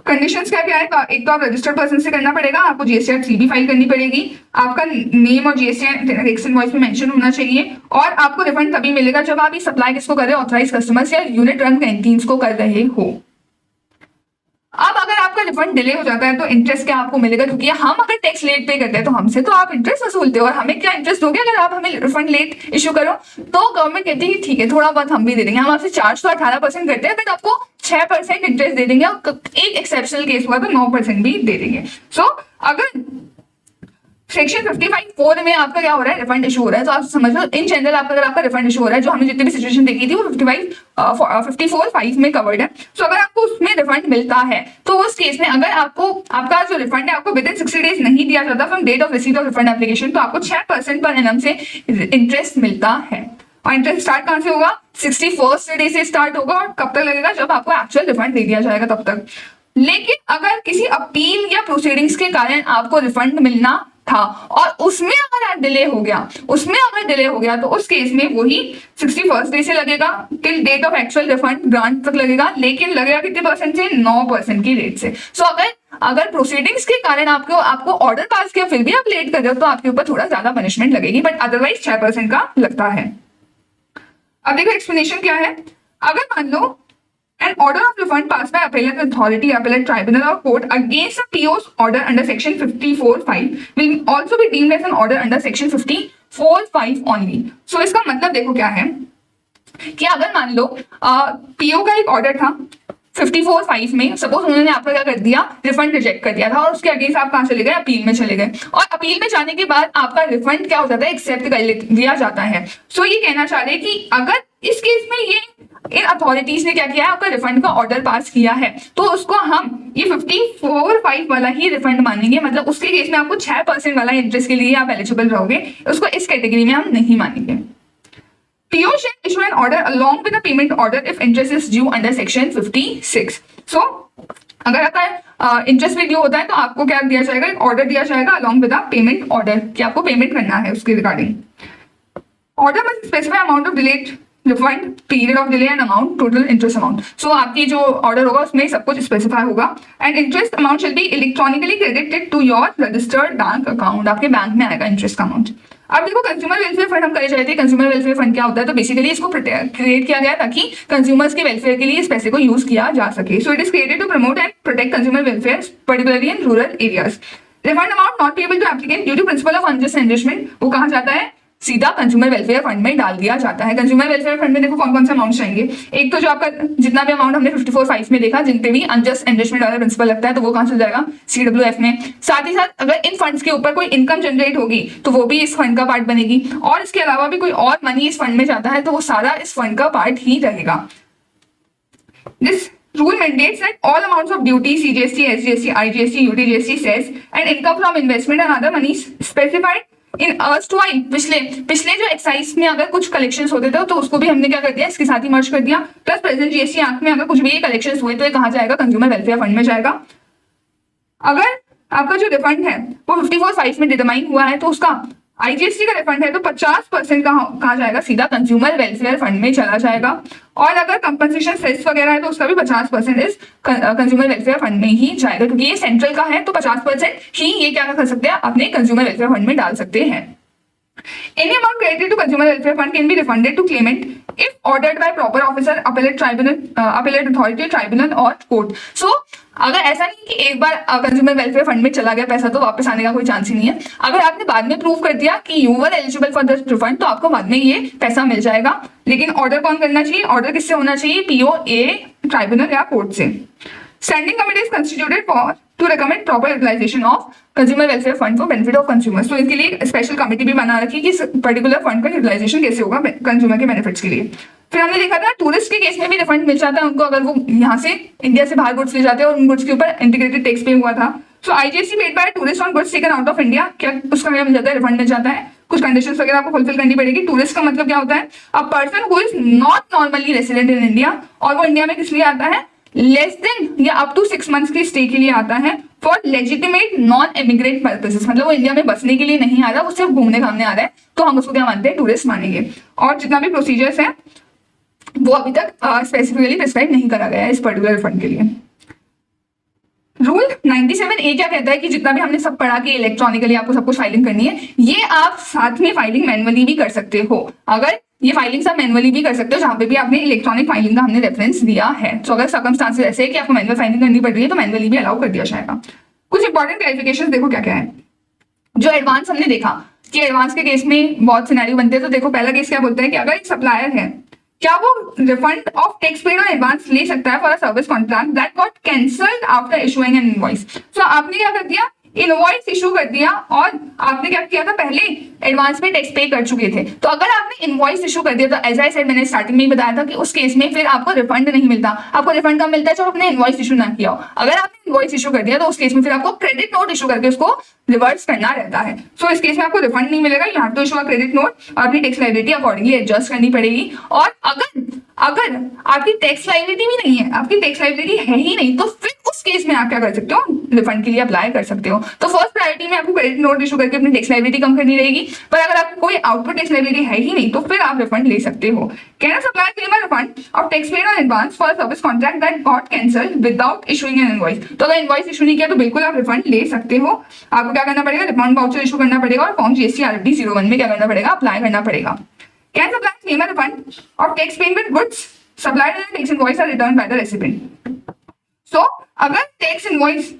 कंडीशंस क्या क्या है, एक तो आप रजिस्टर्ड पर्सन से करना पड़ेगा, आपको GST Act 3B फाइल करनी पड़ेगी, आपका नेम और GST Act इनवॉइस में मेंशन होना चाहिए, और आपको रिफंड तभी मिलेगा जब आप ये सप्लाई किसको कर रहे हो, ऑथराइज कस्टमर्स या यूनिट रन कैंटीन्स को कर रहे हो। अब अगर आपका रिफंड डिले हो जाता है तो इंटरेस्ट क्या आपको मिलेगा, क्योंकि हम अगर टैक्स लेट पे करते हैं तो हमसे तो आप इंटरेस्ट वसूलते हो, और हमें क्या इंटरेस्ट दोगे अगर आप हमें रिफंड लेट इश्यू करो। तो गवर्नमेंट कहती है ठीक है थोड़ा बहुत हम भी दे देंगे, हम आपसे चार्ज तो 18% करते हैं, बट आपको 6% इंटरेस्ट दे देंगे, और एक एक्सेप्शनल केस हुआ तो 9% भी दे देंगे। सो अगर सेक्शन 55(4) में आपका क्या हो रहा है, रिफंड इशू हो रहा है, तो आप समझ लो इन जनरल आपका अगर आपका रिफंड इशू हो रहा है, जो हमने जितनी भी सिचुएशन देखी थी वो 54(5) में कवर्ड है। सो अगर आपको उसमें रिफंड मिलता है तो उस केस में अगर आपको आपका जो रिफंड है आपको विदिन 60 डेज नहीं दिया जाता from date of receipt of refund application, तो आपको 6% पर एनम से इंटरेस्ट मिलता है। और इंटरेस्ट स्टार्ट कहां से होगा, 61st डे से स्टार्ट होगा, और कब तक लगेगा, जब आपको एक्चुअल रिफंड दे दिया जाएगा तब तक। लेकिन अगर किसी अपील या प्रोसीडिंग्स के कारण आपको रिफंड मिलना था और उसमें अगर डिले हो गया तो उस केस में वही 61st डे से लगेगा till date of actual refund grant तक लगेगा, लेकिन लगेगा कितने परसेंट से, 9% की रेट से। सो अगर प्रोसीडिंग्स के कारण आपको ऑर्डर पास किया फिर भी आप लेट कर रहे हो तो आपके ऊपर थोड़ा ज्यादा पनिशमेंट लगेगी, बट अदरवाइज 6% का लगता है। अब देखो एक्सप्लेनेशन क्या है। अगर मान लो an order of refund passed by appellate authority, appellate tribunal or court against a PO's order under section 54(5) will also be deemed as an order under section 54(5) only. So इसका मतलब देखो क्या है कि अगर मान लो PO का एक ऑर्डर था 54(5) में, सपोज उन्होंने आपका क्या कर दिया, रिफंड रिजेक्ट कर दिया था, और उसके अगेंस्ट आप कहां चले गए, अपील में चले गए, और अपील में जाने के बाद आपका रिफंड क्या हो जाता है, एक्सेप्ट कर दिया जाता है। सो ये कहना चाह रहे हैं कि अगर इस केस में ये इन अथॉरिटीज ने क्या किया है, आपका रिफंड का ऑर्डर पास किया है, तो उसको हम ये 54(5) वाला ही रिफंड मानेंगे, मतलब उसके केस में आपको 6% वाला इंटरेस्ट के लिए आप एलिजिबल रहोगे, उसको इस कैटेगरी में हम नहीं मानेंगे। PO shall issue an order along with the payment order if interest is due under section 56. So अगर आपका इंटरेस्ट भी ड्यू होता है तो आपको क्या दिया जाएगा, एक ऑर्डर दिया जाएगा along with the payment order कि आपको पेमेंट करना है उसके regarding. Order must specify amount of delayed refund, period of delay and amount, total interest amount. So आपकी जो ऑर्डर होगा उसमें सब कुछ स्पेसिफाई होगा, and interest amount shall be electronically credited to your registered bank account, आपके bank में आएगा इंटरेस्ट का अमाउंट। अब देखो कंज्यूमर वेलफेयर फंड हम करे जाते हैं, कंज्यूमर वेलफेयर फंड क्या होता है, तो बेसिकली इसको क्रिएट किया गया ताकि कंज्यूमर्स के वेलफेयर के लिए इस पैसे को यूज किया जा सके। So it is created to promote and protect consumer welfare particularly in rural areas. Refund amount not payable to applicant due to principle of unjust enrichment, वो कहा जाता है सीधा कंज्यूमर वेलफेयर फंड में डाल दिया जाता है। कंज्यूमर वेलफेयर फंड में देखो कौन कौन से अमाउंट चाहिए, एक तो जो आपका जितना भी अमाउंट हमने 54(5) में देखा, जिन पे भी अनजस्ट एनरिचमेंट वाला प्रिंसिपल लगता है तो वो कहां चल जाएगा, CWF में। साथ ही साथ अगर इन फंड्स के ऊपर कोई इनकम जनरेट होगी तो वो भी इस फंड का पार्ट बनेगी, और इसके अलावा भी कोई और मनी इस फंड में जाता है तो वो सारा इस फंड का पार्ट ही रहेगा। This rule mandates that all amounts of duty, CGST, SGST, IGST, UTGST, cess and income from investment and other monies specified in erstwhile पिछले जो एक्साइज में अगर कुछ कलेक्शंस होते थे तो उसको भी हमने क्या कर दिया, इसके साथ ही मर्ज कर दिया, प्लस प्रेजेंट GST एक्ट में अगर कुछ भी कलेक्शंस हुए तो ये कहा जाएगा, कंज्यूमर वेलफेयर फंड में जाएगा। अगर आपका जो रिफंड है वो 54(5) में डिटरमाइन हुआ है तो उसका आईजीएसटी का रिफंड है तो 50% कहाँ जाएगा, सीधा कंज्यूमर वेलफेयर फंड में चला जाएगा। और अगर कंपनसेशन सेस वगैरह है तो उसका भी 50% इस कंज्यूमर वेलफेयर फंड में ही जाएगा, क्योंकि ये सेंट्रल का है तो 50% ही ये क्या कर सकते हैं, अपने कंज्यूमर वेलफेयर फंड में डाल सकते हैं। Any amount credited to consumer welfare fund can be refunded to claimant if ordered by proper officer, appellate tribunal, appellate authority, tribunal or court. So अगर ऐसा नहीं कि एक बार कंज्यूमर वेलफेयर फंड में चला गया पैसा तो वापस आने का कोई चांस ही नहीं है। अगर आपने बाद में प्रूव कर दिया कि you were eligible for the refund तो आपको बाद में ये पैसा मिल जाएगा। लेकिन ऑर्डर कौन करना चाहिए, ऑर्डर किससे होना चाहिए, पीओ, ए, ट्राइब्यूनल या कोर्ट से। Standing committee is constituted for to recommend proper utilization of consumer welfare fund for benefit of consumers. तो इसके लिए स्पेशल कमेटी भी बना रखी है कि इस पर्टिकुलर फंड का यूटिलाइजेशन कैसे होगा कंज्यूमर के बेनिफिट्स के लिए। फिर हमने देखा था टूरिस्ट के केस में भी रिफंड मिल जाता है उनको, अगर वो यहाँ से इंडिया से बाहर गुड्स ले जाते हैं और उन गुड्स के ऊपर इंटीग्रेटेड टैक्स पे हुआ था। So IGST paid by tourist on goods taken out of India, क्या उसका क्या मिल जाता है, रिफंड मिल जाता है। कुछ कंडीशंस वगैरह आपको फुलफिल करनी पड़ेगी। टूरिस्ट का मतलब क्या होता है, a person who is not normally resident in India, और वो इंडिया में किस लिए आता है, लेस देन या अप टू 6 months की स्टे के लिए आता है for legitimate non immigrate purposes, मतलब वो इंडिया में बसने के लिए नहीं आ रहा, वो सिर्फ घूमने घामने आ रहा है, तो हम उसको क्या मानते हैं, टूरिस्ट मानेंगे। और जितना भी प्रोसीजर्स है वो अभी तक स्पेसिफिकली प्रिस्क्राइब नहीं करा गया है इस पर्टिकुलर फंड के लिए। रूल 97A क्या कहता है कि जितना भी हमने सब पढ़ा कि इलेक्ट्रॉनिकली आपको सब कुछ फाइलिंग करनी है, ये आप साथ में फाइलिंग मैनुअली भी कर सकते हो। अगर ये फाइलिंग आप मैनुअली भी कर सकते हो, जहां पे भी आपने इलेक्ट्रॉनिक फाइलिंग का हमने रेफरेंस दिया है। तो अगर सर्कमस्टांसेस ऐसे है कि आपको मैनुअल फाइलिंग करनी पड़ रही है तो मैनुअली भी अलाउ कर दिया जाएगा। कुछ इंपॉर्टेंट क्लैरिफिकेशन देखो क्या क्या है। जो एडवांस हमने देखा कि एडवांस के केस में बहुत सिनेरियो बनते हैं, तो देखो पहला केस क्या बोलता है कि अगर एक सप्लायर है, क्या वो refund of tax paid on advance ले सकता है for a service contract that got cancelled after issuing an invoice. So आपने क्या कर दिया, इनवॉइस इशू कर दिया और आपने क्या किया था, पहले एडवांस में टैक्स पे कर चुके थे। तो अगर आपने इनवॉइस इशू कर दिया तो एज आई सेड, मैंने स्टार्टिंग में ही बताया था कि उस केस में फिर आपको रिफंड नहीं मिलता। आपको रिफंड कब मिलता है, जब आपने इनवॉइस इशू ना किया हो। अगर आपने इनवॉइस इशू कर दिया तो उस केस में फिर आपको क्रेडिट नोट इशू करके उसको रिवर्स करना रहता है। सो इस केस में आपको रिफंड नहीं मिलेगा, you have to issue a credit note और अपनी टैक्स लायबिलिटी अकॉर्डिंगली एडजस्ट करनी पड़ेगी। और अगर आपकी टैक्स लायबिलिटी भी नहीं है, आपकी टैक्स लायबिलिटी है ही नहीं, तो फिर उस केस में आप क्या कर सकते हो, रिफंड के लिए अप्लाई कर सकते हो। तो फर्स्ट प्रायोरिटी में आपको क्रेडिट नोट इशू करके अपनी टैक्स लायबिलिटी कम करनी रहेगी, पर अगर आपको कोई आउटपुट टैक्स लायबिलिटी है ही नहीं तो फिर आप रिफंड ले सकते हो। Can a supplier claim a refund of tax paid on advance for service contract that got cancelled without issuing an invoice. तो अगर इनवॉइस इशू नहीं किया तो बिल्कुल आप रिफंड ले सकते हो। आपको क्या करना पड़ेगा, रिफंड वाउचर इशू करना पड़ेगा और फॉर्म जीएसटी आरडी 01 में क्या करना पड़ेगा, अप्लाई करना पड़ेगा। Can supplier claim a refund of tax paid with goods supplied and tax invoice are returned by the recipient। So अगर टैक्स इनवॉइस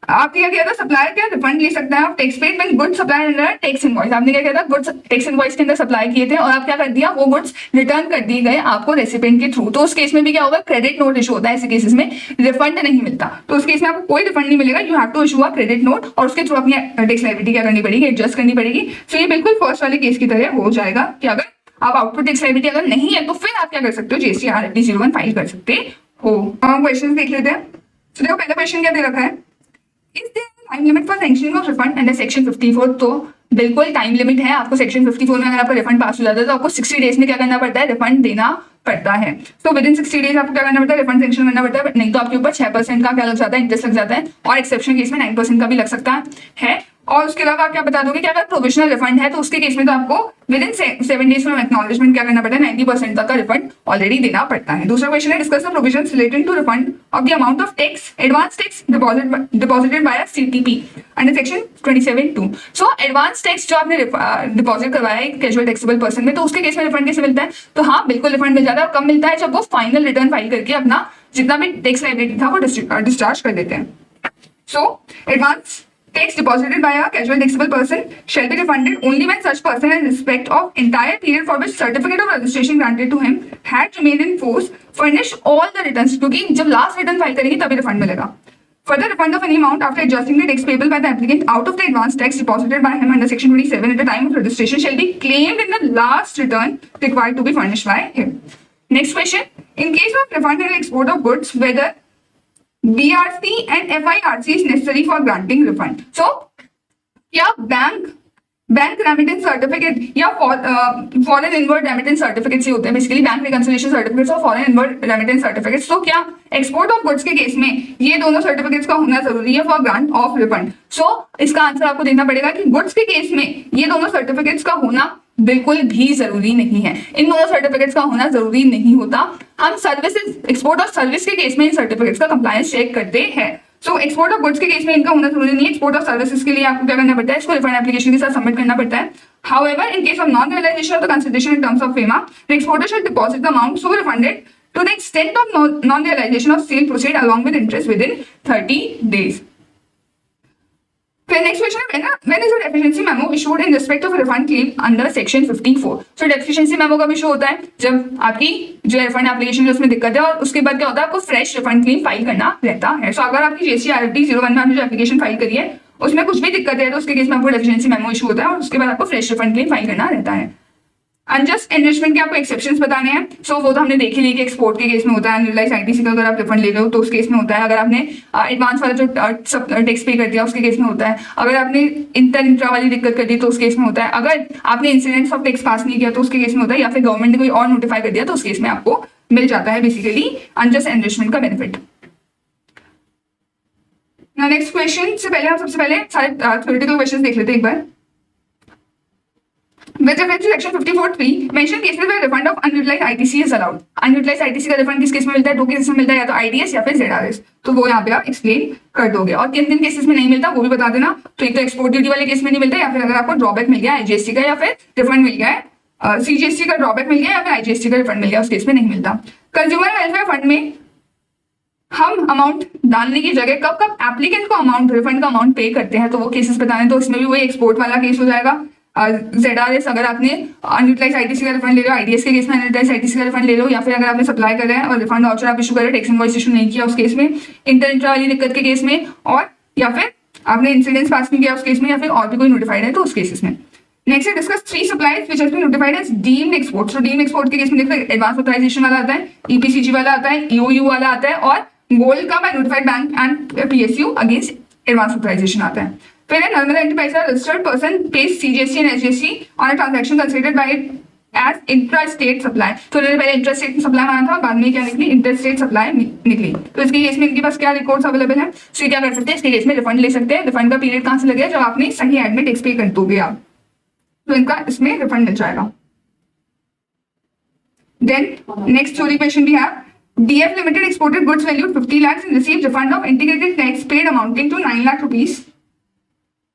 आपने क्या किया था, सप्लायर क्या रिफंड ले सकता है of tax paid when goods supplied under tax invoice. आपने क्या किया था, गुड्स टैक्स इनवॉइस के अंदर सप्लाई किए थे और आप क्या कर दिया, वो गुड्स रिटर्न कर दिए गए आपको रेसिपिएंट के थ्रू। तो उस केस में भी क्या होगा, क्रेडिट नोट इशू होता है। ऐसे केसेस में रिफंड नहीं मिलता, तो उस केस में आपको कोई रिफंड नहीं मिलेगा, you have to issue a credit note और उसके थ्रू अपनी टैक्स लायबिलिटी क्या करनी पड़ेगी, एडजस्ट करनी पड़ेगी। सो ये बिल्कुल फर्स्ट वाले केस की तरह हो जाएगा कि अगर आप आउटपुट टैक्स लायबिलिटी अगर नहीं है तो फिर आप क्या कर सकते हो, जीएसटी आरटी 01 फाइल कर सकते हो। हम क्वेश्चन देख लेते हैं। तो देखो पहला क्वेश्चन क्या दे रखा है, is their time limit for sanctioning of refund under section 54। तो बिल्कुल टाइम लिमिट है। आपको सेक्शन 54 में अगर आपका रिफंड पास हो जाता है तो आपको 60 डेज में क्या करना पड़ता है, रिफंड देना पड़ता है। तो विद इन 60 डेज आपको क्या करना पड़ता है, रिफंड सैंक्शन करना पड़ता है। नहीं तो आपके ऊपर 6% का क्या लग जाता है, इंटरेस्ट लग जाता है, और एक्सेप्शन केस में 9% का भी लग सकता है। और उसके अलावा आप क्या बता दोगे कि अगर प्रोविजनल रिफंड है तो उसके केस में तो आपको with in 7 days from acknowledgement क्या करना पड़ता है, 90% तक का रिफंड ऑलरेडी देना पड़ता है। दूसरा क्वेश्चन है, discuss the provisions related to refund of the amount of tax advance tax deposited by CTP under section 27(2). So advance tax जो आपने डिपॉजिट करवाया है कैजुअल टैक्सेबल पर्सन में, तो उसके केस में रिफंड कैसे मिलता है, तो हाँ बिल्कुल रिफंड मिल जाता है। और कब मिलता है, जब वो फाइनल रिटर्न फाइल करके अपना जितना भी टैक्स लायबिलिटी था वो डिस्चार्ज कर देते हैं। So advance tax deposited by a casual taxable person shall be refunded only when such person in respect of entire period for which certificate of registration granted to him had remained in force furnish all the returns, क्योंकि जब last return file करेंगे तभी refund मिलेगा। Further refund of any amount after adjusting the tax payable by the applicant out of the advance tax deposited by him under section 27 at the time of registration shall be claimed in the last return required to be furnished by him। Next question, in case of refund and export of goods, whether BRC and FIRC is necessary for granting refund। So क्या bank bank remittance certificate या foreign inward remittance certificates ही होते हैं basically, bank reconciliation certificates और foreign inward remittance certificates. तो क्या export of goods के case में ये दोनों सर्टिफिकेट्स का होना जरूरी है फॉर ग्रांट ऑफ रिफंड? सो इसका आंसर आपको देना पड़ेगा कि गुड्स के केस में ये दोनों सर्टिफिकेट्स का होना बिल्कुल भी जरूरी नहीं है। इन दोनों सर्टिफिकेट्स का होना जरूरी नहीं होता। हम सर्विसेज, एक्सपोर्ट और सर्विस के केस में इन सर्टिफिकेट्स का कंप्लायंस चेक करते हैं। सो एक्सपोर्ट ऑफ गुड्स के केस में इनका होना जरूरी नहीं है। एक्सपोर्ट ऑफ सर्विसेज के लिए आपको क्या करना पड़ता है, इसको रिफंड एप्लीकेशन के साथ सबमिट करना पड़ता है। However, in case of non-realization of the consideration in terms of FEMA, the exporter shall deposit the amount so refunded to the extent of non-realization of sale proceed along with interest within 30 days. फिर next question है, when is a deficiency memo issued in respect of refund claim under section 54? So deficiency memo कब issue होता है? जब आपकी जो refund application है उसमें दिक्कत है और उसके बाद क्या होता है, आपको फ्रेश रिफंड क्लेम फाइल करना रहता है। सो अगर आपकी जीएसटी RFT 01 में आपने जो एप्लीकेशन फाइल करी है उसमें कुछ भी दिक्कत है तो उसके केस में आपको डेफिशिएंसी मेमो इशू होता है और उसके बाद आपको फ्रेश रिफंड क्लेम फाइल करना रहता है। अनजस्ट एनरिचमेंट के आपको एक्सेप्शंस बताने हैं। सो वो तो हमने देख ही ली कि एक्सपोर्ट के केस में होता है, अनयूटिलाइज्ड आईटीसी का अगर आप रिफंड ले रहे हो तो उस केस में होता है। अगर आपने एडवांस वाला जो टैक्स पे कर दिया उसके केस में होता है। अगर आपने इंट्रा वाली दिक्कत कर दी तो उस केस में होता है। अगर आपने इंसिडेंट्स ऑफ टैक्स पास नहीं किया तो उसके केस में होता है, या फिर गवर्नमेंट ने कोई और नोटिफाई कर दिया तो उस केस में आपको मिल जाता है बेसिकली अनजस्ट एनरिचमेंट का बेनिफिट। नेक्स्ट क्वेश्चन से पहले हम सबसे पहले सारे थ्योरेटिकल क्वेश्चंस देख लेते हैं एक बार। With reference to section 54(3), mention cases where refund of unutilized ITC is allowed. Unutilized ITC का रिफंड किस केस में मिलता है? दो केसेस में मिलता है, या तो IDS या फिर ZRS। तो वो यहाँ पे आप एक्सप्लेन कर दोगे। और किन किन केसेस में नहीं मिलता वो भी बता देना। तो एक तो एक्सपोर्ट ड्यूटी वाले केस में नहीं मिलता, या फिर अगर आपको ड्रॉबैक मिल गया IGST का, या फिर रिफंड मिल गया है CGST का ड्रॉबैक मिल गया, या फिर IGST का रिफंड मिल गया, उस केस में नहीं मिलता। कंज्यूमर वेलफेयर फंड में हम अमाउंट डालने की जगह कब कब एप्लीकेंट को अमाउंट, रिफंड का अमाउंट पे करते हैं, तो वो केसेस बताने। तो इसमें भी वही एक्सपोर्ट वाला केस हो जाएगा। ZRS अगर आपने अनयूटिलाइज्ड आईटीसी का रिफंड ले रहे हो, IDS के केस में अनयूटिलाइज्ड आईटीसी का रिफंड ले लो, या फिर अगर आपने सप्लाई कर रहे हैं और रिफंड वाउचर आप इशू कर रहे हैं, टैक्स इनवॉइस इशू नहीं किया उस केस में, इंट्रा वाली दिक्कत के केस में, और या फिर आपने इंसिडेंस पास नहीं किया उस केस में, या फिर और भी कोई नोटिफाइड है तो उस केसेस में। Next discuss 3 supplies which has been notified as deemed export. So deemed export के केस में देखो एडवांस ऑथराइजेशन वाला आता है, EPCG वाला आता है, EOU वाला आता है, और गोल्ड का by notified bank and PSU against advance authorization आता है। फिर Narmada enterprise registered person pays CGST and SGST on a transaction considered by it as intra state supply. तो उन्होंने पहले इंट्रा स्टेट सप्लाई माना था, बाद में क्या निकली, इंटर स्टेट सप्लाई निकली। तो इसके केस में इनके पास क्या रिकॉर्ड्स अवेलेबल है? सो क्या कर सकते हैं, इसके केस में रिफंड ले सकते हैं। रिफंड का पीरियड कहां से लगेगा? जब आपने सही एडमिट टैक्स पे कर दोगे आप, तो इनका इसमें रिफंड मिल जाएगा। देन नेक्स्ट थ्योरी क्वेश्चन भी है, DF Limited exported goods valued 50 lakhs and received refund of integrated tax paid amounting to 9 lakh rupees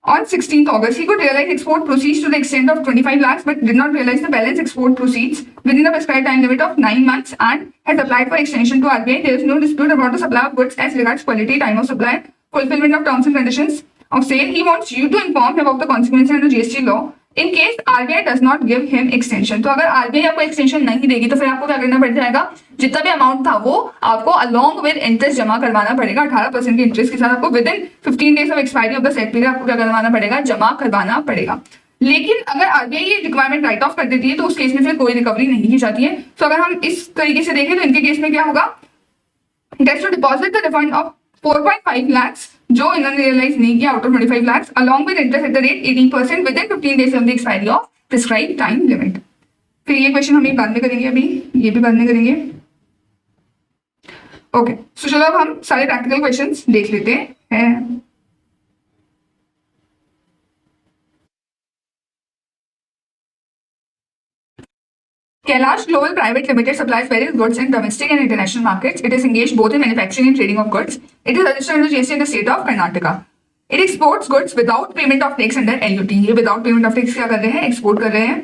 on 16th August. He could realize export proceeds to the extent of 25 lakhs but did not realize the balance export proceeds within the prescribed time limit of 9 months and has applied for extension to RBI. There is no dispute about the supply of goods as regards quality, time of supply, fulfillment of terms and conditions of sale. He wants you to inform him about the consequences under GST law in case RBI does not give him extension. तो अगर RBI आपको extension नहीं देगी तो फिर आपको क्या करना पड़ जाएगा, जितना भी अमाउंट था वो आपको अलॉन्ग विद इंटरेस्ट जमा करवाना पड़ेगा। 18% के इंटरेस्ट के साथ आपको with in 15 days of expiry of the set period आपको क्या करवाना पड़ेगा, जमा करवाना पड़ेगा। लेकिन अगर RBI ये रिक्वायरमेंट राइट ऑफ कर देती है तो उस केस में फिर कोई रिकवरी नहीं की जाती है। तो अगर हम इस तरीके से देखें तो इनके केस में क्या होगा, to deposit the refund of 4.5 lakhs जो इन्होंने रियलाइज नहीं किया out of 25 lakhs along with interest at the rate 18% within 15 days of the expiry of prescribed time limit. फिर ये क्वेश्चन हम बाद में करेंगे, अभी ये भी बाद में करेंगे। ओके, सो चलो अब हम सारे प्रैक्टिकल क्वेश्चंस देख लेते हैं। Kailash Global Private Limited supplies various goods in domestic and international markets. It is engaged both in manufacturing and trading of goods. It is registered under GST in the state of Karnataka. It exports goods without payment of tax under LUT. ये without payment of tax क्या कर रहे हैं, export कर रहे हैं।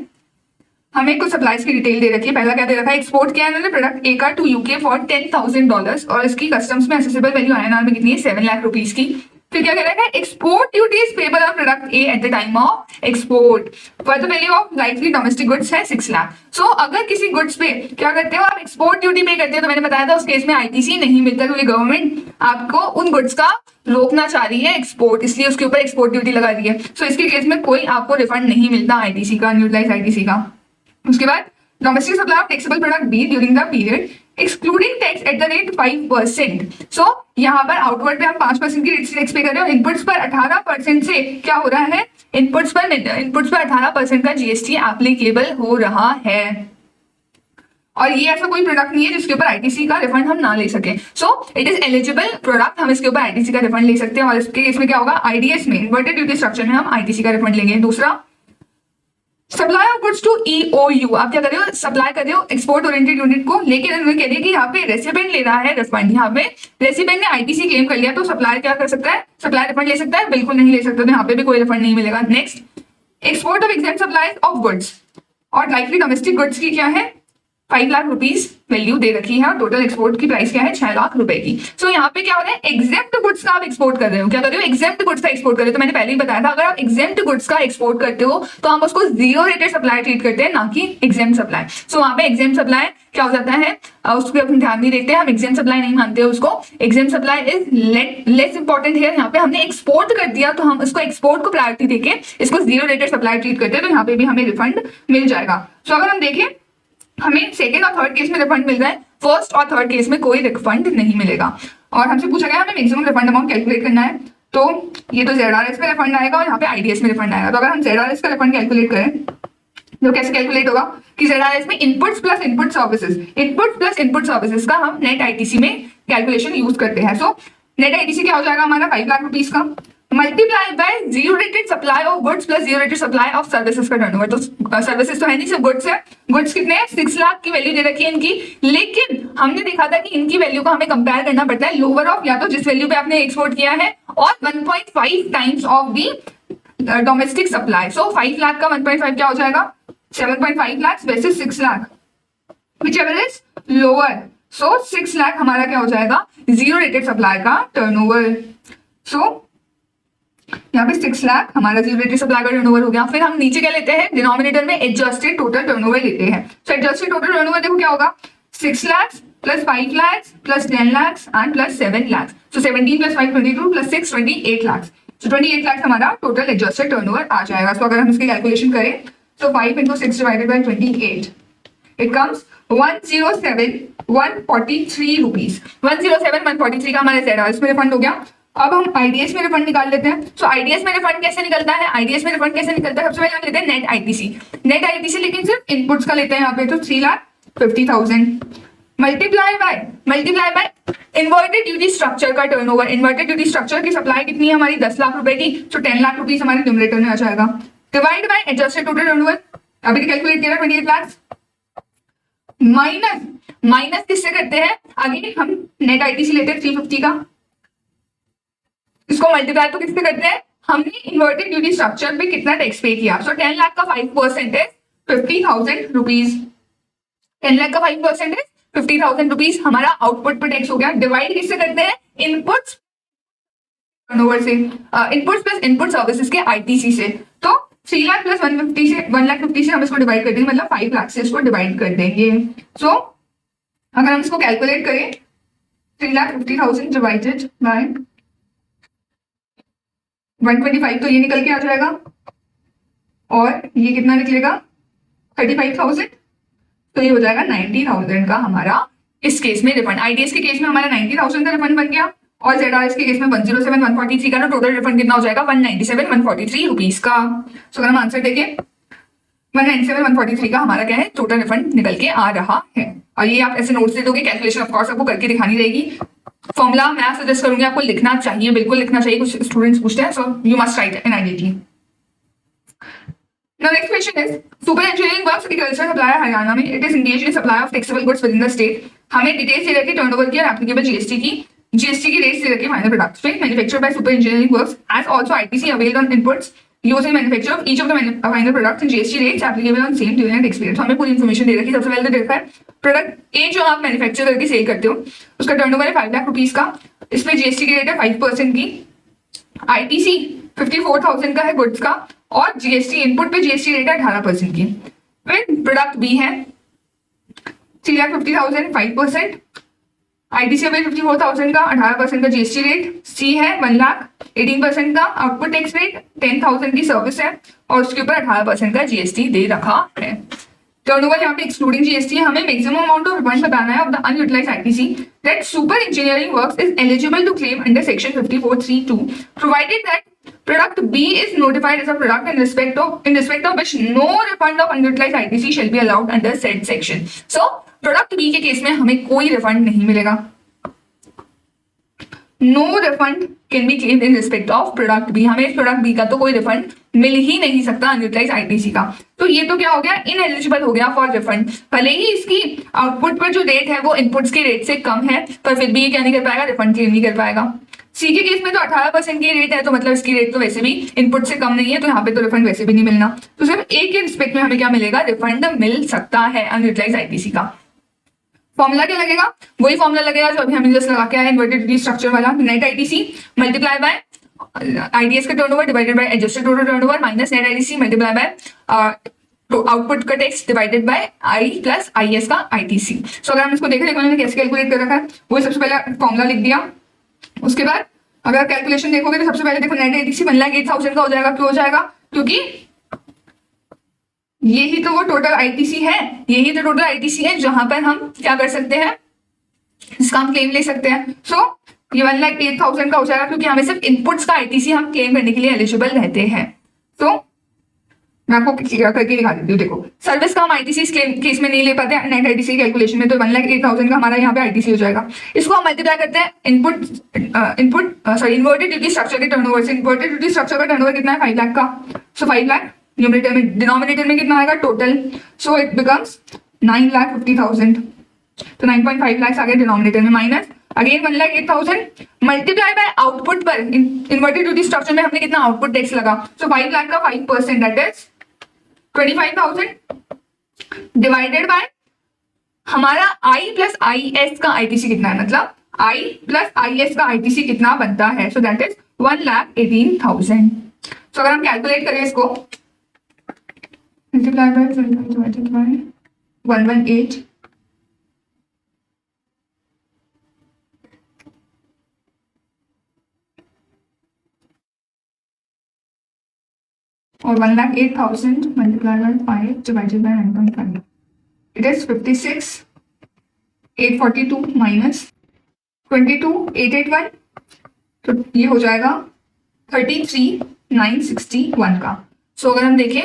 हमें कुछ सप्लाईज की डिटेल दे रखी है। पहला क्या दे रखा है, एक्सपोर्ट किया इन्होंने प्रोडक्ट A का टू UK फॉर $10,000 और इसकी कस्टम्स में एसेसिबल वैल्यू INR में कितनी है, 7 लाख रुपीज की। फिर क्या कह रहा है, export duty is payable on product A at the time of export for the value of likely domestic goods है 6 लाख। सो अगर किसी गुड्स पे क्या करते हो आप, एक्सपोर्ट ड्यूटी पे करते हो, तो मैंने बताया था उस केस में ITC नहीं मिलता क्योंकि गवर्नमेंट आपको उन गुड्स का रोकना चाह रही है एक्सपोर्ट, इसलिए उसके ऊपर एक्सपोर्ट ड्यूटी लगा रही है। सो इसके केस में कोई आपको रिफंड नहीं मिलता ITC का, अनयूटिलाइज्ड ITC का। उसके बाद domestic supply of taxable product B during the period excluding tax at the rate 5%। सो यहाँ पर आउटवर्ड पे हम 5% की टैक्स पे कर रहे हो, इनपुट्स पर 18% से क्या हो रहा है, इनपुट्स पर 18% का जीएसटी एप्लीकेबल हो रहा है। और ये ऐसा कोई प्रोडक्ट नहीं है जिसके ऊपर आईटीसी का रिफंड हम ना ले सके। So it is eligible product, हम इसके ऊपर आईटीसी का रिफंड ले सकते हैं। और इसके इसमें क्या होगा, आईडीएस में इन्वर्टेड ड्यूटी स्ट्रक्चर में हम आईटीसी का रिफंड लेंगे। दूसरा, supply of goods to EOU, आप क्या कर रहे हो, सप्लाई कर रहे हो एक्सपोर्ट ओरिएंटेड यूनिट को, लेकिन उन्होंने कह दिया कि यहाँ पे रेसिपेंट ले रहा है रिफंड। यहाँ पे रेसिपेंट ने आईटीसी क्लेम कर लिया तो सप्लायर क्या कर सकता है, सप्लायर रिफंड ले सकता है, बिल्कुल नहीं ले सकता, तो यहाँ पे भी कोई रिफंड नहीं मिलेगा। Next, export of exempt supplies of goods, और लाइकली डोमेस्टिक गुड्स की क्या है 5 लाख रुपीज वैल्यू दे रखी है, और टोटल एक्सपोर्ट की प्राइस क्या है 6 लाख रुपए की। सो यहाँ पे क्या हो रहा है, एग्जेम्प्ट गुड्स का आप एक्सपोर्ट कर रहे हो, क्या कर रहे हो, एग्जेम्प्ट गुड्स का एक्सपोर्ट कर रहे हो। तो मैंने पहले ही बताया था, अगर आप एग्जेम्प्ट गुड्स का एक्सपोर्ट करते हो तो हम उसको जीरो रेटेड सप्लाई ट्रीट करते हैं, ना कि एग्जेम्प्ट सप्लाई। सो वहां पे एग्जेम्प्ट सप्लाई क्या हो जाता है, उसको अपन ध्यान नहीं देते, हम एग्जेम्प्ट सप्लाई नहीं मानते उसको। Exempt supply is less important है। यहाँ पे हमने एक्सपोर्ट कर दिया तो हम उसको एक्सपोर्ट को प्रायोरिटी देके इसको जीरो रेटेड सप्लाई ट्रीट करते हैं, तो यहाँ पे भी हमें रिफंड मिल जाएगा। सो अगर हम देखें, हमें सेकंड और थर्ड केस में रिफंड मिल रहा है, फर्स्ट और थर्ड केस में कोई रिफंड नहीं मिलेगा। और हमसे पूछा गया हमें मैक्सिमम रिफंड अमाउंट कैलकुलेट करना है, तो ये तो ZRS में रिफंड आएगा और यहाँ पे आईडीएस में रिफंड आएगा। तो अगर हम ZRS का रिफंड कैलकुलेट करें तो कैसे कैलकुलेट होगा कि ZRS में inputs plus input services, input plus input services का हम नेट आईटीसी में कैलकुलेशन यूज करते हैं। सो नेट आईटीसी क्या हो जाएगा हमारा 5 लाख रुपीज का, multiply by zero rated supply of goods plus zero rated supply of services का टर्नओवर। तो सर्विसेज तो है नहीं, सिर्फ गुड्स है। गुड्स कितने हैं, 6 लाख की वैल्यू दे रखी है इनकी, लेकिन हमने देखा था कि इनकी वैल्यू को हमें कंपेयर करना पड़ता है लोअर ऑफ या तो जिस वैल्यू पे आपने एक्सपोर्ट किया है और 1.5 times of the domestic supply. So 5 lakh का 1.5 क्या हो जाएगा, 7.5 लाख वैसे 6 लाख, whichever is lower। सो 6 लाख हमारा क्या हो जाएगा, जीरो रेटेड सप्लाई का टर्नओवर। सो यहाँ पे 6 लाख हमारा जीरो रेटेड सप्लाई का टर्नओवर हो गया। फिर हम नीचे क्या लेते हैं, डिनोमिनेटर में एडजस्टेड टोटल टर्नओवर लेते हैं। तो एडजस्टेड टोटल टर्नओवर देखो क्या होगा, 6 lakh plus 5 lakh plus 10 lakh and plus 7 lakh. So 17 plus 5 22 plus 6 28 lakh. So 28 lakh हमारा टोटल एडजस्टेड टर्नओवर आ जाएगा। तो अगर हम इसकी कैलकुलेशन करें तो 5 into 6 divided by 28, it comes 107,143 rupees. 107,143 का हमारे ZRS में रिफंड हो गया। अब हम आईडीएस में रिफंड निकाल लेते हैं। सो आईडीएस में रिफंड कैसे निकलता है, आईडीएस में रिफंड कैसे निकलता है, सबसे पहले हम लेते हैं नेट आईटीसी। नेट आईटीसी लेकिन सिर्फ इनपुट्स का लेते हैं यहाँ पे, तो 3,50,000 multiply by inverted duty structure का टर्नओवर। इन्वर्टेड ड्यूटी स्ट्रक्चर की सप्लाई कितनी है हमारी 10 लाख रुपए की, तो 10 लाख रुपीज हमारे न्यूमरेटर में आ जाएगा। Divide by adjusted total turnover, अभी कैलकुलेट किया 28 लाख माइनस किससे करते हैं, आगे हम नेट आईटीसी लेते हैं 350 का, इसको मल्टीप्लाई तो किससे करते हैं, हमने इन्वर्टेड ड्यूटी स्ट्रक्चर पे कितना टैक्स पे किया। सो 10 लाख का 5% है 50,000 रुपीज। 10 लाख का 5% है 50,000 रुपीज हमारा आउटपुट पे टैक्स हो गया। डिवाइड किससे करते हैं, इनपुट्स टर्नओवर से, इनपुट्स प्लस इनपुट सर्विसेज के आईटीसी से। तो 3 लाख प्लस 150 से 1,50,000 से हम इसको डिवाइड कर देंगे, मतलब 5 लाख से इसको डिवाइड कर देंगे। सो अगर हम इसको कैलकुलेट करें 3,50,000 डिवाइडेड बाय 125 तो ये निकल के आ जाएगा, और ये कितना निकलेगा 35,000, तो ये हो जाएगा 90,000 का हमारा इस केस में रिफंड। आईडीएस के केस में हमारा 90,000 का रिफंड बन गया, और ZRS के केस में 107,143 का, ना टोटल रिफंड कितना हो जाएगा 197,143 रुपीज का। सो अगर हम आंसर देखें 197,143 का हमारा क्या है टोटल रिफंड निकल के आ रहा है। और ये आप ऐसे नोट्स दे दोगे, कैलकुलेशन ऑफ कोर्स आपको करके दिखानी रहेगी। फॉर्मूला मैं सजेस्ट करूंगी आपको लिखना चाहिए, बिल्कुल लिखना चाहिए, कुछ स्टूडेंट्स पूछते हैं, so you must write immediately. Now next question is super engineering works agriculture supplier Haryana में, it is engaged in supply of taxable goods within the state। हमें डिटेल्स दे रखी टर्नओवर की और एप्लीकेबल जीएसटी की रेट्स दे रखी फाइनल प्रोडक्ट्स पे। Manufactured by super engineering works as also ITC availed on inputs used in manufacture of each of the final products and GST rates applicable on same during experience. हमें पूरी information दे रखी। सबसे पहले तो देखा है product ए जो आप मैन्युफैक्चर करके सेल करते हो उसका टर्नओवर है 5 लाख रुपीज का, इसमें जीएसटी की रेट है 5% की, आईटीसी 54,000 का है गुड्स का, और जीएसटी इनपुट पे जीएसटी रेट है 18% की। फिर प्रोडक्ट बी है 3,50,000 5%, आईटीसी पे 54,000 का 18% का जीएसटी रेट, सी है 1 लाख 18% का आउटपुट टैक्स रेट, 10,000 की सर्विस है और उसके ऊपर 18% का जीएसटी दे रखा है। टर्नओवर यहाँ पे एक्सक्लूडिंग जीएसटी है, हमें मैक्सिमम अमाउंट ऑफ रिफंड बताना है of the unutilised ITC that super engineering works is eligible to claim under section 54(3)(2) provided that product B is notified as a product in respect of which no refund of unutilized ITC shall be allowed under said section. So product B के case में हमें कोई refund नहीं मिलेगा. No refund can be claimed in respect of product B. हमें product B का तो कोई रिफंड मिल ही नहीं सकता अनयूटिलाइज आईटीसी का. तो ये तो क्या हो गया, इनएलिजिबल हो गया फॉर रिफंड. भले ही इसकी आउटपुट पर जो रेट है वो इनपुट्स के रेट से कम है, पर फिर भी ये क्या नहीं कर पाएगा, रिफंड क्लेम नहीं कर पाएगा. सी के केस में तो 18% की रेट है, तो मतलब इसकी रेट तो वैसे भी इनपुट से कम नहीं है, तो यहाँ पे तो रिफंड वैसे भी नहीं मिलना. तो सिर्फ ए के रिस्पेक्ट में हमें क्या मिलेगा, रिफंड मिल सकता है अनयूटिलाइज आईटीसी का. फॉर्मूला क्या लगेगा, वही फॉर्मूला लगेगा जो अभी हमने जस्ट लगा के आया, इन्वर्टेड डी स्ट्रक्चर वाला. Net ITC multiply by IDS का turnover divided by adjusted total turnover minus net ITC multiply by output का tax divided by I plus IS का आईटीसी. सो अगर हम इसको देखें, देखो मैंने कैसे कैलकुलेट कर रखा है, वही सबसे पहले फॉर्मूला लिख दिया. उसके बाद अगर कैलकुलेशन देखोगे तो सबसे पहले देखो नेट आईटीसी 1,08,000 का हो जाएगा. क्यों हो जाएगा, क्योंकि यही तो वो टोटल आईटीसी है, यही तो टोटल आईटीसी है जहां पर हम क्या कर सकते हैं, इसका हम क्लेम ले सकते हैं. सो ये 1,08,000 का हो जाएगा, क्योंकि हमें सिर्फ इनपुट्स का आईटीसी हम क्लेम करने के लिए एलिजिबल रहते हैं. तो मैं आपको क्लियर करके दिखा देती हूँ. देखो सर्विस का हम आईटीसी केस में नहीं ले पाते हैं नेट आईटीसी कैलकुलेशन में, तो 1,08,000 का हमारा यहाँ पे आईटीसी हो जाएगा. इसको हम मल्टीप्लाई करते हैं इन्वर्टेड ड्यूटी स्ट्रक्चर के टर्नओवर से. इन्वर्टेड ड्यूटी स्ट्रक्चर का टर्नओवर कितना है, 5 लाख का. सो 5 लाख न्यूमरेटर में, डिनोमिनेटर में कितना आएगा टोटल, सो इट बिकम्स 9,50,000. तो 9.5 लाख आ गया डिनोमिनेटर में, minus again 1,08,000 multiply by output पर. इन्वर्टेड ड्यूटी स्ट्रक्चर में हमने कितना आउटपुट टैक्स लगा, सो 5 लाख का 5% दैट इज 25,000 डिवाइडेड बाय हमारा आई प्लस आई एस का आईटीसी कितना है, मतलब आई प्लस आई एस का आईटीसी कितना बनता है, सो दैट इज 1,18,000. सो अगर हम कैलकुलेट करें इसको, मल्टीप्लाई बाय 118 और 1,08,000 multiply by 5 divided by 9.5, it is 56,842 minus 22,881, तो ये हो जाएगा 33,961 का. सो अगर हम देखें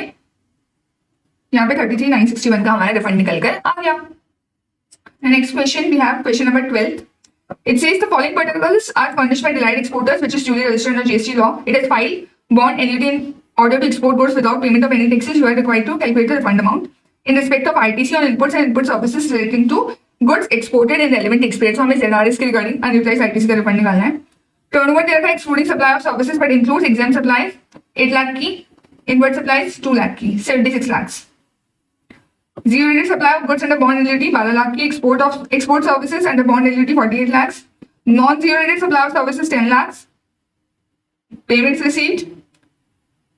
यहाँ पे 33,961 का हमारा रिफंड निकल कर आ गया. Next question we have question number 12. It says the following particles are furnished by Delight Exporters, which is duly registered under GST law. It has filed bond annuity in order to export goods without payment of any taxes. You are required to calculate the refund amount in respect of ITC on inputs and input services relating to goods exported in relevant tax period. So हमें ZRS के regarding unutilized ITC का refund निकालना है. Turnover दे रखा है excluding supply of services but includes exempt supplies 8 lakh की, inward supplies 2 lakh की, 76 lakhs. Zero rated supply of goods under bond annuity 12 lakh की, export services under bond annuity 48 lakhs, non zero rated supply of services 10 lakhs, payments received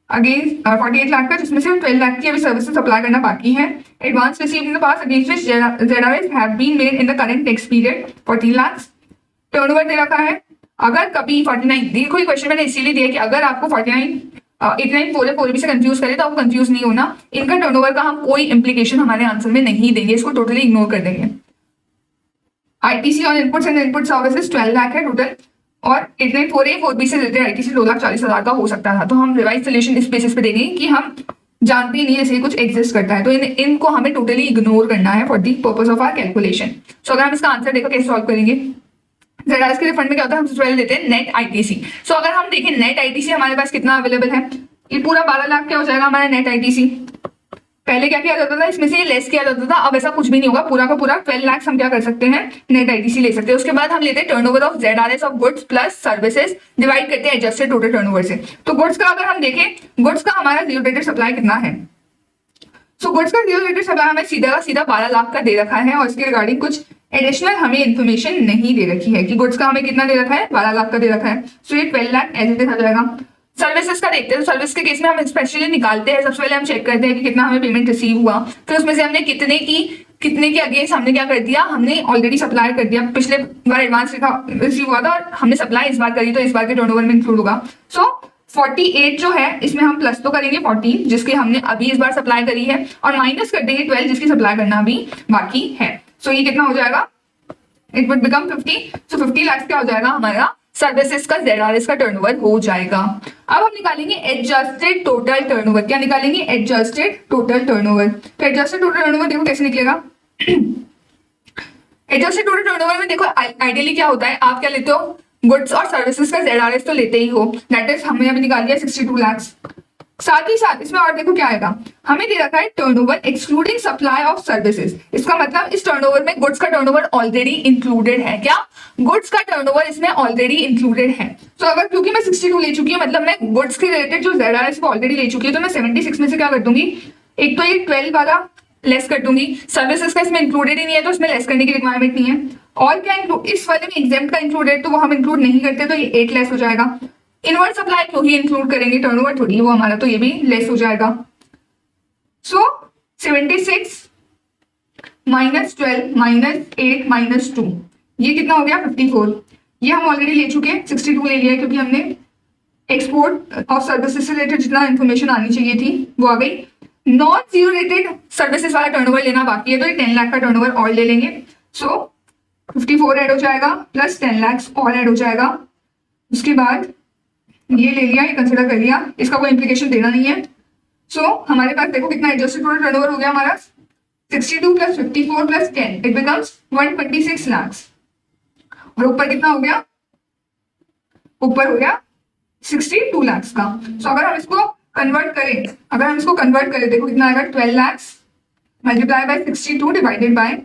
again 48 lakh का, जिसमें से 12 लाख की अभी services supply करना बाकी है. Advance received in the past against which ZRS have been made in the current tax period 14 lakh. Turnover दे रखा है, अगर कभी 49, देखो ये क्वेश्चन मैंने इसीलिए दिया कि अगर आपको 89 से कंफ्यूज करे तो आपको कंफ्यूज नहीं होना. इनका टर्नओवर का हम कोई इंप्लीकेशन हमारे आंसर में नहीं देंगे, इसको टोटली इग्नोर कर देंगे. ITC on inputs and input services 12 lakh है टोटल, और 89,4A/4B से रिलेटेड आईटीसी 2,40,000 का हो सकता था. तो हम रिवाइज सोल्यूशन इस बेसिस पे देंगे कि हम जानते नहीं जैसे कुछ एग्जिस्ट करता है, तो इनको हमें टोटली इग्नोर करना है for the purpose of our calculation. So अगर हम इसका आंसर देखो कैसे सॉल्व करेंगे. ZRS के रिफंड में क्या होता है, हम सबसे पहले लेते हैं नेट आईटीसी. सो अगर हम देखें नेट आईटीसी हमारे पास कितना अवेलेबल है, ये पूरा 12 लाख क्या हो जाएगा हमारा नेट आईटीसी. पहले क्या किया जाता था, इसमें से लेस किया जाता था, अब ऐसा कुछ भी नहीं होगा, पूरा का पूरा 12 लाख हम क्या कर सकते हैं, नेट आईटीसी ले सकते हैं. उसके बाद हम लेते हैं turnover of ZRS of goods plus services divide करते हैं एडजस्टेड टोटल टर्नओवर से. तो गुड्स का अगर हम देखें, गुड्स का हमारा जीरो रेटेड सप्लाई कितना है. सो गुड्स का जीरो रेटेड सप्लाई हमें सीधा का सीधा 12 लाख का दे रखा है, और इसके रिगार्डिंग कुछ एडिशनल हमें इन्फॉर्मेशन नहीं दे रखी है कि गुड्स का हमें कितना दे रखा है, 12 लाख का दे रखा है. सो ये 12 लाख एज इट इज आ जाएगा. सर्विसेज का देखते हैं, तो सर्विस के केस में हम स्पेशली निकालते हैं. सबसे पहले हम चेक करते हैं कि कितना हमें पेमेंट रिसीव हुआ, फिर उसमें से हमने कितने के अगेंस्ट हमने क्या कर दिया, हमने ऑलरेडी सप्लाई कर दिया. पिछले बार एडवांस रिसीव हुआ था और हमने सप्लाई इस बार करी, तो इस बार के टर्नओवर में इंक्लूड होगा. सो 48 जो है इसमें हम प्लस तो करेंगे 14 जिसकी हमने अभी इस बार सप्लाई करी है, और माइनस कर देंगे 12 जिसकी सप्लाई करना अभी बाकी है। सो ये कितना हो जाएगा, इट वुड बिकम 50। सो 50 लाख क्या हो जाएगा हमारा सर्विसेज का ZRS का टर्नओवर हो जाएगा। अब हम निकालेंगे एडजस्टेड टोटल टर्नओवर। क्या निकालेंगे, एडजस्टेड टोटल टर्नओवर। तो एडजस्टेड टोटल टर्नओवर देखो कैसे निकलेगा। एडजस्टेड टोटल टर्नओवर में देखो आइडियली क्या होता है, आप क्या लेते हो, गुड्स और सर्विसेज का ZRS तो लेते ही हो, दैट इज हमने अभी निकाल लिया 62 लाख। साथ ही साथ इसमें और देखो क्या आएगा, हमें दे रखा है turnover excluding supply of services. इसका मतलब इस टर्नओवर में गुड्स का टर्नओवर ऑलरेडी इंक्लूडेड है। क्या, गुड्स का टर्नओवर इसमें ऑलरेडी इंक्लूडेड है। तो अगर क्योंकि मैं 62 ले चुकी हूँ, मतलब मैं गुड्स के रिलेटेड जो ZRS ऑलरेडी ले चुकी है, तो मैं 76 में से क्या कर दूंगी, एक तो ये 12 वाला लेस कर दूंगी। सर्विसेज का इसमें इंक्लूडेड ही नहीं है तो इसमें लेस करने की रिक्वायरमेंट नहीं है। और क्या इंक्लूड, इस वाले में एग्जाम्प्ट का इंक्लूडेड तो वो हम इंक्लूड नहीं करते, तो ये 8 लेस हो जाएगा। इनवर्ट सप्लाई क्यों ही इंक्लूड करेंगे, टर्नओवर थोड़ी वो हमारा, तो ये भी लेस हो जाएगा। सो 76 माइनस 12 माइनस 8 माइनस 2, ये कितना हो गया 54। ये हम ऑलरेडी ले चुके हैं, 62 ले लिया है क्योंकि हमने एक्सपोर्ट ऑफ सर्विसेज से रिलेटेड जितना इन्फॉर्मेशन आनी चाहिए थी वो आ गई। नॉन जीरो रेटेड सर्विसेज वाला टर्नओवर लेना बाकी है, तो ये 10 लाख का टर्नओवर और ले लेंगे। सो 54 ऐड हो जाएगा प्लस 10 लाख और ऐड हो जाएगा। उसके बाद ये ले लिया, ये कंसिडर कर लिया, इसका कोई इंप्लीकेशन देना नहीं है। सो हमारे पास देखो कितना एडजस्टेड टोटल टर्नओवर हो गया हमारा, 62 plus 54 plus 10 it becomes 126 lakh. और ऊपर कितना हो गया, ऊपर हो गया 62 लाख का। सो अगर हम इसको कन्वर्ट करें, देखो कितना आएगा, 12 lakh multiply by 62 divided by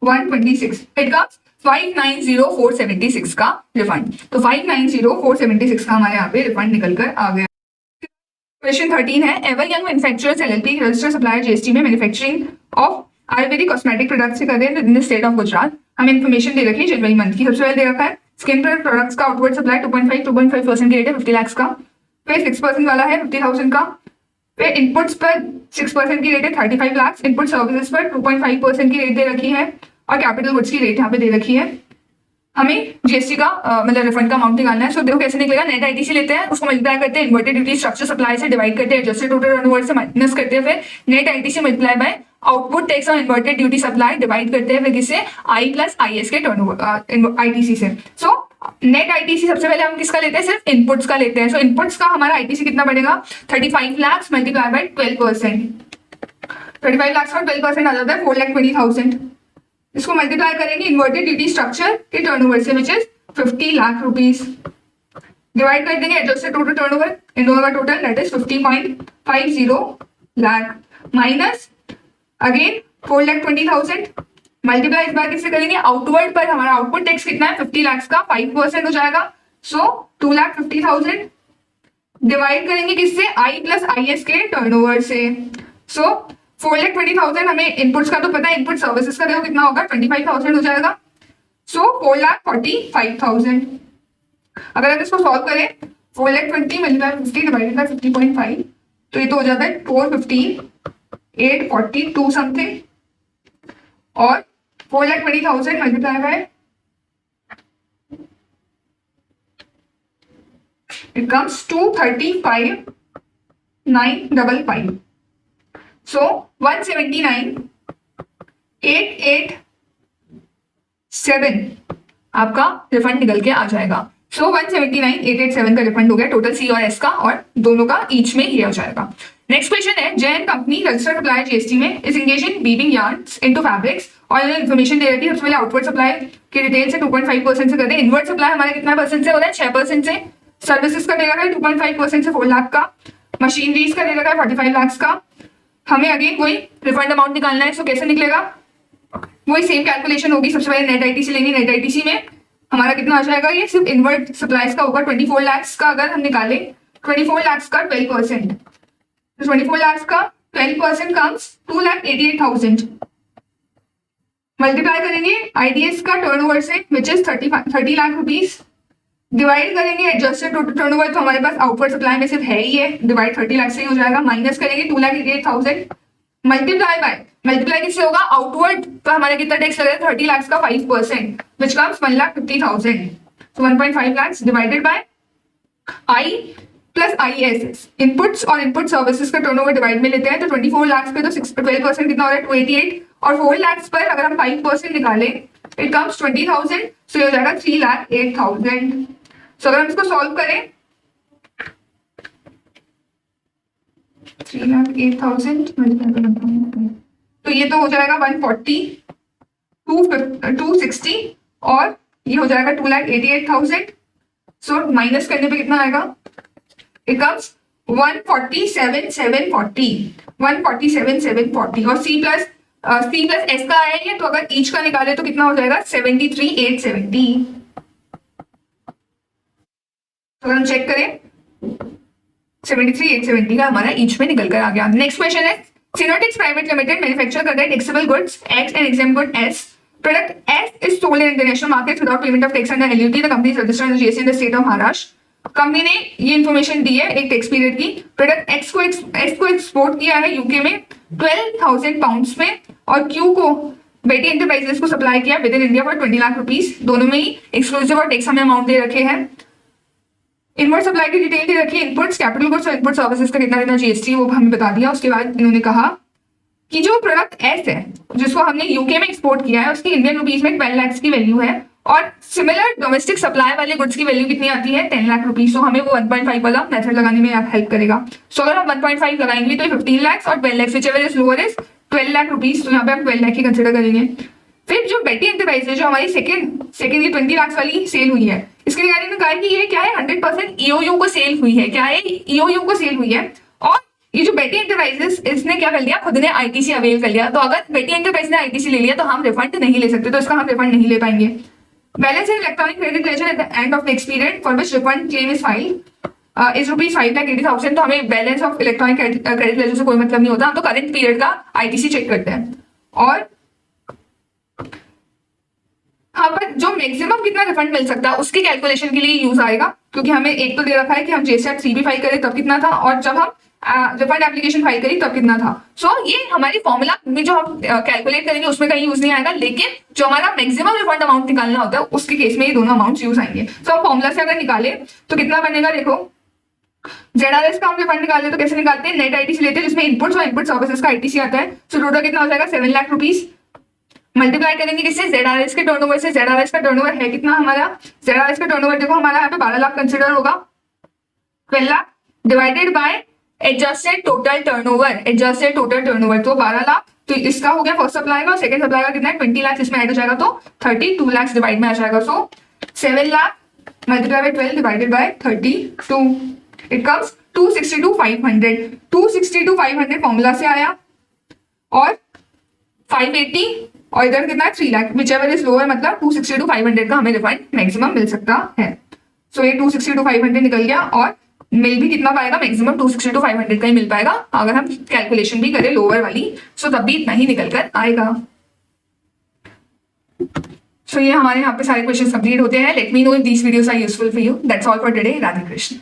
126, it comes 590,476 का रिफंड। तो 590,476 का हमारे यहाँ पे रिफंड निकल कर आ गया। क्वेश्चन 13 है, ever young manufacturers LLP registered supplier GST में manufacturing of Ayurvedic cosmetic products से कर रहे हैं in the state of Gujarat. हमें इन्फॉर्मेशन दे रखी है जनवरी मंथ की। सबसे पहले दे रखा है स्किन प्रोडक्ट्स का आउटवर्ड सप्लाई 2.5% की रेट है 50 लाख का। फिर 6% वाला है 50,000 का। फिर इनपुट्स पर 6% की रेट है 35 लाख। इनपुट सर्विसेज पर 2.5% की रेट दे रखी है, और कैपिटल गुड्स की रेट यहाँ पे दे रखी है। हमें GST का मतलब रिफंड का अमाउंट निकालना है। सो देखो कैसे निकलेगा, नेट ITC लेते हैं, उसको मल्टीप्लाई करते हैं इन्वर्टेड ड्यूटी स्ट्रक्चर सप्लाई से, डिवाइड करते हैं एडजस्टेड टोटल टर्नओवर से माइनस करते हैं, फिर net ITC multiply by output tax on inverted duty supply divide करते हैं फिर किससे, I प्लस IS के टर्नओवर ITC से। सो नेट ITC सबसे पहले हम किसका लेते हैं, सिर्फ इनपुट्स का लेते हैं। सो इनपुट्स का हमारा ITC कितना बढ़ेगा, 35 लाख मल्टीप्लाई बाय 12%। 35 लाख का 12% आ जाता है 4,20,000। इसको मल्टीप्लाई करेंगे इन्वर्टेड ड्यूटी स्ट्रक्चर के टर्नओवर से which is 50 lakh rupees, divide कर देंगे एडजस्टेड टोटल टर्नओवर, इन दोनों का total that is 50.50 lakh minus again 4,20,000 multiply इस बार किससे करेंगे, आउटवर्ड पर हमारा आउटपुट टैक्स कितना है 50 लाख का 5% हो जाएगा। सो 2,50,000 डिवाइड करेंगे किससे, I प्लस IS के टर्नओवर से। सो 4,20,000 हमें इनपुट्स का तो पता है, इनपुट सर्विसेज का देखो कितना होगा 25,000 हो जाएगा। सो 4,45,000। अगर हम इसको सॉल्व करें 4,20,000 मल्टीप्लाई 50 डिवाइडेड बाय 50.5, तो ये तो हो जाता है 415, 842 समथिंग, और 4,20,000 मल्टीप्लाई बाय इट कम्स 235,955। सो 179,887 आपका रिफंड निकल के आ जाएगा। सो 179,887 का रिफंड हो गया टोटल C और S का, और दोनों का ईच में ये हो जाएगा। नेक्स्ट क्वेश्चन है, Jain company registered supplier GST में is engage in weaving yarns into fabrics, और इन्फॉर्मेशन दे रही है सबसे पहले आउटवर्ड सप्लाई की डिटेल से 2.5% से करते हैं। इनवर्ड सप्लाई हमारे कितना परसेंट से हो रहा है, 6% से। सर्विसेज का दे रखा है 2.5% से 4 लाख का। मशीनरीज का दे रखा है 45 लाख का। हमें अगेन कोई रिफंड अमाउंट निकालना है, सो कैसे निकलेगा, वही सेम कैलकुलेशन होगी। सबसे पहले नेट ITC लेंगे, नेट ITC में हमारा कितना आ जाएगा, ये सिर्फ इनवर्ड सप्लाईज का होगा 24 लाख का। अगर हम निकाले 24 लाख का 12%, तो 24 लाख का 12% कम्स 2,88,000। मल्टीप्लाई करेंगे IDS का टर्नओवर से which is 30 lakh rupees, divide करेंगे एडजस्टेड टोटल टर्नओवर, तो हमारे पास आउटवर्ड सप्लाई में सिर्फ है ही है, डिवाइड 30 लाख से ही हो जाएगा, माइनस करेंगे 2,88,000 मल्टीप्लाई किससे होगा, आउटवर्ड पर हमारे कितना टैक्स लग रहा है 30 लाख का 5% which comes 1,50,000। So 1.5 lakh divided by I plus ISS, inputs और इनपुट सर्विसेज का टर्नओवर डिवाइड में लेते हैं तो 24 लाख पे तो 12% कितना हो रहा है 288, और 4 लाख पर अगर हम 5% निकालें इट कम्स 20,000, सो ये हो जाएगा 3,08,000। सो अगर हम इसको सॉल्व करें 3,08,000 तो ये तो हो जाएगा 140, 260 और ये हो जाएगा 2,88,000। सो माइनस करने पे कितना आएगा, इट कम्स 147,740, 147,740, और C प्लस S का आया है तो अगर ईच का निकाले तो कितना हो जाएगा 73,870। तो अगर हम चेक करें 73,870 का हमारा ईच में निकल कर आ गया। नेक्स्ट क्वेश्चन है सिनोटिक्स प्राइवेट लिमिटेड मैन्युफैक्चर करता है taxable goods X and exam good S. Product S is sold in international markets without payment of tax under LUT. The company is registered in GST in the state of Maharashtra. Company ने ये information दी है एक tax period की। Product X को export किया है UK में 12,000 pounds में, और Q को बेटी एंटरप्राइजेस को सप्लाई किया with in India for 20 lakh rupees. दोनों में ही एक्सक्लूसिव और टैक्स हमें अमाउंट दे रखे हैं। इनवर्ड सप्लाई की डिटेल दे रखी है, इनपुट्स, कैपिटल गुड्स और इनपुट सर्विसेज का कितना GST वो हमें बता दिया। उसके बाद इन्होंने कहा कि जो प्रोडक्ट S है जिसको हमने यूके में एक्सपोर्ट किया है उसकी इंडियन रुपीज में 12 लाख की वैल्यू है, और सिमिलर डोमेस्टिक सप्लाई वाले गुड्स की वैल्यू कितनी आती है 10 लाख रुपीज। तो हमें वो 1.5 वाला मेथड लगाने में हेल्प करेगा। सो अगर हम 1.5 लगाएंगे तो 15 लाख और 12 lakh, whichever is lower is 12 lakh rupees, तो यहाँ पे हम 12 लाख ही कंसिडर करेंगे। फिर जो बेटी एंटरप्राइज है जो हमारी सेकंड ये 20 लाख वाली सेल हुई है, इसके रिगार्डिंग में कहा है कि ये क्या है 100% EOU को सेल हुई है। क्या है EOU को सेल हुई है, और ये जो बेटी एंटरप्राइजेस इसने क्या कर लिया, खुद ने ITC अवेल कर लिया। तो अगर बेटी एंटरप्राइज ने ITC ले लिया तो हम रिफंड नहीं ले सकते, तो इसका हम रिफंड नहीं ले पाएंगे। Balance in electronic credit laser at the end of next period for which refund claim is filed is ₹5,80,000। तो हमें balance of electronic credit laser से कोई मतलब नहीं होता, हम तो करंट पीरियड का ITC चेक करते हैं। और हाँ, पर जो मैक्सिमम कितना रिफंड मिल सकता है उसके कैलकुलेशन के लिए यूज आएगा, क्योंकि हमें एक तो दे रखा है कि हम GST 3 भी फाइल करें तब कितना था, और जब हम रिफंड एप्लीकेशन फाइल करी तब कितना था। सो ये हमारी फॉर्मूला में जो हम कैलकुलेट करेंगे उसमें कहीं यूज नहीं आएगा, लेकिन जो हमारा मैक्सिमम रिफंड अमाउंट निकालना होता है उसके केस में ये दोनों अमाउंट यूज आएंगे। सो हम फॉर्मूला से अगर निकाले तो कितना बनेगा, देखो ZRS का हम रिफंड निकालते हैं तो कैसे निकालते हैं, नेट ITC लेते हैं जिसमें इनपुट्स और इनपुट सर्विसेज का ITC आता है। सो टोटल कितना हो जाएगा 7 लाख रुपीज, मल्टीप्लाई करेंगे किससे, ZRS के टर्नओवर से। ZRS का टर्नओवर है कितना हमारा, ZRS का टर्नओवर देखो हमारा यहाँ पे 12 लाख कंसिडर होगा, 12 lakh divided by adjusted total turnover, adjusted total turnover तो 12 लाख। तो इसका हो गया फर्स्ट सप्लाई का, और सेकंड सप्लाई का कितना है 20 लाख, इसमें ऐड हो जाएगा तो 32 लाख डिवाइड में आ जाएगा। सो 7 lakh multiply by 12 divided by 32, it comes 262,500। 262,500 formula से आया, और 580 और इधर कितना है 3 लाख, व्हिचएवर इज लोअर, मतलब 262,500 का हमें रिफंड मैक्सिमम मिल सकता है। सो ये 262,500 निकल गया, और मिल भी कितना पाएगा, मैक्सिमम 262,500 का ही मिल पाएगा। अगर हम कैलकुलेशन भी करें लोअर वाली सो तब भी इतना ही निकल कर आएगा। सो ये हमारे यहाँ पे सारे क्वेश्चंस कंप्लीट होते हैं। Let me know if these videos are useful for you. That's all for today. Radhe Krishna.